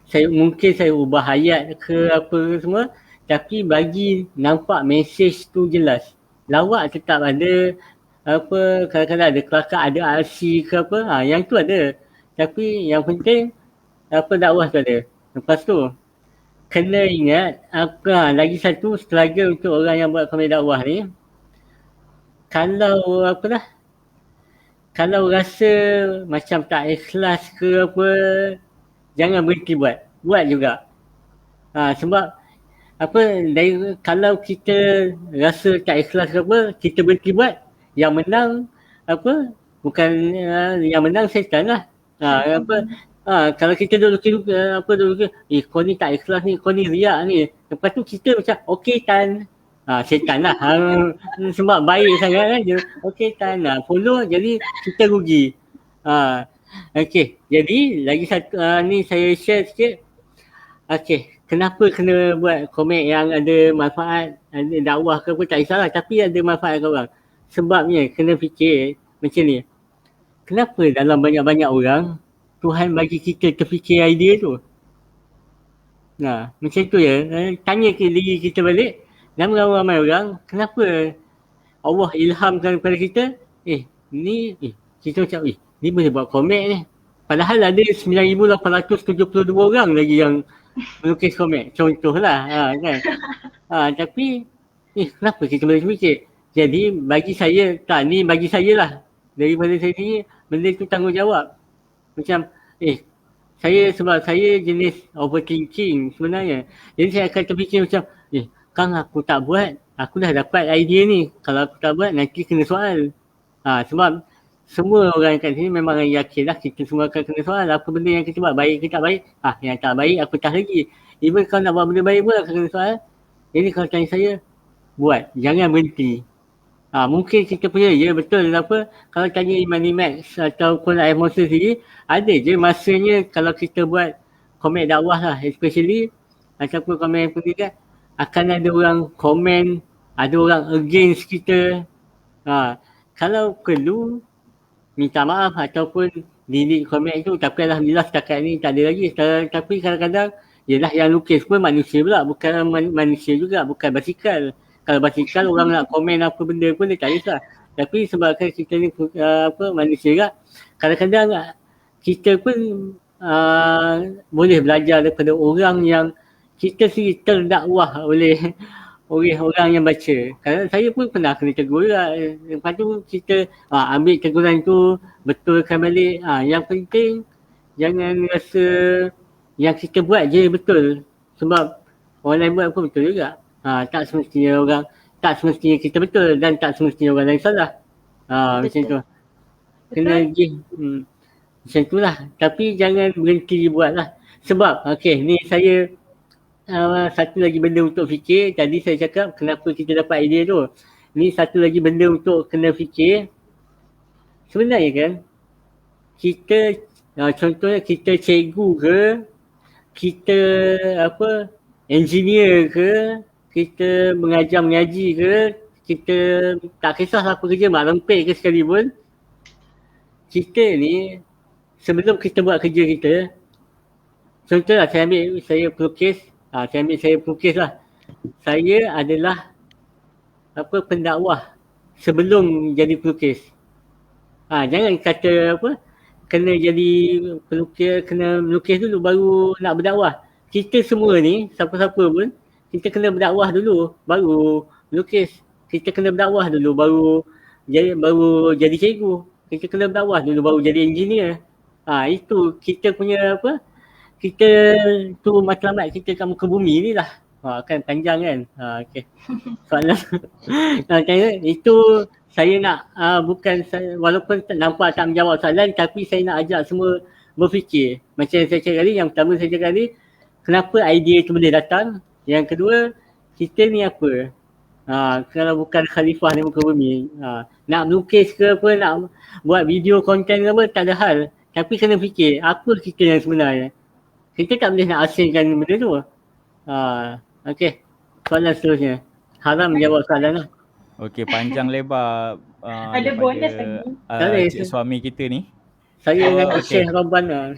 Saya ubah ayat ke apa semua, tapi bagi nampak message tu jelas. Lawak tetap ada, kadang-kadang ada kelakar, ada RC ke apa, yang tu ada. Tapi yang penting dakwah tu ada. Lepas tu kena ingat lagi satu struggle untuk orang yang buat komik dakwah ni, kalau rasa macam tak ikhlas ke apa, jangan berhenti buat juga. Sebab kalau kita rasa tak ikhlas ke apa, kita berhenti buat, yang menang bukan yang menang setan lah. Kalau kita duduk kau ni tak ikhlas ni, kau ni riak ni. Lepas tu kita macam okay tan. Setan lah. Sebab baik sangat kan. Dia, okey tak nak follow jadi kita rugi. Okey. Jadi lagi satu ni saya share sikit. Okey. Kenapa kena buat komen yang ada manfaat, ada dakwah ke pun tak kisahlah. Tapi ada manfaat kat orang. Sebabnya kena fikir macam ni. Kenapa dalam banyak-banyak orang Tuhan bagi kita terfikir idea tu? Macam tu ya. Tanya ke diri kita balik. Dan ramai orang, kenapa Allah ilhamkan kepada kita, kita macam, ni boleh buat komik ni. Padahal ada 9,872 orang lagi yang melukis komik. Contohlah. Kan? Tapi, kenapa kita boleh fikir? Jadi, bagi saya, bagi saya lah. Daripada saya sendiri, benda tu tanggungjawab. Macam, sebab saya jenis overthinking sebenarnya. Jadi saya akan terfikir macam, Kang aku tak buat, aku dah dapat idea ni. Kalau aku tak buat, nanti kena soal. Sebab semua orang kat sini memang yakin lah kita semua akan kena soal. Apa benda yang kita buat, baik ke tak baik? Yang tak baik aku tak lagi. Even kalau nak buat benda baik pun akan kena soal. Jadi kalau tanya saya, buat. Jangan berhenti. Mungkin kita punya, ya betul apa. Kalau tanya Imani Max ataupun Air Monster sendiri, ada je masanya kalau kita buat komen dakwah lah. Especially, ataupun komen pendidikan, akan ada orang komen, ada orang against kita. Kalau perlu, minta maaf ataupun delete komen itu. Tapi Alhamdulillah setakat ni tak ada lagi. Tapi kadang-kadang, yelah yang lukis pun manusia pula. Bukan manusia juga, bukan basikal. Kalau basikal orang nak komen apa benda pun dia tak kisah. Tapi sebabkan kita ni manusia juga, kadang-kadang kita pun boleh belajar daripada orang yang kita sendiri terdakwah oleh orang yang baca. Kerana saya pun pernah kena tegur lah. Lepas tu kita ambil teguran tu, betulkan balik. Yang penting jangan rasa yang kita buat je betul. Sebab orang lain buat pun betul juga. Tak semestinya kita betul dan tak semestinya orang lain salah. Macam tu. Kena macam tu lah. Tapi jangan berhenti buat lah. Sebab ni saya satu lagi benda untuk fikir. Tadi saya cakap kenapa kita dapat idea tu. Ni satu lagi benda untuk kena fikir. Sebenarnya kan, kita contohnya kita cikgu ke, kita engineer ke, kita mengaji ke, kita tak kisahlah apa kerja, mak lempik ke sekalipun. Kita ni sebelum kita buat kerja kita, contohlah saya pelukis. Saya pelukis lah. Saya adalah pendakwah sebelum jadi pelukis. Jangan kata kena jadi pelukis, kena melukis dulu baru nak berdakwah. Kita semua ni, siapa-siapa pun, kita kena berdakwah dulu baru melukis. Kita kena berdakwah dulu baru jadi cikgu. Kita kena berdakwah dulu baru jadi engineer. Itu kita punya kita tu matlamat kita kat muka bumi ni lah. Kan panjang kan. Okay. Soalan. Itu saya nak walaupun nampak tak menjawab soalan, tapi saya nak ajak semua berfikir. Macam saya cakap tadi, yang pertama saya cakap tadi, kenapa idea tu boleh datang. Yang kedua, kita ni apa? Kalau bukan khalifah di muka bumi. Nak melukis ke apa, nak buat video konten ke apa, tak ada hal. Tapi kena fikir, apa kita yang sebenarnya. Kita tak boleh nak asingkan benda tu. Okey. Soalan seterusnya. Haram menjawab soalan lah. Okey, panjang lebar. Ada bonus lagi. Cik suami kita ni. Saya dengan Syekh Rabbana.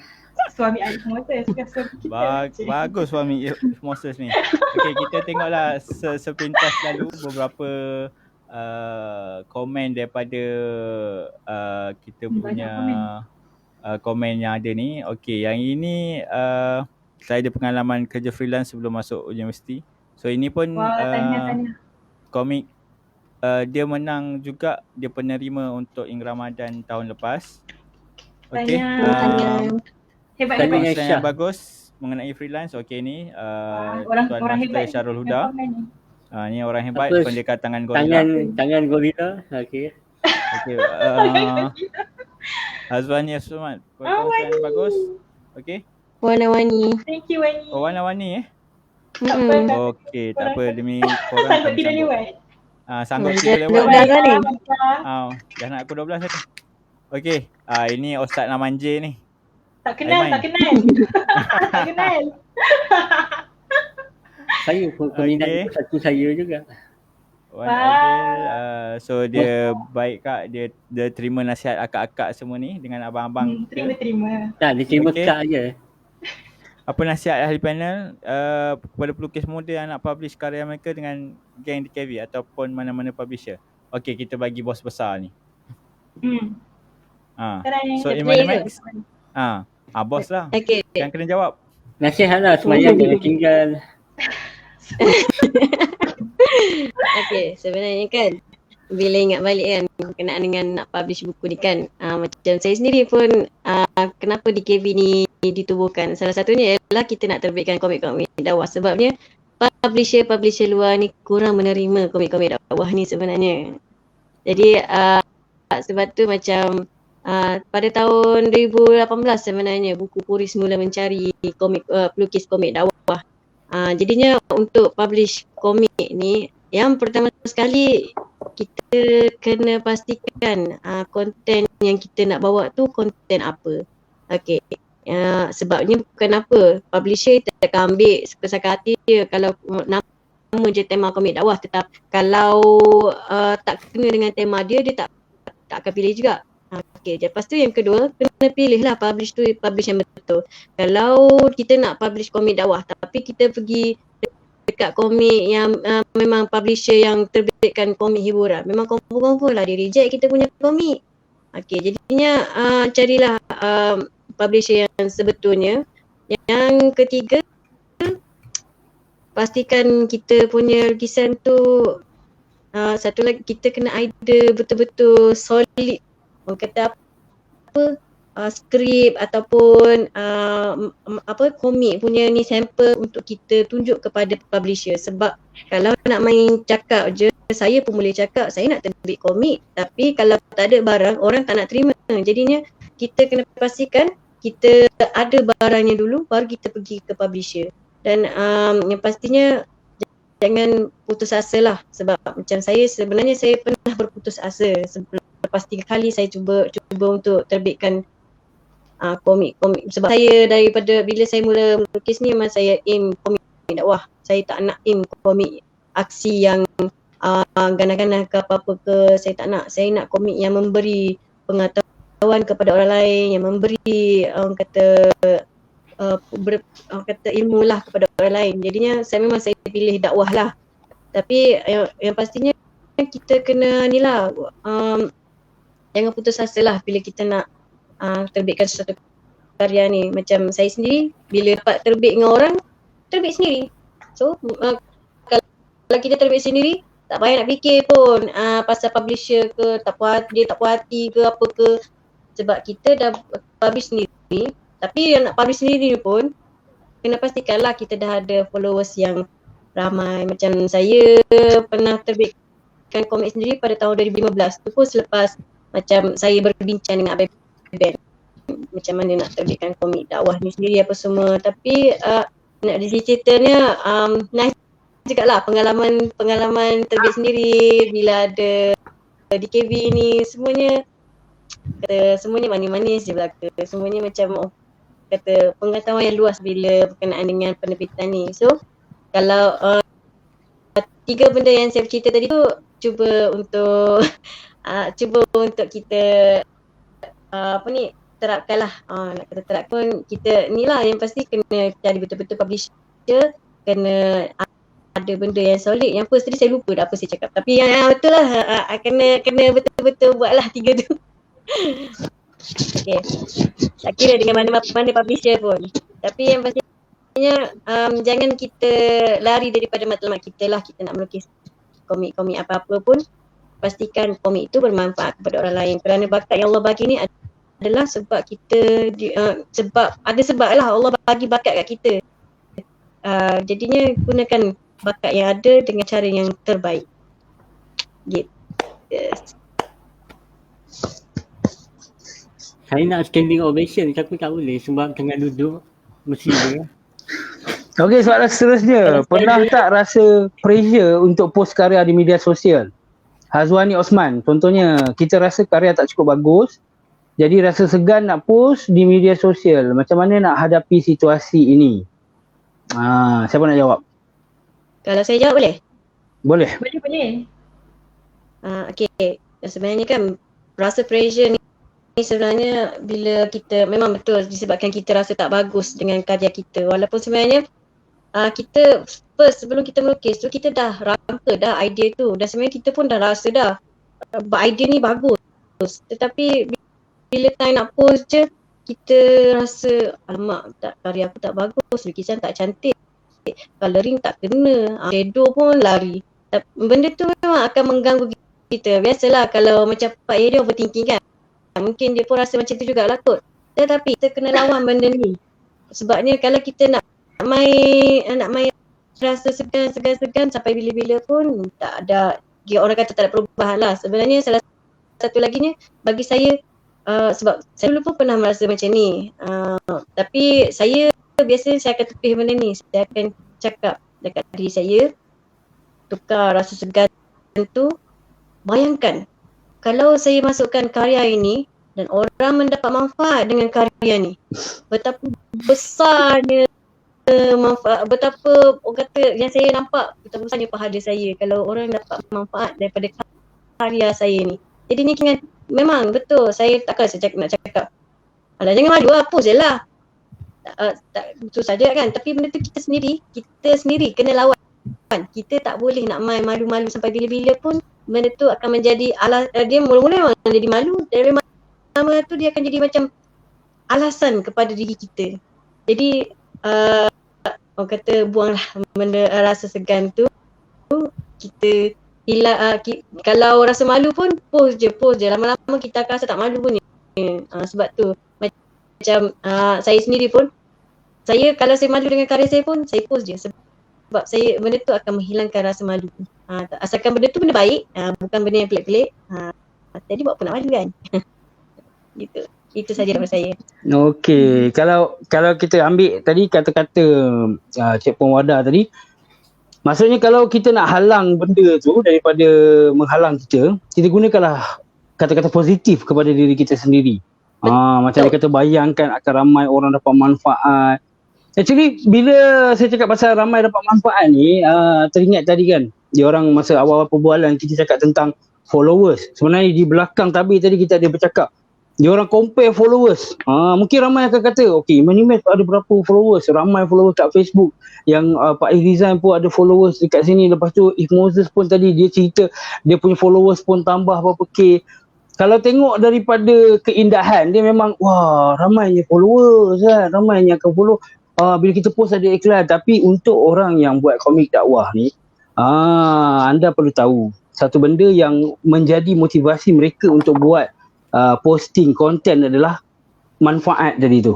Suami Alif Moses. Bagus suami Moses ni. Okey, kita tengoklah sepintas lalu beberapa komen daripada kita punya komen yang ada ni. Okey, yang ini saya ada pengalaman kerja freelance sebelum masuk universiti. So ini pun komik dia menang juga, dia penerima untuk Ing Ramadan tahun lepas. Okey. Hebat. Yang bagus mengenai freelance. Okey ni orang hebat Syarul Huda. Ni orang hebat, pendekar tangan gorila. Tangan gorila. Okey. Okey. Azwani Asmat, perkongsian bagus. Okey. Warna-warni. Thank you Wani. Warna-warni Tak apa, tak Okey, tak apa demi korang sanggup kami tidak sanggup. lewat. Sanggup Jam tidak lewat. 12 dah ni. Dah nak pukul 12 dah. Okey, ini Ustaz Namanje ni. Tak kenal, Aiman. tak kenal. Tak kenal. Saya pun peminat Okey. itu satu saya juga. Wan Wah. Adil, so dia baik Kak, dia terima nasihat akak-akak semua ni dengan abang-abang kita. Terima. Tak, dia terima Okey. Kak je. Apa nasihat ahli panel kepada pelukis muda yang nak publish karya mereka dengan geng DKV ataupun mana-mana publisher? Okey, kita bagi bos besar ni. So in mana Max? Bos lah. Okey. Yang kena jawab. Nasihat lah semayang jangan tinggal. Okey, sebenarnya kan bila ingat balik kan berkenaan dengan nak publish buku ni kan, macam saya sendiri pun kenapa DKV ni ditubuhkan. Salah satunya ialah kita nak terbitkan komik-komik dakwah, sebabnya publisher luar ni kurang menerima komik-komik dakwah ni sebenarnya. Jadi sebab tu macam pada tahun 2018 sebenarnya buku Puris mula mencari komik pelukis komik dakwah. Jadinya untuk publish komik ni, yang pertama sekali kita kena pastikan konten yang kita nak bawa tu konten apa. Okey. Sebabnya bukan apa, publisher kita akan ambil sekesaka hati dia kalau nama je tema komik dakwah, tetapi kalau tak kena dengan tema dia tak akan pilih juga. Okey, lepas tu yang kedua, kena pilih lah publish yang betul. Kalau kita nak publish komik dakwah tapi kita pergi dekat komik yang memang publisher yang terbitkan komik hiburan, memang confirm lah dia reject kita punya komik. Okey, jadinya carilah publisher yang sebetulnya. Yang ketiga, pastikan kita punya lukisan tu satu lagi, kita kena idea betul-betul solid. Orang kata apa, skrip ataupun komik punya ni sampel untuk kita tunjuk kepada publisher. Sebab kalau nak main cakap je, saya pun boleh cakap saya nak terbit komik, tapi kalau tak ada barang, orang tak nak terima. Jadinya kita kena pastikan kita ada barangnya dulu baru kita pergi ke publisher. Dan yang pastinya jangan putus asa lah, sebab macam saya sebenarnya saya pernah berputus asa lepas 3 kali saya cuba untuk terbitkan komik. Sebab saya daripada bila saya mula melukis ni memang saya aim komik dakwah. Saya tak nak aim komik aksi yang ganas-ganas ke apa-apa ke, saya tak nak. Saya nak komik yang memberi pengetahuan kepada orang lain, yang memberi orang kata ilmu lah kepada orang lain. Jadinya saya pilih dakwah lah. Tapi yang pastinya kita kena ni lah, jangan putus asa lah bila kita nak terbitkan sesuatu karya ni. Macam saya sendiri bila dapat terbit dengan orang, terbit sendiri. So kalau kita terbit sendiri, tak payah nak fikir pun pasal publisher ke, dia tak puas hati ke apa ke. Sebab kita dah publish sendiri. Tapi yang nak publish sendiri pun kena pastikan lah kita dah ada followers yang ramai. Macam saya pernah terbitkan komik sendiri pada tahun 2015. Tu pun selepas macam saya berbincang dengan Abang Ben macam mana nak terbitkan komik dakwah ni sendiri apa semua. Tapi nak ceritanya nice juga lah pengalaman terbit sendiri bila ada DKV ni. Semuanya manis-manis je belaka. Semuanya macam pengetahuan yang luas bila berkenaan dengan penerbitan ni. So kalau 3 benda yang saya bercerita tadi tu cuba untuk kita terapkan lah. Nak kata terapkan, kita ni lah yang pasti kena cari betul-betul publisher, kena ada benda yang solid. Yang first tadi saya lupa dah apa saya cakap, tapi yang betul lah, kena betul-betul buat lah 3 tu. Okay, tak kira dengan mana-mana publisher pun. Tapi yang pastinya jangan kita lari daripada matlamat kita lah. Kita nak melukis komik-komik apa-apa pun, pastikan komik itu bermanfaat kepada orang lain. Kerana bakat yang Allah bagi ni adalah sebab kita sebab lah Allah bagi bakat kat kita. Jadinya gunakan bakat yang ada dengan cara yang terbaik. Gitu. Saya nak standing ovation tapi tak boleh sebab tengah duduk mesti dia. Okey, soalan seterusnya. Pernah tak rasa pressure untuk post karya di media sosial? Hazwani Osman, contohnya kita rasa karya tak cukup bagus, jadi rasa segan nak post di media sosial. Macam mana nak hadapi situasi ini? Siapa nak jawab? Kalau saya jawab boleh? Boleh. Boleh. Okay. Sebenarnya kan rasa pressure ni sebenarnya bila kita memang betul disebabkan kita rasa tak bagus dengan karya kita. Walaupun sebenarnya kita first sebelum kita melukis tu kita dah rangka dah idea tu. Dan sebenarnya kita pun dah rasa dah idea ni bagus. Tetapi bila time nak post je kita rasa alamak karya aku tak bagus, lukisan tak cantik, colouring tak kena, shadow pun lari. Benda tu memang akan mengganggu kita. Biasalah kalau macam Pak Area overthinking kan. Mungkin dia pun rasa macam tu jugalah kot. Tetapi kita kena lawan benda ni. Sebabnya kalau kita nak main rasa segan sampai bila-bila pun tak ada, orang kata tak ada perubahan lah. Sebenarnya salah satu laginya bagi saya sebab saya dulu pun pernah merasa macam ni. Tapi saya biasanya saya akan tepih benda ni. Saya akan cakap dekat diri saya, tukar rasa segan tu. Bayangkan kalau saya masukkan karya ini dan orang mendapat manfaat dengan karya ni, betapa besarnya manfaat, betapa orang kata yang saya nampak, betapa besarnya pahala saya kalau orang dapat manfaat daripada karya saya ni. Jadi ni kan memang betul, saya takkan nak cakap alah jangan malu lah, post je lah. Tak betul saja kan, tapi benda tu kita sendiri kena lawan. Kita tak boleh nak main malu-malu sampai bila-bila pun. Benda tu akan menjadi dia mula-mula memang jadi malu. Dari lama tu dia akan jadi macam alasan kepada diri kita. Jadi orang kata buanglah benda rasa segan tu. Kita kalau rasa malu pun post je. Lama-lama kita akan rasa tak malu pun. Sebab tu macam saya sendiri pun, kalau saya malu dengan karya saya pun saya post je. Sebab benda tu akan menghilangkan rasa malu. Asalkan benda tu benda baik, bukan benda yang pelik-pelik. Jadi buat apa nak malu kan? Gitu. Itu saja daripada saya. Okey, kalau kita ambil tadi kata-kata Cik Puan Wada tadi, maksudnya kalau kita nak halang benda tu daripada menghalang kita gunakanlah kata-kata positif kepada diri kita sendiri. Macam dia kata, bayangkan akan ramai orang dapat manfaat. Actually bila saya cakap pasal ramai dapat manfaat ni, teringat tadi kan, dia orang masa awal-awal perbualan kita cakap tentang followers. Sebenarnya di belakang tabir tadi kita ada bercakap, dia orang compare followers. Mungkin ramai akan kata, okey, Manimax ada berapa followers, ramai followers kat Facebook. Yang Pak Design pun ada followers dekat sini. Lepas tu If Moses pun tadi dia cerita dia punya followers pun tambah berapa K. Kalau tengok daripada keindahan, dia memang wah ramainya followers kan, ramainya akan follow. Bila kita post ada iklan. Tapi untuk orang yang buat komik dakwah ni, anda perlu tahu satu benda yang menjadi motivasi mereka untuk buat posting konten adalah manfaat tadi tu.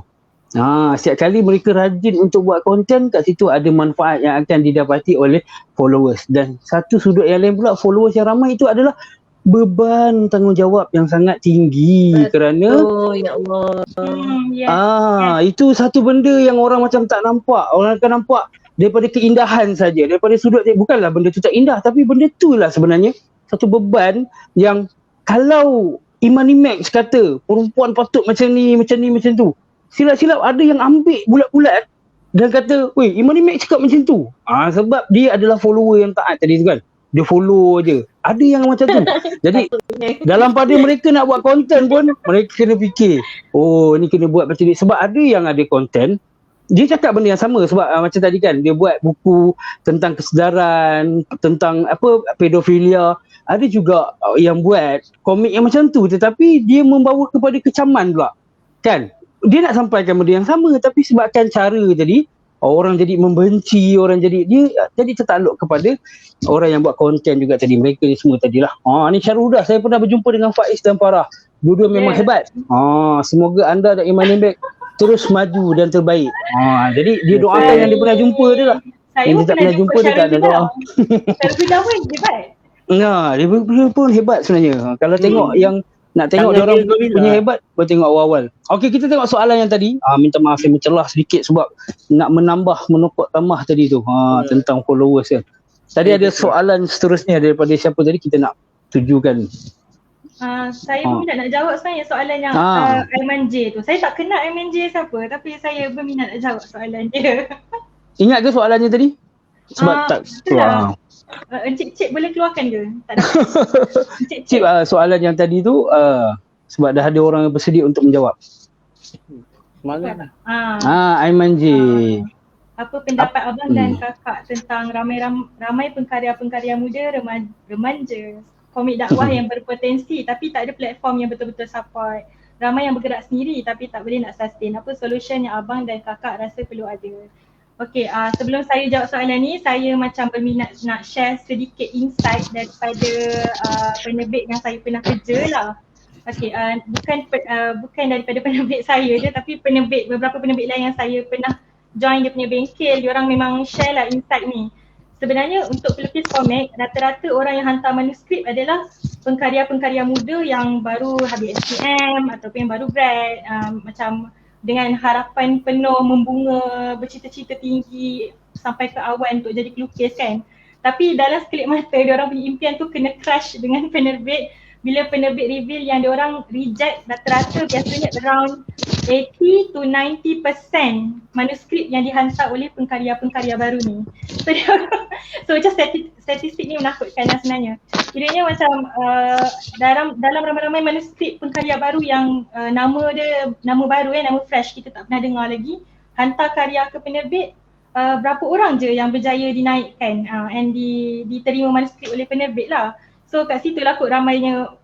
Setiap kali mereka rajin untuk buat konten, kat situ ada manfaat yang akan didapati oleh followers. Dan satu sudut yang lain pula, followers yang ramai itu adalah beban tanggungjawab yang sangat tinggi. Kerana ya Allah. Itu satu benda yang orang macam tak nampak. Orang akan nampak daripada keindahan saja, daripada sudut bukanlah benda tu tak indah, tapi benda tu lah sebenarnya satu beban yang kalau Imanimax kata perempuan patut macam ni macam tu, silap-silap ada yang ambil bulat-bulat dan kata, "Weh, Imanimax cakap macam tu." Sebab dia adalah follower yang taat tadi tu kan. Dia follow je. Ada yang macam tu. Jadi dalam pada mereka nak buat konten pun mereka kena fikir, oh ni kena buat macam ni. Sebab ada yang ada konten dia cakap benda yang sama. Sebab macam tadi kan, dia buat buku tentang kesedaran, tentang pedofilia. Ada juga yang buat komik yang macam tu, tetapi dia membawa kepada kecaman pula kan. Dia nak sampaikan benda yang sama, tapi sebabkan cara tadi orang jadi membenci, orang jadi tertakluk kepada orang yang buat konten juga tadi. Mereka ni semua tadilah. Ni Syarhuda, saya pernah berjumpa dengan Faiz dan Farah. Dua-dua memang hebat. Semoga anda dan Imanimax terus maju dan terbaik. Jadi dia doakan yang dia pernah jumpa dia lah. Yang dia tak pernah jumpa dia tak ada doa. Syarhuda pun hebat. Dia pun hebat sebenarnya. Kalau tengok yang Nak tengok Tangan dia orang dia gorila. punya hebat, boleh tengok awal-awal. Okey, kita tengok soalan yang tadi. Minta maaf saya mencelah sedikit sebab nak menambah menokok tambah tadi tu. Tentang followers kan. Tadi ada soalan seterusnya daripada siapa tadi, kita nak tujukan. Saya berminat nak jawab sebenarnya soalan yang Aiman J tu. Saya tak kenal Aiman J siapa, tapi saya berminat nak jawab soalan dia. Ingat ke soalannya tadi? Sebab tak keluar. Encik boleh keluarkan ke? Tak ada. Cik, soalan yang tadi tu sebab dah ada orang yang bersedia untuk menjawab. Semangat lah. Aiman J. Apa pendapat abang dan kakak tentang ramai pengkarya-pengkarya muda remaja komik dakwah yang berpotensi tapi tak ada platform yang betul-betul support. Ramai yang bergerak sendiri tapi tak boleh nak sustain. Apa solution yang abang dan kakak rasa perlu ada? Okey, sebelum saya jawab soalan ni, saya macam berminat nak share sedikit insight daripada penerbit yang saya pernah kerja lah. Okey, bukan daripada penerbit saya je, tapi beberapa penerbit lain yang saya pernah join dia punya bengkel, diorang memang share lah insight ni. Sebenarnya untuk pelukis komik, rata-rata orang yang hantar manuskrip adalah pengkarya-pengkarya muda yang baru habis SPM ataupun yang baru grad, macam dengan harapan penuh membunga, bercita-cita tinggi sampai ke awan untuk jadi pelukis kan. Tapi dalam sekelip mata diorang punya impian tu kena crash dengan penerbit. Bila penerbit reveal yang diorang reject, rata-rata biasanya around 80 to 90% manuskrip yang dihantar oleh pengkarya-pengkarya baru ni. So macam statistik ni menakutkan lah sebenarnya. Kiranya macam dalam ramai-ramai manuskrip pengkarya baru yang nama baru nama fresh, kita tak pernah dengar lagi, hantar karya ke penerbit, berapa orang je yang berjaya dinaikkan and diterima manuskrip oleh penerbit lah. So kat situ lah kot ramainya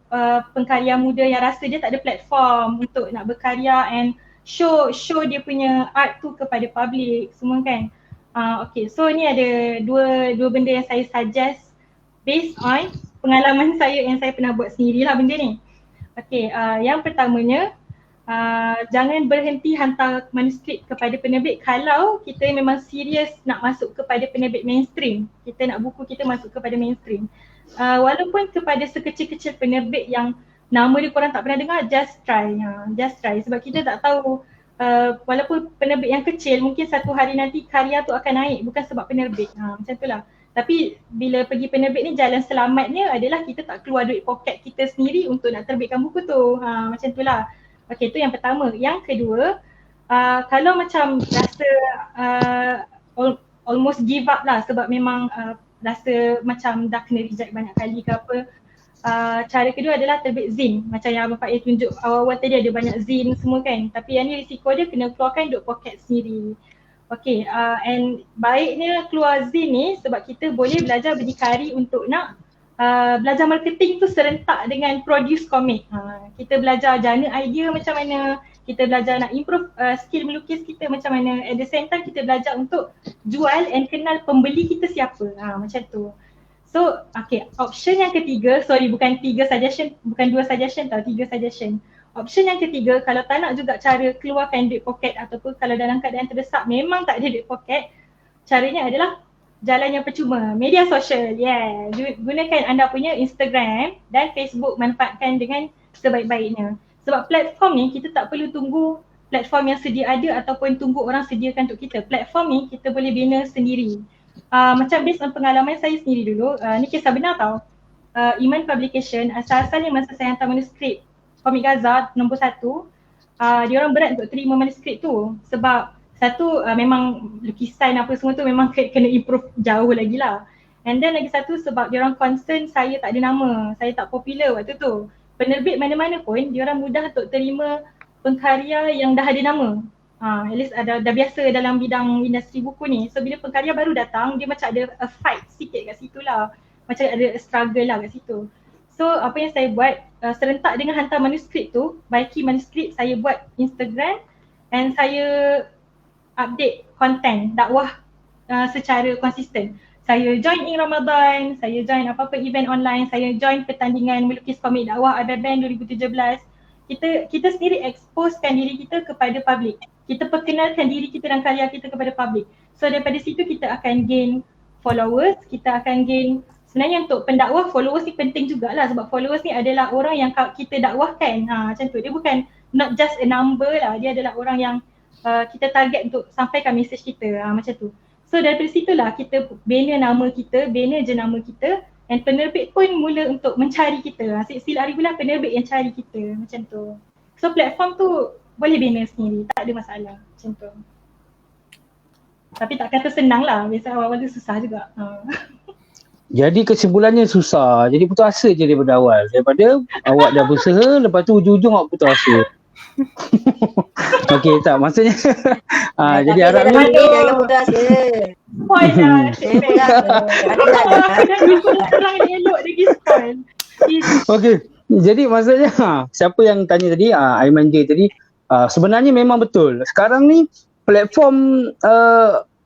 pengkarya muda yang rasa dia tak ada platform untuk nak berkarya and show dia punya art tu kepada public semua kan. Okay, so ni ada dua benda yang saya suggest based on pengalaman saya yang saya pernah buat sendirilah benda ni. Okay, yang pertamanya, jangan berhenti hantar manuskrip kepada penerbit kalau kita memang serius nak masuk kepada penerbit mainstream. Kita nak buku kita masuk kepada mainstream. Walaupun kepada sekecil-kecil penerbit yang nama dia korang tak pernah dengar, just try. Sebab kita tak tahu, walaupun penerbit yang kecil, mungkin satu hari nanti karya tu akan naik bukan sebab penerbit. Macam tu lah. Tapi bila pergi penerbit ni, jalan selamatnya adalah kita tak keluar duit poket kita sendiri untuk nak terbitkan buku tu. Macam tu lah. Okay, tu yang pertama. Yang kedua, kalau macam rasa almost give up lah sebab memang rasa macam dah kena reject banyak kali ke apa, cara kedua adalah terbit zin. Macam yang Abang Faiz tunjuk awal-awal tadi, ada banyak zin semua kan. Tapi yang ni risiko dia kena keluarkan duit poket sendiri. Okay, and baiknya keluar zin ni sebab kita boleh belajar berdikari untuk nak belajar marketing tu serentak dengan produce komik. Kita belajar jana idea macam mana, kita belajar nak improve skill melukis kita macam mana. At the same time kita belajar untuk jual and kenal pembeli kita siapa. Macam tu. So, okay, option yang ketiga, bukan 3 suggestion, bukan 2 suggestion tau, 3 suggestion. Option yang ketiga, kalau tak nak juga cara keluarkan duit poket ataupun kalau dalam keadaan terdesak memang tak ada duit poket, caranya adalah jalan yang percuma, media sosial. Gunakan anda punya Instagram dan Facebook, manfaatkan dengan sebaik-baiknya. Sebab platform ni kita tak perlu tunggu platform yang sedia ada ataupun tunggu orang sediakan untuk kita. Platform ni kita boleh bina sendiri. Macam based on pengalaman saya sendiri dulu, ni kisah benar tau. Iman Publication, asal-asalnya masa saya hantar manuskrip Komik Gaza nombor 1, diorang berat untuk terima manuskrip tu. Sebab satu, memang lukisan apa semua tu memang kena improve jauh lagi lah. And then lagi satu, sebab diorang concern saya tak ada nama, saya tak popular waktu tu. Penerbit mana-mana pun, diorang mudah untuk terima pengkarya yang dah ada nama. At least dah biasa dalam bidang industri buku ni. So bila pengkarya baru datang, dia macam ada a fight sikit kat situ lah. Macam ada struggle lah kat situ. So apa yang saya buat, serentak dengan hantar manuskrip tu, baiki manuskrip, saya buat Instagram and saya update konten dakwah secara konsisten. Saya join in Ramadan, saya join apa-apa event online, saya join pertandingan melukis komik dakwah ABBN 2017. Kita sendiri exposekan diri kita kepada public. Kita perkenalkan diri kita dan karya kita kepada public. So daripada situ kita akan gain followers, kita akan gain sebenarnya untuk pendakwah followers ni penting jugalah, sebab followers ni adalah orang yang kita dakwahkan. Macam tu, dia bukan not just a number lah, dia adalah orang yang kita target untuk sampaikan message kita, macam tu. So daripada situlah kita bina nama kita, bina jenama kita, dan penerbit pun mula untuk mencari kita. Sila hari bulan penerbit yang cari kita, macam tu. So platform tu boleh bina sendiri, tak ada masalah, macam tu. Tapi tak kata senang lah, biasa awal-awal tu susah juga. Jadi kesimpulannya susah. Jadi putus asa je daripada awal. Daripada awak dah berusaha, lepas tu ujung-ujung awak putus asa. Okey, tak maksudnya jadi harapnya Jangan putus asa. Spoil lah. Jangan ikut orang yang elok lagi spoil. okey. Jadi maksudnya siapa yang tanya tadi, Aiman J tadi, sebenarnya memang betul. Sekarang ni platform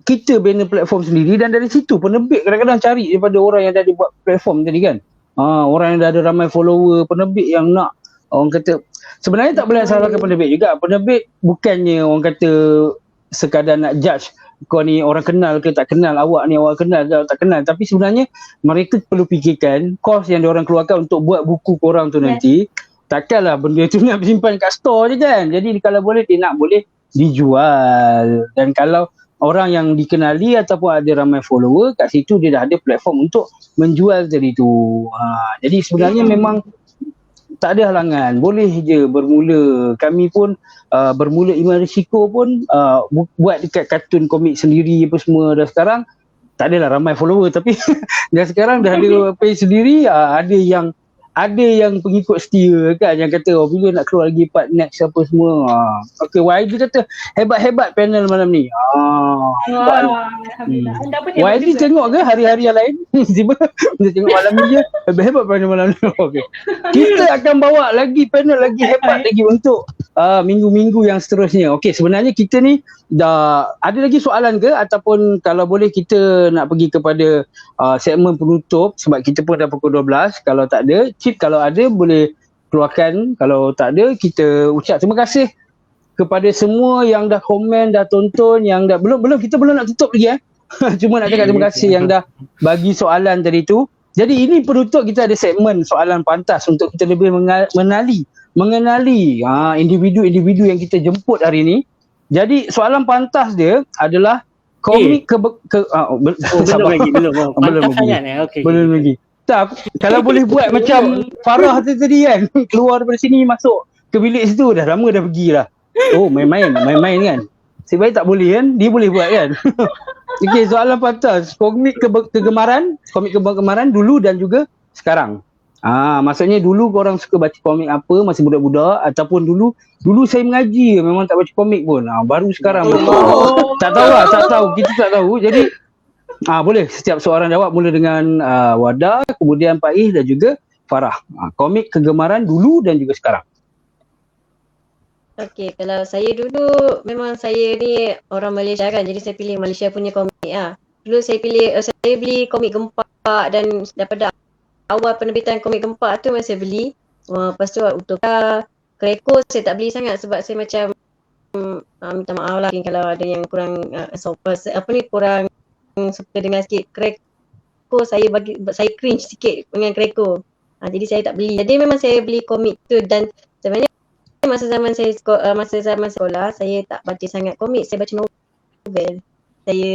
kita bina platform sendiri, dan dari situ penerbit kadang-kadang cari daripada orang yang dah ada buat platform tadi kan. Orang yang dah ada ramai follower, penerbit yang nak, orang kata sebenarnya tak boleh salahkan penerbit juga. Penerbit bukannya orang kata sekadar nak judge kau ni orang kenal ke tak kenal, awak ni awak kenal ke tak kenal, tapi sebenarnya mereka perlu fikirkan kos yang diorang keluarkan untuk buat buku korang tu nanti. Takkanlah benda tu nak simpan kat store je kan. Jadi kalau boleh dia nak boleh dijual, dan kalau orang yang dikenali ataupun ada ramai follower kat situ, dia dah ada platform untuk menjual tadi tu. Jadi sebenarnya memang tak ada halangan, boleh je bermula. Kami pun bermula Iman Risiko pun buat dekat kartun komik sendiri apa semua. Dah sekarang tak adalah ramai follower, tapi dah sekarang dah ada page sendiri. Ada yang pengikut setia kan, yang kata bila nak keluar lagi part next apa semua. Okay, YD kata hebat-hebat panel malam ni. Alhamdulillah. Anda pun hebat YD juga. tengok ke hari-hari yang lain? Tiba dia tengok malam ni je hebat-hebat panel malam ni. Okay. Kita akan bawa lagi panel lagi hebat lagi untuk minggu-minggu yang seterusnya. Okay, sebenarnya kita ni dah ada lagi soalan ke, ataupun kalau boleh kita nak pergi kepada segmen penutup, sebab kita pun dah pukul 12. Kalau tak ada, Cip kalau ada boleh keluarkan. Kalau tak ada, kita ucap terima kasih kepada semua yang dah komen, dah tonton, yang dah belum kita belum nak tutup lagi cuma nak cakap terima kasih yang dah bagi soalan tadi tu. Jadi ini penutup, kita ada segmen soalan pantas untuk kita lebih mengenali individu-individu yang kita jemput hari ni. Jadi soalan pantas dia adalah komik belum lagi. Pantas sangat okey. Belum lagi. Tak, kalau boleh buat macam Farah tadi kan, keluar daripada sini masuk ke bilik situ, dah lama dah pergi lah. Main-main kan. Sebaik tak boleh kan, dia boleh buat kan. Okey, soalan pantas, komik kegemaran dulu dan juga sekarang. Maksudnya dulu korang suka baca komik apa masih budak-budak, ataupun dulu saya mengaji memang tak baca komik pun. Baru sekarang tak tahu, kita tak tahu. Jadi boleh setiap seorang jawab, mula dengan Wada, kemudian Pais dan juga Farah. Komik kegemaran dulu dan juga sekarang. Okey, kalau saya dulu memang saya ni orang Malaysia kan, jadi saya pilih Malaysia punya komik Dulu saya beli komik Gempak, dan daripada awal penerbitan komik Gempak tu saya beli. Lepas tu Utopia, Kreko saya tak beli sangat sebab saya macam minta maaf lah kalau ada yang kurang kurang suka dengan sikit. Kreko saya cringe sikit dengan Kreko. Jadi saya tak beli. Jadi memang saya beli komik tu, dan sebenarnya masa zaman sekolah saya tak baca sangat komik, saya baca novel. Saya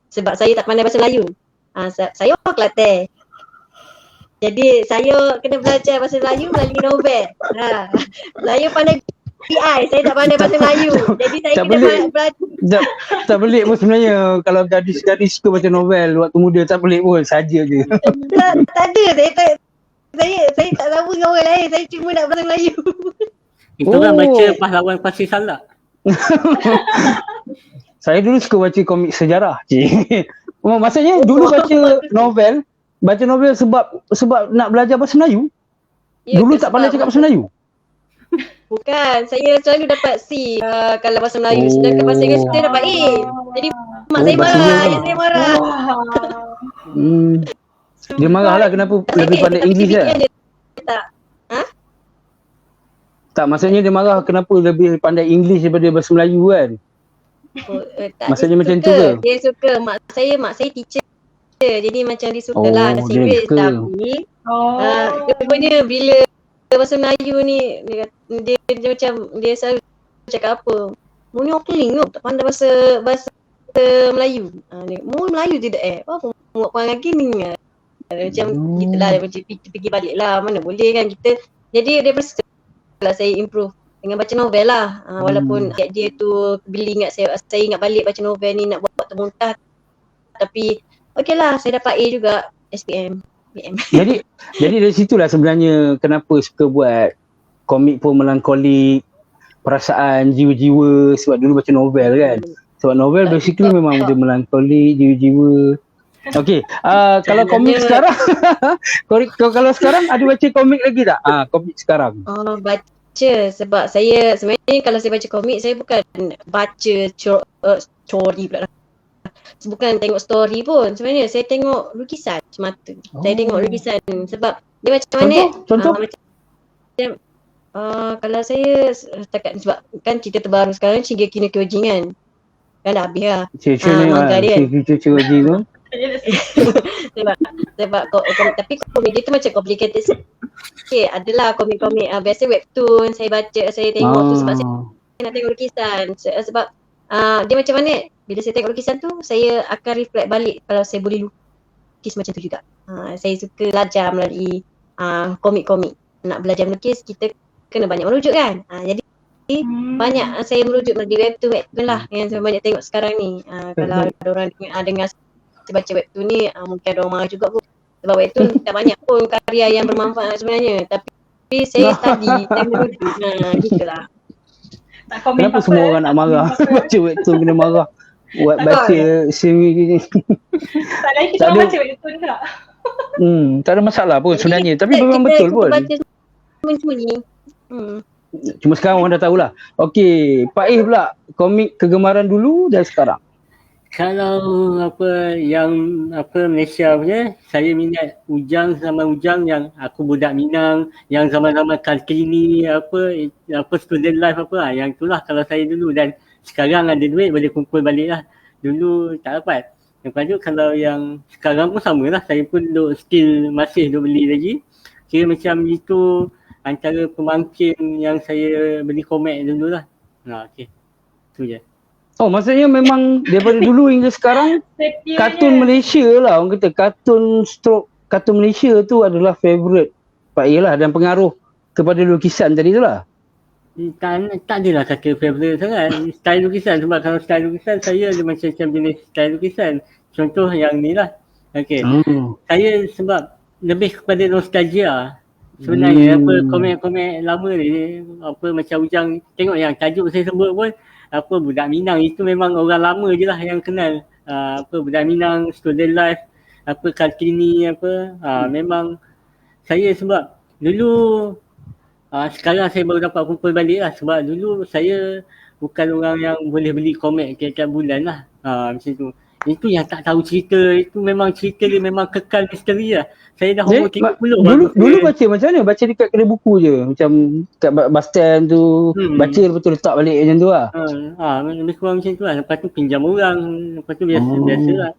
sebab saya tak pandai bahasa Melayu. Saya orang Kelantan. Jadi saya kena belajar bahasa Melayu melalui novel. Saya pandai PI, saya tak pandai bahasa Melayu. Jadi saya kena belajar. Tak pelik pun sebenarnya kalau gadis suka baca novel waktu muda, tak pelik pun, saja je. Tak ada, saya tak sama dengan orang lain, saya cuma nak bahasa Melayu. Itu kan baca Pahlawan Pasir Salak. Saya dulu suka baca komik sejarah. Maksudnya dulu baca novel sebab nak belajar bahasa Melayu. Dulu tak pandai cakap bahasa Melayu. Bukan, saya selalu dapat C kalau bahasa Melayu. Sedangkan bahasa Inggeris saya dapat A. Jadi mak saya marah, ayah saya marah. Dia marah lah kenapa lebih pandai Inggeris kan? Tak, maksudnya dia marah kenapa lebih pandai English daripada bahasa Melayu kan? Tak, maksudnya macam tu ke? Dia suka, mak saya teacher Jadi macam dia suka lah, dah dia serius. suka. Tapi Oh. rupanya bila bahasa Melayu ni dia macam dia selalu cakap apa, mu ni okling tu, tak pandai bahasa Melayu. Mu Melayu tidak apa mu buat perangai gini. Macam gitulah, macam fikir balik lah, mana boleh kan kita. Jadi dia lah saya improve dengan baca novel lah. Walaupun ayat dia tu bila ingat saya ingat balik baca novel ni nak buat termuntah. Tapi okey lah, saya dapat A juga SPM. PM. Jadi dari situlah sebenarnya kenapa suka buat komik pun melankolik, perasaan jiwa-jiwa, sebab dulu baca novel kan. Sebab novel basically memang dia melankolik, jiwa-jiwa. Okey, kalau komik sekarang kalau sekarang ada baca komik lagi tak? Komik sekarang. Baca, sebab saya sebenarnya kalau saya baca komik, saya bukan baca story pula lah. Bukan tengok story pun, sebenarnya saya tengok lukisan semata. Saya tengok lukisan sebab dia macam mana. Contoh? Kalau saya setakat, sebab kan cerita terbaru sekarang Shingeki no Kyojin kan. Kan dah habis lah. Manga dia kan. Kyojin tu. sebab tapi komik dia tu macam complicated sikit. Adalah komik-komik biasa webtoon saya baca, saya tengok tu sebab saya nak tengok lukisan. Sebab dia macam mana, bila saya tengok lukisan tu saya akan reflect balik kalau saya boleh lukis macam tu juga. Saya suka belajar melalui komik-komik. Nak belajar melukis kita kena banyak merujuk kan. Jadi banyak saya merujuk melalui webtoon lah yang saya banyak tengok sekarang ni. Kalau ada orang dengar saya baca webtoon ni, mungkin ada orang marah juga pun. Sebab webtoon tak banyak pun karya yang bermanfaat sebenarnya. Tapi saya study, saya merujuk. Gitulah. Kenapa semua orang nak marah? Baca webtoon kena marah. Buat baca siri gini. Tak lagi kita baca webtoon tak? Tak ada masalah pun sebenarnya. Tapi memang betul pun. Kita baca sembunyi-sembunyi. Cuma sekarang orang dah tahulah. Okey, Pak Ih pula, komik kegemaran dulu dan sekarang. Kalau Malaysia punya, saya minat Ujang sama Ujang yang Aku Budak Minang, yang zaman-zaman Kartini, student life yang itulah kalau saya dulu. Dan sekarang ada duit boleh kumpul balik lah. Dulu tak dapat. Lepas tu kalau yang sekarang pun sama lah, saya pun masih beli lagi. Kira macam itu antara pemangkin yang saya beli komik dulu lah. Okey. Itu je. Oh, maksudnya memang daripada dulu hingga sekarang kartun Malaysia lah, orang kata kartun Malaysia tu adalah favourite Pak Ih lah, dan pengaruh kepada lukisan tadi tu lah. Tak adalah kata favourite sangat. Style lukisan, sebab kalau style lukisan saya ada macam-macam jenis style lukisan. Contoh yang ni lah. Okey. Saya sebab lebih kepada nostalgia sebenarnya. Komik-komik lama ni, macam Ujang, tengok yang tajuk saya sebut pun Budak Minang, itu memang orang lama je lah yang kenal. Budak Minang, Student Life, Kartini, memang saya sebab dulu sekarang saya baru dapat kumpul balik lah, sebab dulu saya bukan orang yang boleh beli komik tiap-tiap bulan lah. Macam tu. Itu yang tak tahu cerita, itu memang cerita dia memang kekal misteri lah. Saya dah umur 30. Dulu baca macam mana? Baca dekat kedai buku je? Macam kat bus stand tu, baca lepas tu letak balik macam tu lah? Lebih kurang macam tu lah. Lepas tu pinjam orang, lepas tu biasa lah.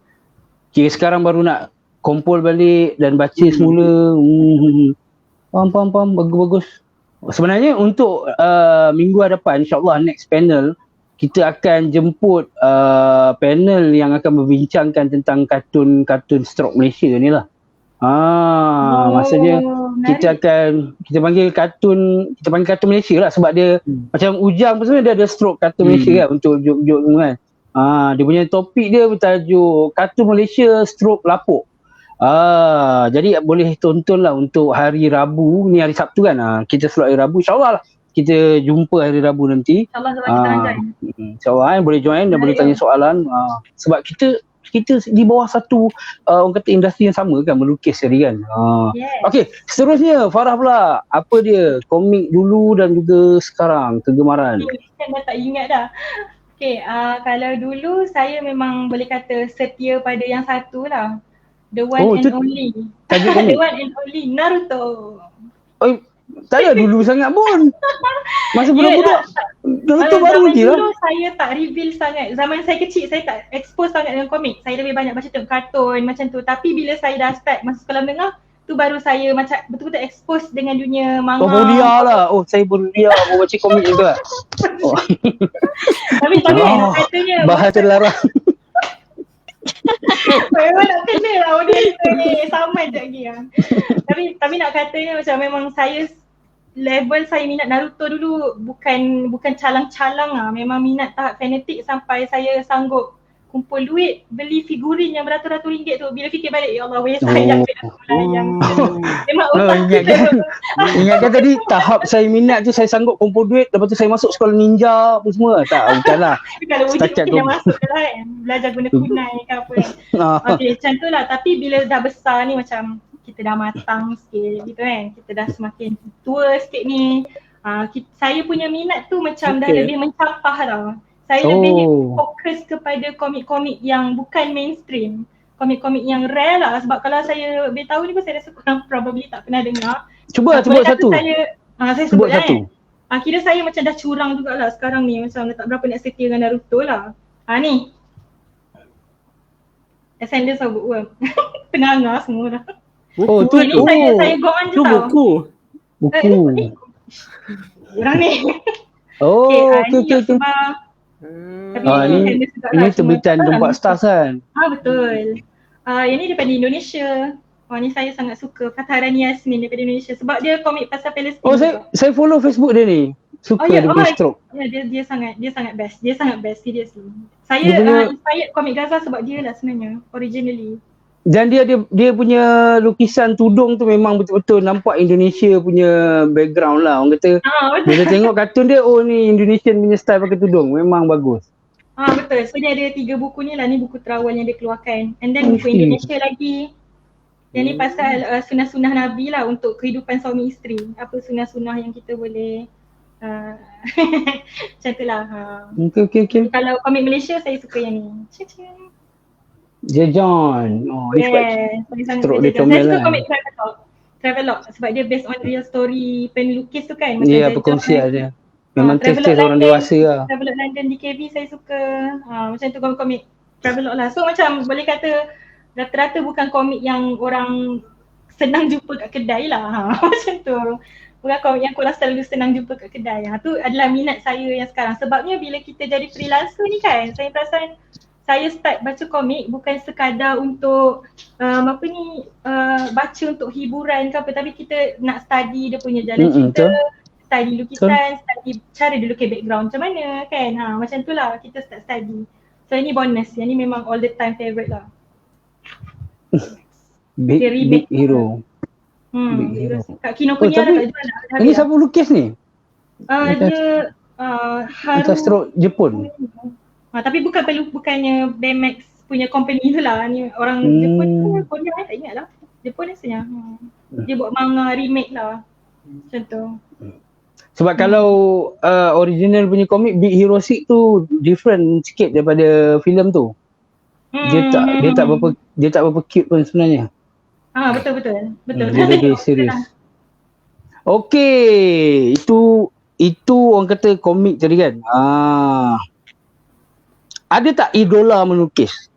Kira sekarang baru nak kumpul balik dan baca semula. Faham, bagus. Sebenarnya untuk minggu hadapan, insyaAllah next panel, kita akan jemput panel yang akan membincangkan tentang kartun stroke Malaysia ni lah. Maksudnya kita panggil kartun Malaysia lah, sebab dia macam Ujang pun sebenarnya dia ada stroke kartun Malaysia kan, untuk joke kan. Dia punya topik dia bertajuk kartun Malaysia stroke lapuk. Jadi boleh tonton lah untuk hari Rabu ni, hari Sabtu kan. Kita slot hari Rabu, insyaAllah lah kita jumpa hari Rabu nanti. InsyaAllah boleh join dan boleh tanya soalan. Sebab kita di bawah satu orang kata industri yang sama kan, melukis tadi kan. Okey, seterusnya Farah pula, apa dia komik dulu dan juga sekarang kegemaran? Saya dah tak ingat dah. Okey, kalau dulu saya memang boleh kata setia pada yang satu lah. The one and only. The one and only Naruto. Tak ada dulu sangat pun. Masa budak-budak Naruto baru zaman lagi lah. dulu saya tak reveal sangat. Zaman saya kecil saya tak expose sangat dengan komik. Saya lebih banyak baca tengok kartun macam tu. Tapi bila saya dah start masuk sekolah menengah, tu baru saya macam betul-betul expose dengan dunia manga. Oh, Bolia lah. Oh, saya Bolia mau baca komik juga. Oh. Tapi nak katanya Bahasa larang. memang nak kena lah audience ni. Sama je lagi lah. Tapi nak katanya macam memang saya level saya minat Naruto dulu bukan calang-calang lah. Memang minat tahap fanatik sampai saya sanggup kumpul duit beli figurin yang beratus-ratus ringgit tu. Bila fikir balik, ya Allah, sayang aku yang memang otak kita. Ingatkan tadi tahap saya minat tu saya sanggup kumpul duit, lepas tu saya masuk sekolah ninja apa semua. Tak, bukanlah. Kalau wujud Setakat mungkin dah tu. masuk lah kan. Belajar guna kunai ke apa kan. Okay, macam tu lah. Tapi bila dah besar ni macam kita dah matang sikit gitu kan. Kita dah semakin tua sikit ni. Saya punya minat tu macam dah lebih mencampah tau. Saya lebih fokus kepada komik-komik yang bukan mainstream. Komik-komik yang rare lah. Sebab kalau saya beritahu ni pun saya rasa korang probably tak pernah dengar. Cuba satu. Saya Sebut sebut lah satu. Kira saya macam dah curang jugalah sekarang ni. Macam dah tak berapa nak setia dengan Naruto lah. Ni. Ascendance of Bookworm. Tengah-tengah semua dah. Oh, tu Ini saya go on je Tu tau. buku. buku. Orang ni. Oh, Ni okey. Yosuma. Ini terbitan Tempat Stars kan? Betul. Yang ni daripada Indonesia. Ni saya sangat suka Fatharani Yasmin daripada Indonesia sebab dia komik pasal Palestin. Oh, saya follow Facebook dia ni. Suka dia punya stroke. Ya, dia sangat best. Dia sangat best seriously. Saya Dia punya- inspired komik Gaza sebab dia lah sebenarnya originally. Dan dia punya lukisan tudung tu memang betul-betul nampak Indonesia punya background lah. Orang kata Betul. bila tengok kartun dia, oh ni Indonesian punya style pakai tudung. Memang bagus. Betul. So dia ada 3 buku ni lah. Ni buku terawal yang dia keluarkan. And then buku Indonesia lagi. Yang ni pasal sunah-sunah Nabi lah untuk kehidupan suami isteri. Apa sunah-sunah yang kita boleh macam tu lah. Okey. Kalau komik Malaysia saya suka yang ni. Cing-cing. Jejon. Oh, ni sebab Saya sangat stroke suka dia Jejon. comel Saya suka lah. komik Travelog sebab dia based on real story penlukis tu kan. Ya, Jejon. perkongsian dia. Memang Travelog test orang London. dewasa lah. Travelog London DKV saya suka. Macam tu komik Travelog lah. So macam boleh kata rata-rata bukan komik yang orang senang jumpa kat kedai lah. Macam tu. Bukan komik yang korang selalu senang jumpa kat kedai. Tu adalah minat saya yang sekarang. Sebabnya bila kita jadi freelancer ni kan, saya perasan saya start baca komik bukan sekadar untuk baca untuk hiburan ke apa, tapi kita nak study dia punya jalan cerita, study lukisan, study cara dia lukis background macam mana kan. Macam tu lah kita start study. So ini bonus, yang ni memang all the time favourite lah. Big Hero. Big Hero. Kat Kinokuniya tapi dah tak jual dah. Ini siapa lukis ni? Dia Atas stroke Jepun. tapi bukannya Baymax punya company tu lah. Ni orang Jepun tu, Korea tak ingat lah. Jepun rasanya. Dia buat manga remake lah. Macam tu. Sebab kalau original punya komik Big Hero 6 tu different sikit daripada filem tu. Dia tak berapa cute pun sebenarnya. Betul. Dia lebih serius. Okey, itu orang kata komik tadi kan. Ada tak idola melukis?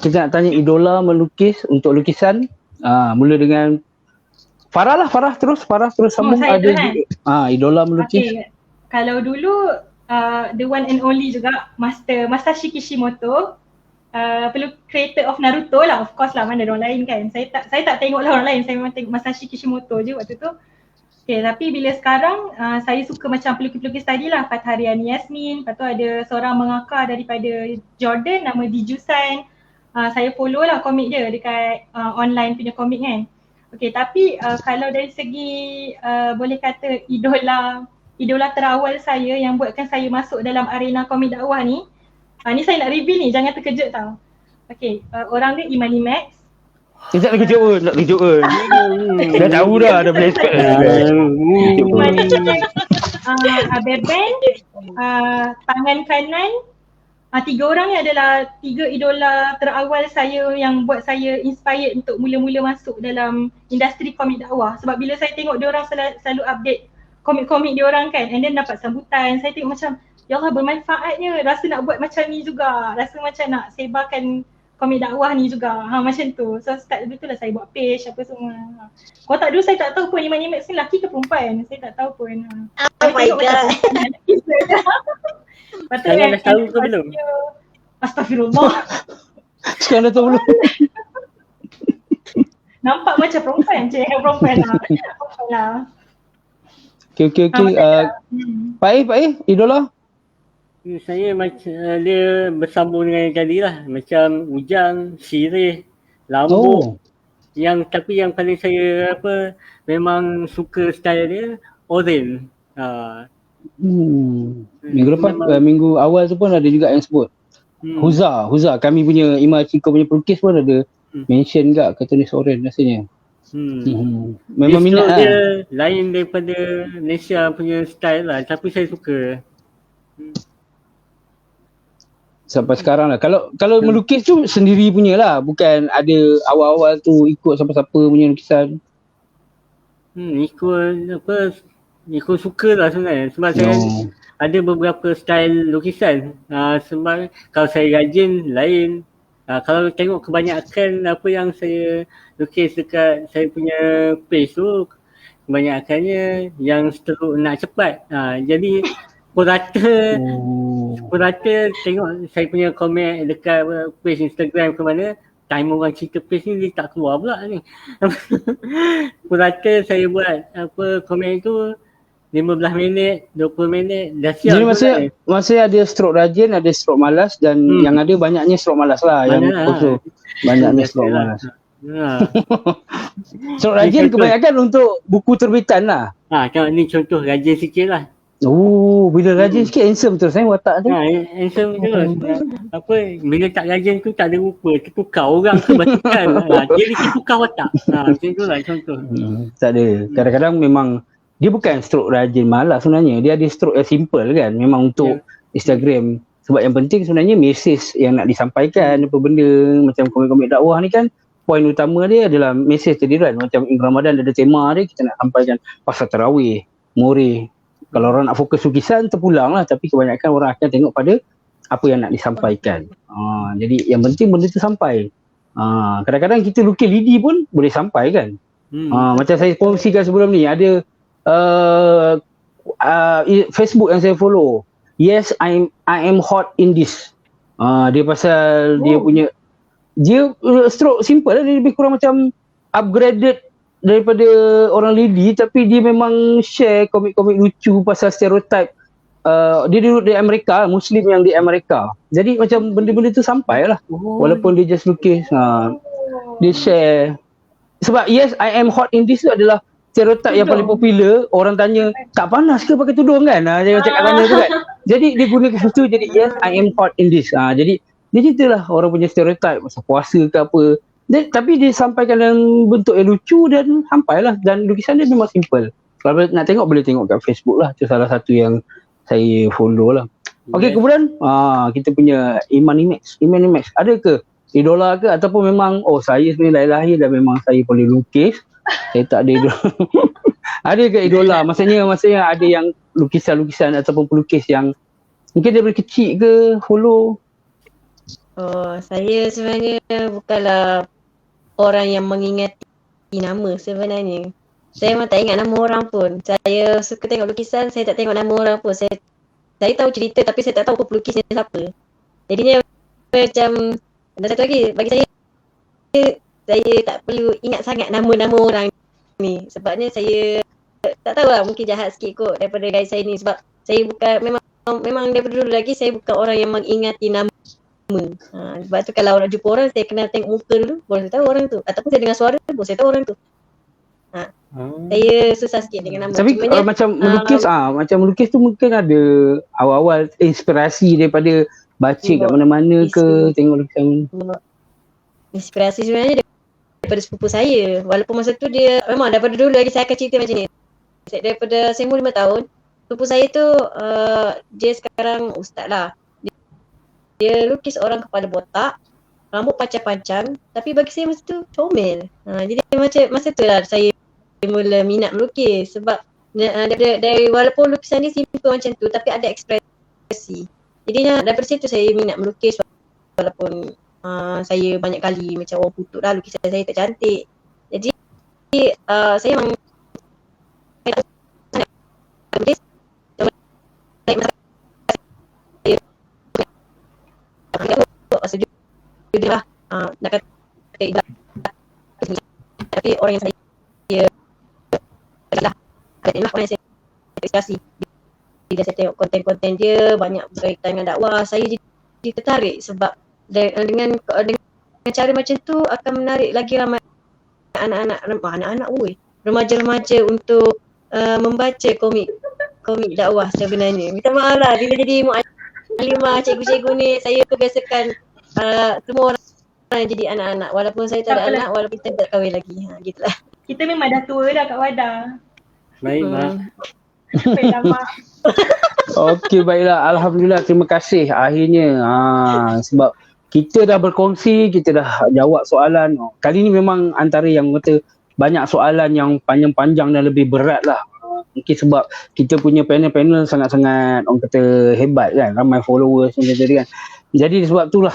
Kita nak tanya idola melukis untuk lukisan. Mula dengan Farah terus sambung. Saya Ada tu kan? juga. Idola melukis. Okay. Kalau dulu the one and only juga Masashi Kishimoto. Perlu creator of Naruto lah, of course lah, mana ada orang lain kan. Saya tak tengok lah orang lain, saya memang tengok Masashi Kishimoto je waktu tu. Okay, tapi bila sekarang saya suka macam pelukis-pelukis tadi lah, Fatharani Yasmin, lepas tu ada seorang mengakar daripada Jordan nama Dijusan. Saya follow lah komik dia dekat online punya komik kan. Okay, tapi kalau dari segi boleh kata idola terawal saya yang buatkan saya masuk dalam arena komik dakwah ni, ni saya nak reveal ni, jangan terkejut tau. Okay, orang dia Imani Max. Tak nak kejut pun. Dah tahu dah boleh expect. Imani Max, Beben, tangan kanan. 3 orang ni adalah 3 idola terawal saya yang buat saya inspired untuk mula-mula masuk dalam industri komik dakwah. Sebab bila saya tengok dia orang selalu update komik-komik dia orang kan, and then dapat sambutan. Saya tengok macam ya Allah bermanfaatnya, rasa nak buat macam ni juga, rasa macam nak sebarkan komik dakwah ni juga. Macam tu. So start dulu tu lah saya buat page apa semua. Kalau tak dulu saya tak tahu pun Iman Imax ni lelaki ke perempuan. Saya tak tahu pun. Oh my god. Kalian dah tahu ke belum? Astagfirullah. Sekarang dah tahu belum? Nampak macam perempuan je. Perempuan lah. Okay. Pak Aih, idola? Saya macam dia bersambung dengan yang tadi lah. Macam Ujang, Sirih, Lambo. Tapi yang paling saya memang suka style dia, Oren. Minggu lepas, minggu awal tu pun ada juga yang sebut. Huza. Kami punya Imam Ciko punya pelukis pun ada mention kat tulis Oren rasanya. Memang minat lah. Dia lain daripada Malaysia punya style lah, tapi saya suka. Sampai sekarang lah. Kalau melukis tu sendiri punya lah. Bukan ada awal-awal tu ikut siapa-siapa punya lukisan. Ikut suka lah sebenarnya. Sebab saya ada beberapa style lukisan. Sebab kalau saya rajin lain. Kalau tengok kebanyakan apa yang saya lukis dekat saya punya page tu, kebanyakannya yang seteruk nak cepat. Jadi pukul rata tengok saya punya komen dekat page Instagram ke mana, time orang cerita page ni dia tak keluar pula ni. Pukul rata saya buat komen tu 15 minit, 20 minit dah siap. Jadi masa ada stroke rajin, ada stroke malas dan yang ada banyaknya stroke malas lah. Yang kosong banyaknya stroke malas. Stroke rajin kebanyakan untuk buku terbitan lah. Tengok ni contoh rajin sikit lah. Bila rajin sikit handsome terus watak tu. Handsome terus. Bila tak rajin tu tak ada rupa, tertukar orang tu batikan. Dia tertukar watak. Macam tu lah contoh. Tak ada. Kadang-kadang memang dia bukan stroke rajin malas sebenarnya. Dia ada stroke yang simple kan. Memang untuk Instagram. Sebab yang penting sebenarnya mesej yang nak disampaikan apa benda. Macam komik-komik dakwah ni kan, poin utama dia adalah mesej tadi kan. Macam Ramadan ada tema dia, kita nak sampaikan pasal tarawih, moreh. Kalau orang nak fokus lukisan terpulang lah, tapi kebanyakan orang akan tengok pada apa yang nak disampaikan. Jadi yang penting benda tu sampai. Kadang-kadang kita lukis lidi pun boleh sampai kan. Macam saya kongsikan sebelum ni, ada Facebook yang saya follow. Yes, I am hot in this. Dia pasal dia stroke simple lah, dia lebih kurang macam upgraded daripada orang lidi, tapi dia memang share komik-komik lucu pasal stereotype. Dia duduk di Amerika, Muslim yang di Amerika. Jadi macam benda-benda tu sampai lah. Walaupun dia just lukis. Dia share. Sebab yes, I am hot in this tu adalah stereotype yang paling popular. Orang tanya, tak panas ke pakai tudung kan? Dia cakap tanya tu kan. Jadi dia gunakan situ, jadi yes, I am hot in this. Jadi dia ceritalah orang punya stereotype pasal puasa ke apa. Tapi dia sampaikan dalam bentuk yang lucu dan sampailah. Dan lukisan dia memang simple. Kalau nak tengok boleh tengok kat Facebook lah. Itu salah satu yang saya follow lah. Okey, kemudian kita punya Iman Imax. Ada ke idola ke ataupun memang saya sebenarnya lahir dan memang saya boleh lukis. Saya tak ada idola. Ada ke idola? Maksudnya ada yang lukisan-lukisan ataupun pelukis yang mungkin daripada kecil ke follow? Saya sebenarnya bukanlah orang yang mengingati nama sebenarnya. Saya memang tak ingat nama orang pun. Saya suka tengok lukisan, saya tak tengok nama orang pun. Saya tahu cerita tapi saya tak tahu pelukisnya siapa. Jadinya macam, dan satu lagi, bagi saya tak perlu ingat sangat nama-nama orang ni. Sebabnya saya tak tahu lah, mungkin jahat sikit kot daripada guys saya ni. Sebab saya bukan, memang daripada dulu lagi saya bukan orang yang mengingati nama. Sebab tu kalau orang jumpa orang, saya kena tengok muka dulu, baru saya tahu orang tu. Ataupun saya dengar suara, baru saya tahu orang tu. Saya susah sikit dengan nama. Tapi macam melukis tu mungkin ada awal-awal inspirasi daripada baca kat mana-mana ke, tengok lukisan. Inspirasi sebenarnya daripada sepupu saya. Walaupun masa tu dia, memang daripada dulu lagi saya akan cerita macam ni. Daripada saya umur 5 tahun, sepupu saya tu dia sekarang ustaz lah. Dia lukis orang kepala botak, rambut pancang-pancang, tapi bagi saya masa tu comel. Jadi macam masa tu lah saya mula minat melukis. Sebab Dari walaupun lukisan dia simple macam tu tapi ada ekspresi. Jadinya daripada situ saya minat melukis walaupun saya banyak kali macam orang kutuk lah lukisan saya tak cantik. Jadi saya memang melukis sejujurnya lah nak kata ibarat tapi orang yang saya lah orang yang saya inspirasi bila saya tengok konten-konten dia banyak berkaitan dengan dakwah, saya jadi tertarik sebab dengan cara macam tu akan menarik lagi ramai anak-anak remaja-remaja untuk membaca komik dakwah sebenarnya. Minta maaf lah bila jadi mu'alimah, cikgu-cikgu ni saya kebiasakan semua orang jadi anak-anak walaupun saya tak ada anak, walaupun kita tak kahwin lagi. Gitulah. Kita memang dah tua dah Kak Wada. Baik, Mak. Baiklah Mak. Okey, baiklah. Alhamdulillah, terima kasih akhirnya. Sebab kita dah berkongsi, kita dah jawab soalan. Kali ni memang antara yang kata banyak soalan yang panjang-panjang dan lebih berat lah. Mungkin sebab kita punya panel-panel sangat-sangat orang kata hebat kan, ramai followers macam tadi kan. Jadi sebab itulah.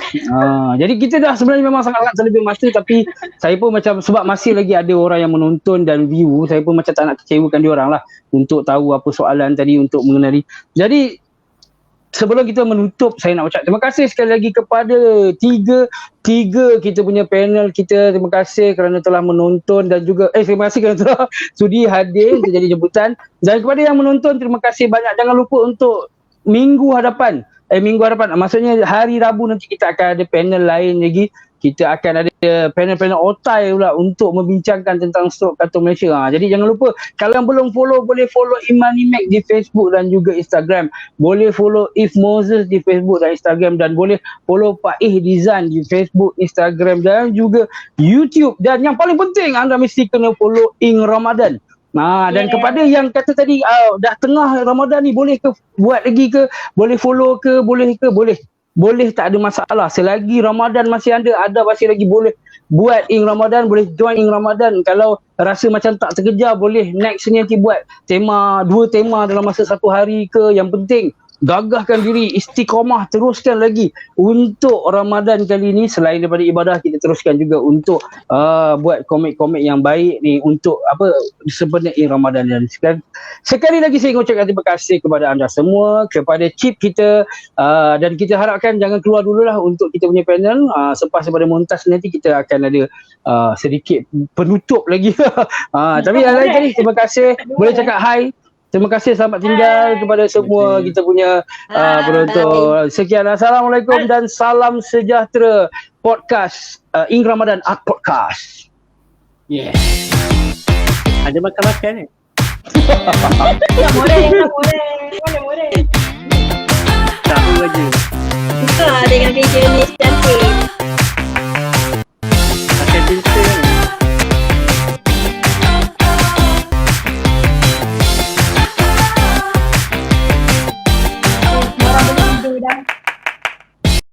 Jadi kita dah sebenarnya memang sangat-sangat terlebih masa, tapi saya pun macam sebab masih lagi ada orang yang menonton dan view, saya pun macam tak nak kecewakan diorang lah untuk tahu apa soalan tadi, untuk mengenali. Jadi sebelum kita menutup, saya nak ucap terima kasih sekali lagi kepada tiga kita punya panel kita. Terima kasih kerana telah menonton dan juga terima kasih kerana telah sudi hadir untuk jadi jemputan. Dan kepada yang menonton, terima kasih banyak. Jangan lupa untuk minggu hadapan, maksudnya hari Rabu nanti kita akan ada panel lain lagi. Kita akan ada panel-panel otai pula untuk membincangkan tentang stok kartun Malaysia. Jadi jangan lupa, kalau yang belum follow, boleh follow Imanimac di Facebook dan juga Instagram. Boleh follow If Moses di Facebook dan Instagram, dan boleh follow Pak Design di Facebook, Instagram dan juga YouTube. Dan yang paling penting, anda mesti kena follow Ing Ramadan. Dan kepada yang kata tadi dah tengah Ramadan ni, boleh ke buat lagi ke, boleh follow ke, boleh, tak ada masalah. Selagi Ramadan masih ada masih lagi boleh buat Ing Ramadan, boleh join Ing Ramadan. Kalau rasa macam tak terkejar, boleh next ni nanti buat dua tema dalam masa satu hari ke. Yang penting gagahkan diri, istiqamah, teruskan lagi untuk Ramadan kali ni. Selain daripada ibadah, kita teruskan juga untuk buat komik-komik yang baik ni untuk sebenarnya Ramadan. Dan sekali lagi saya mengucapkan terima kasih kepada anda semua, kepada Chip kita, dan kita harapkan jangan keluar dululah untuk kita punya panel. Selepas daripada montas nanti kita akan ada sedikit penutup lagi. Tapi yang lain tadi, terima kasih, boleh cakap hi. Terima kasih, selamat tinggal kepada semua kita punya penonton. Sekian, Assalamualaikum dan salam sejahtera podcast Ing Ramadan Art Podcast. Yeah. Ada makan-makan ni? Tak boleh. Mana boleh. Tak apa aja. Suka dengan video ni cantik.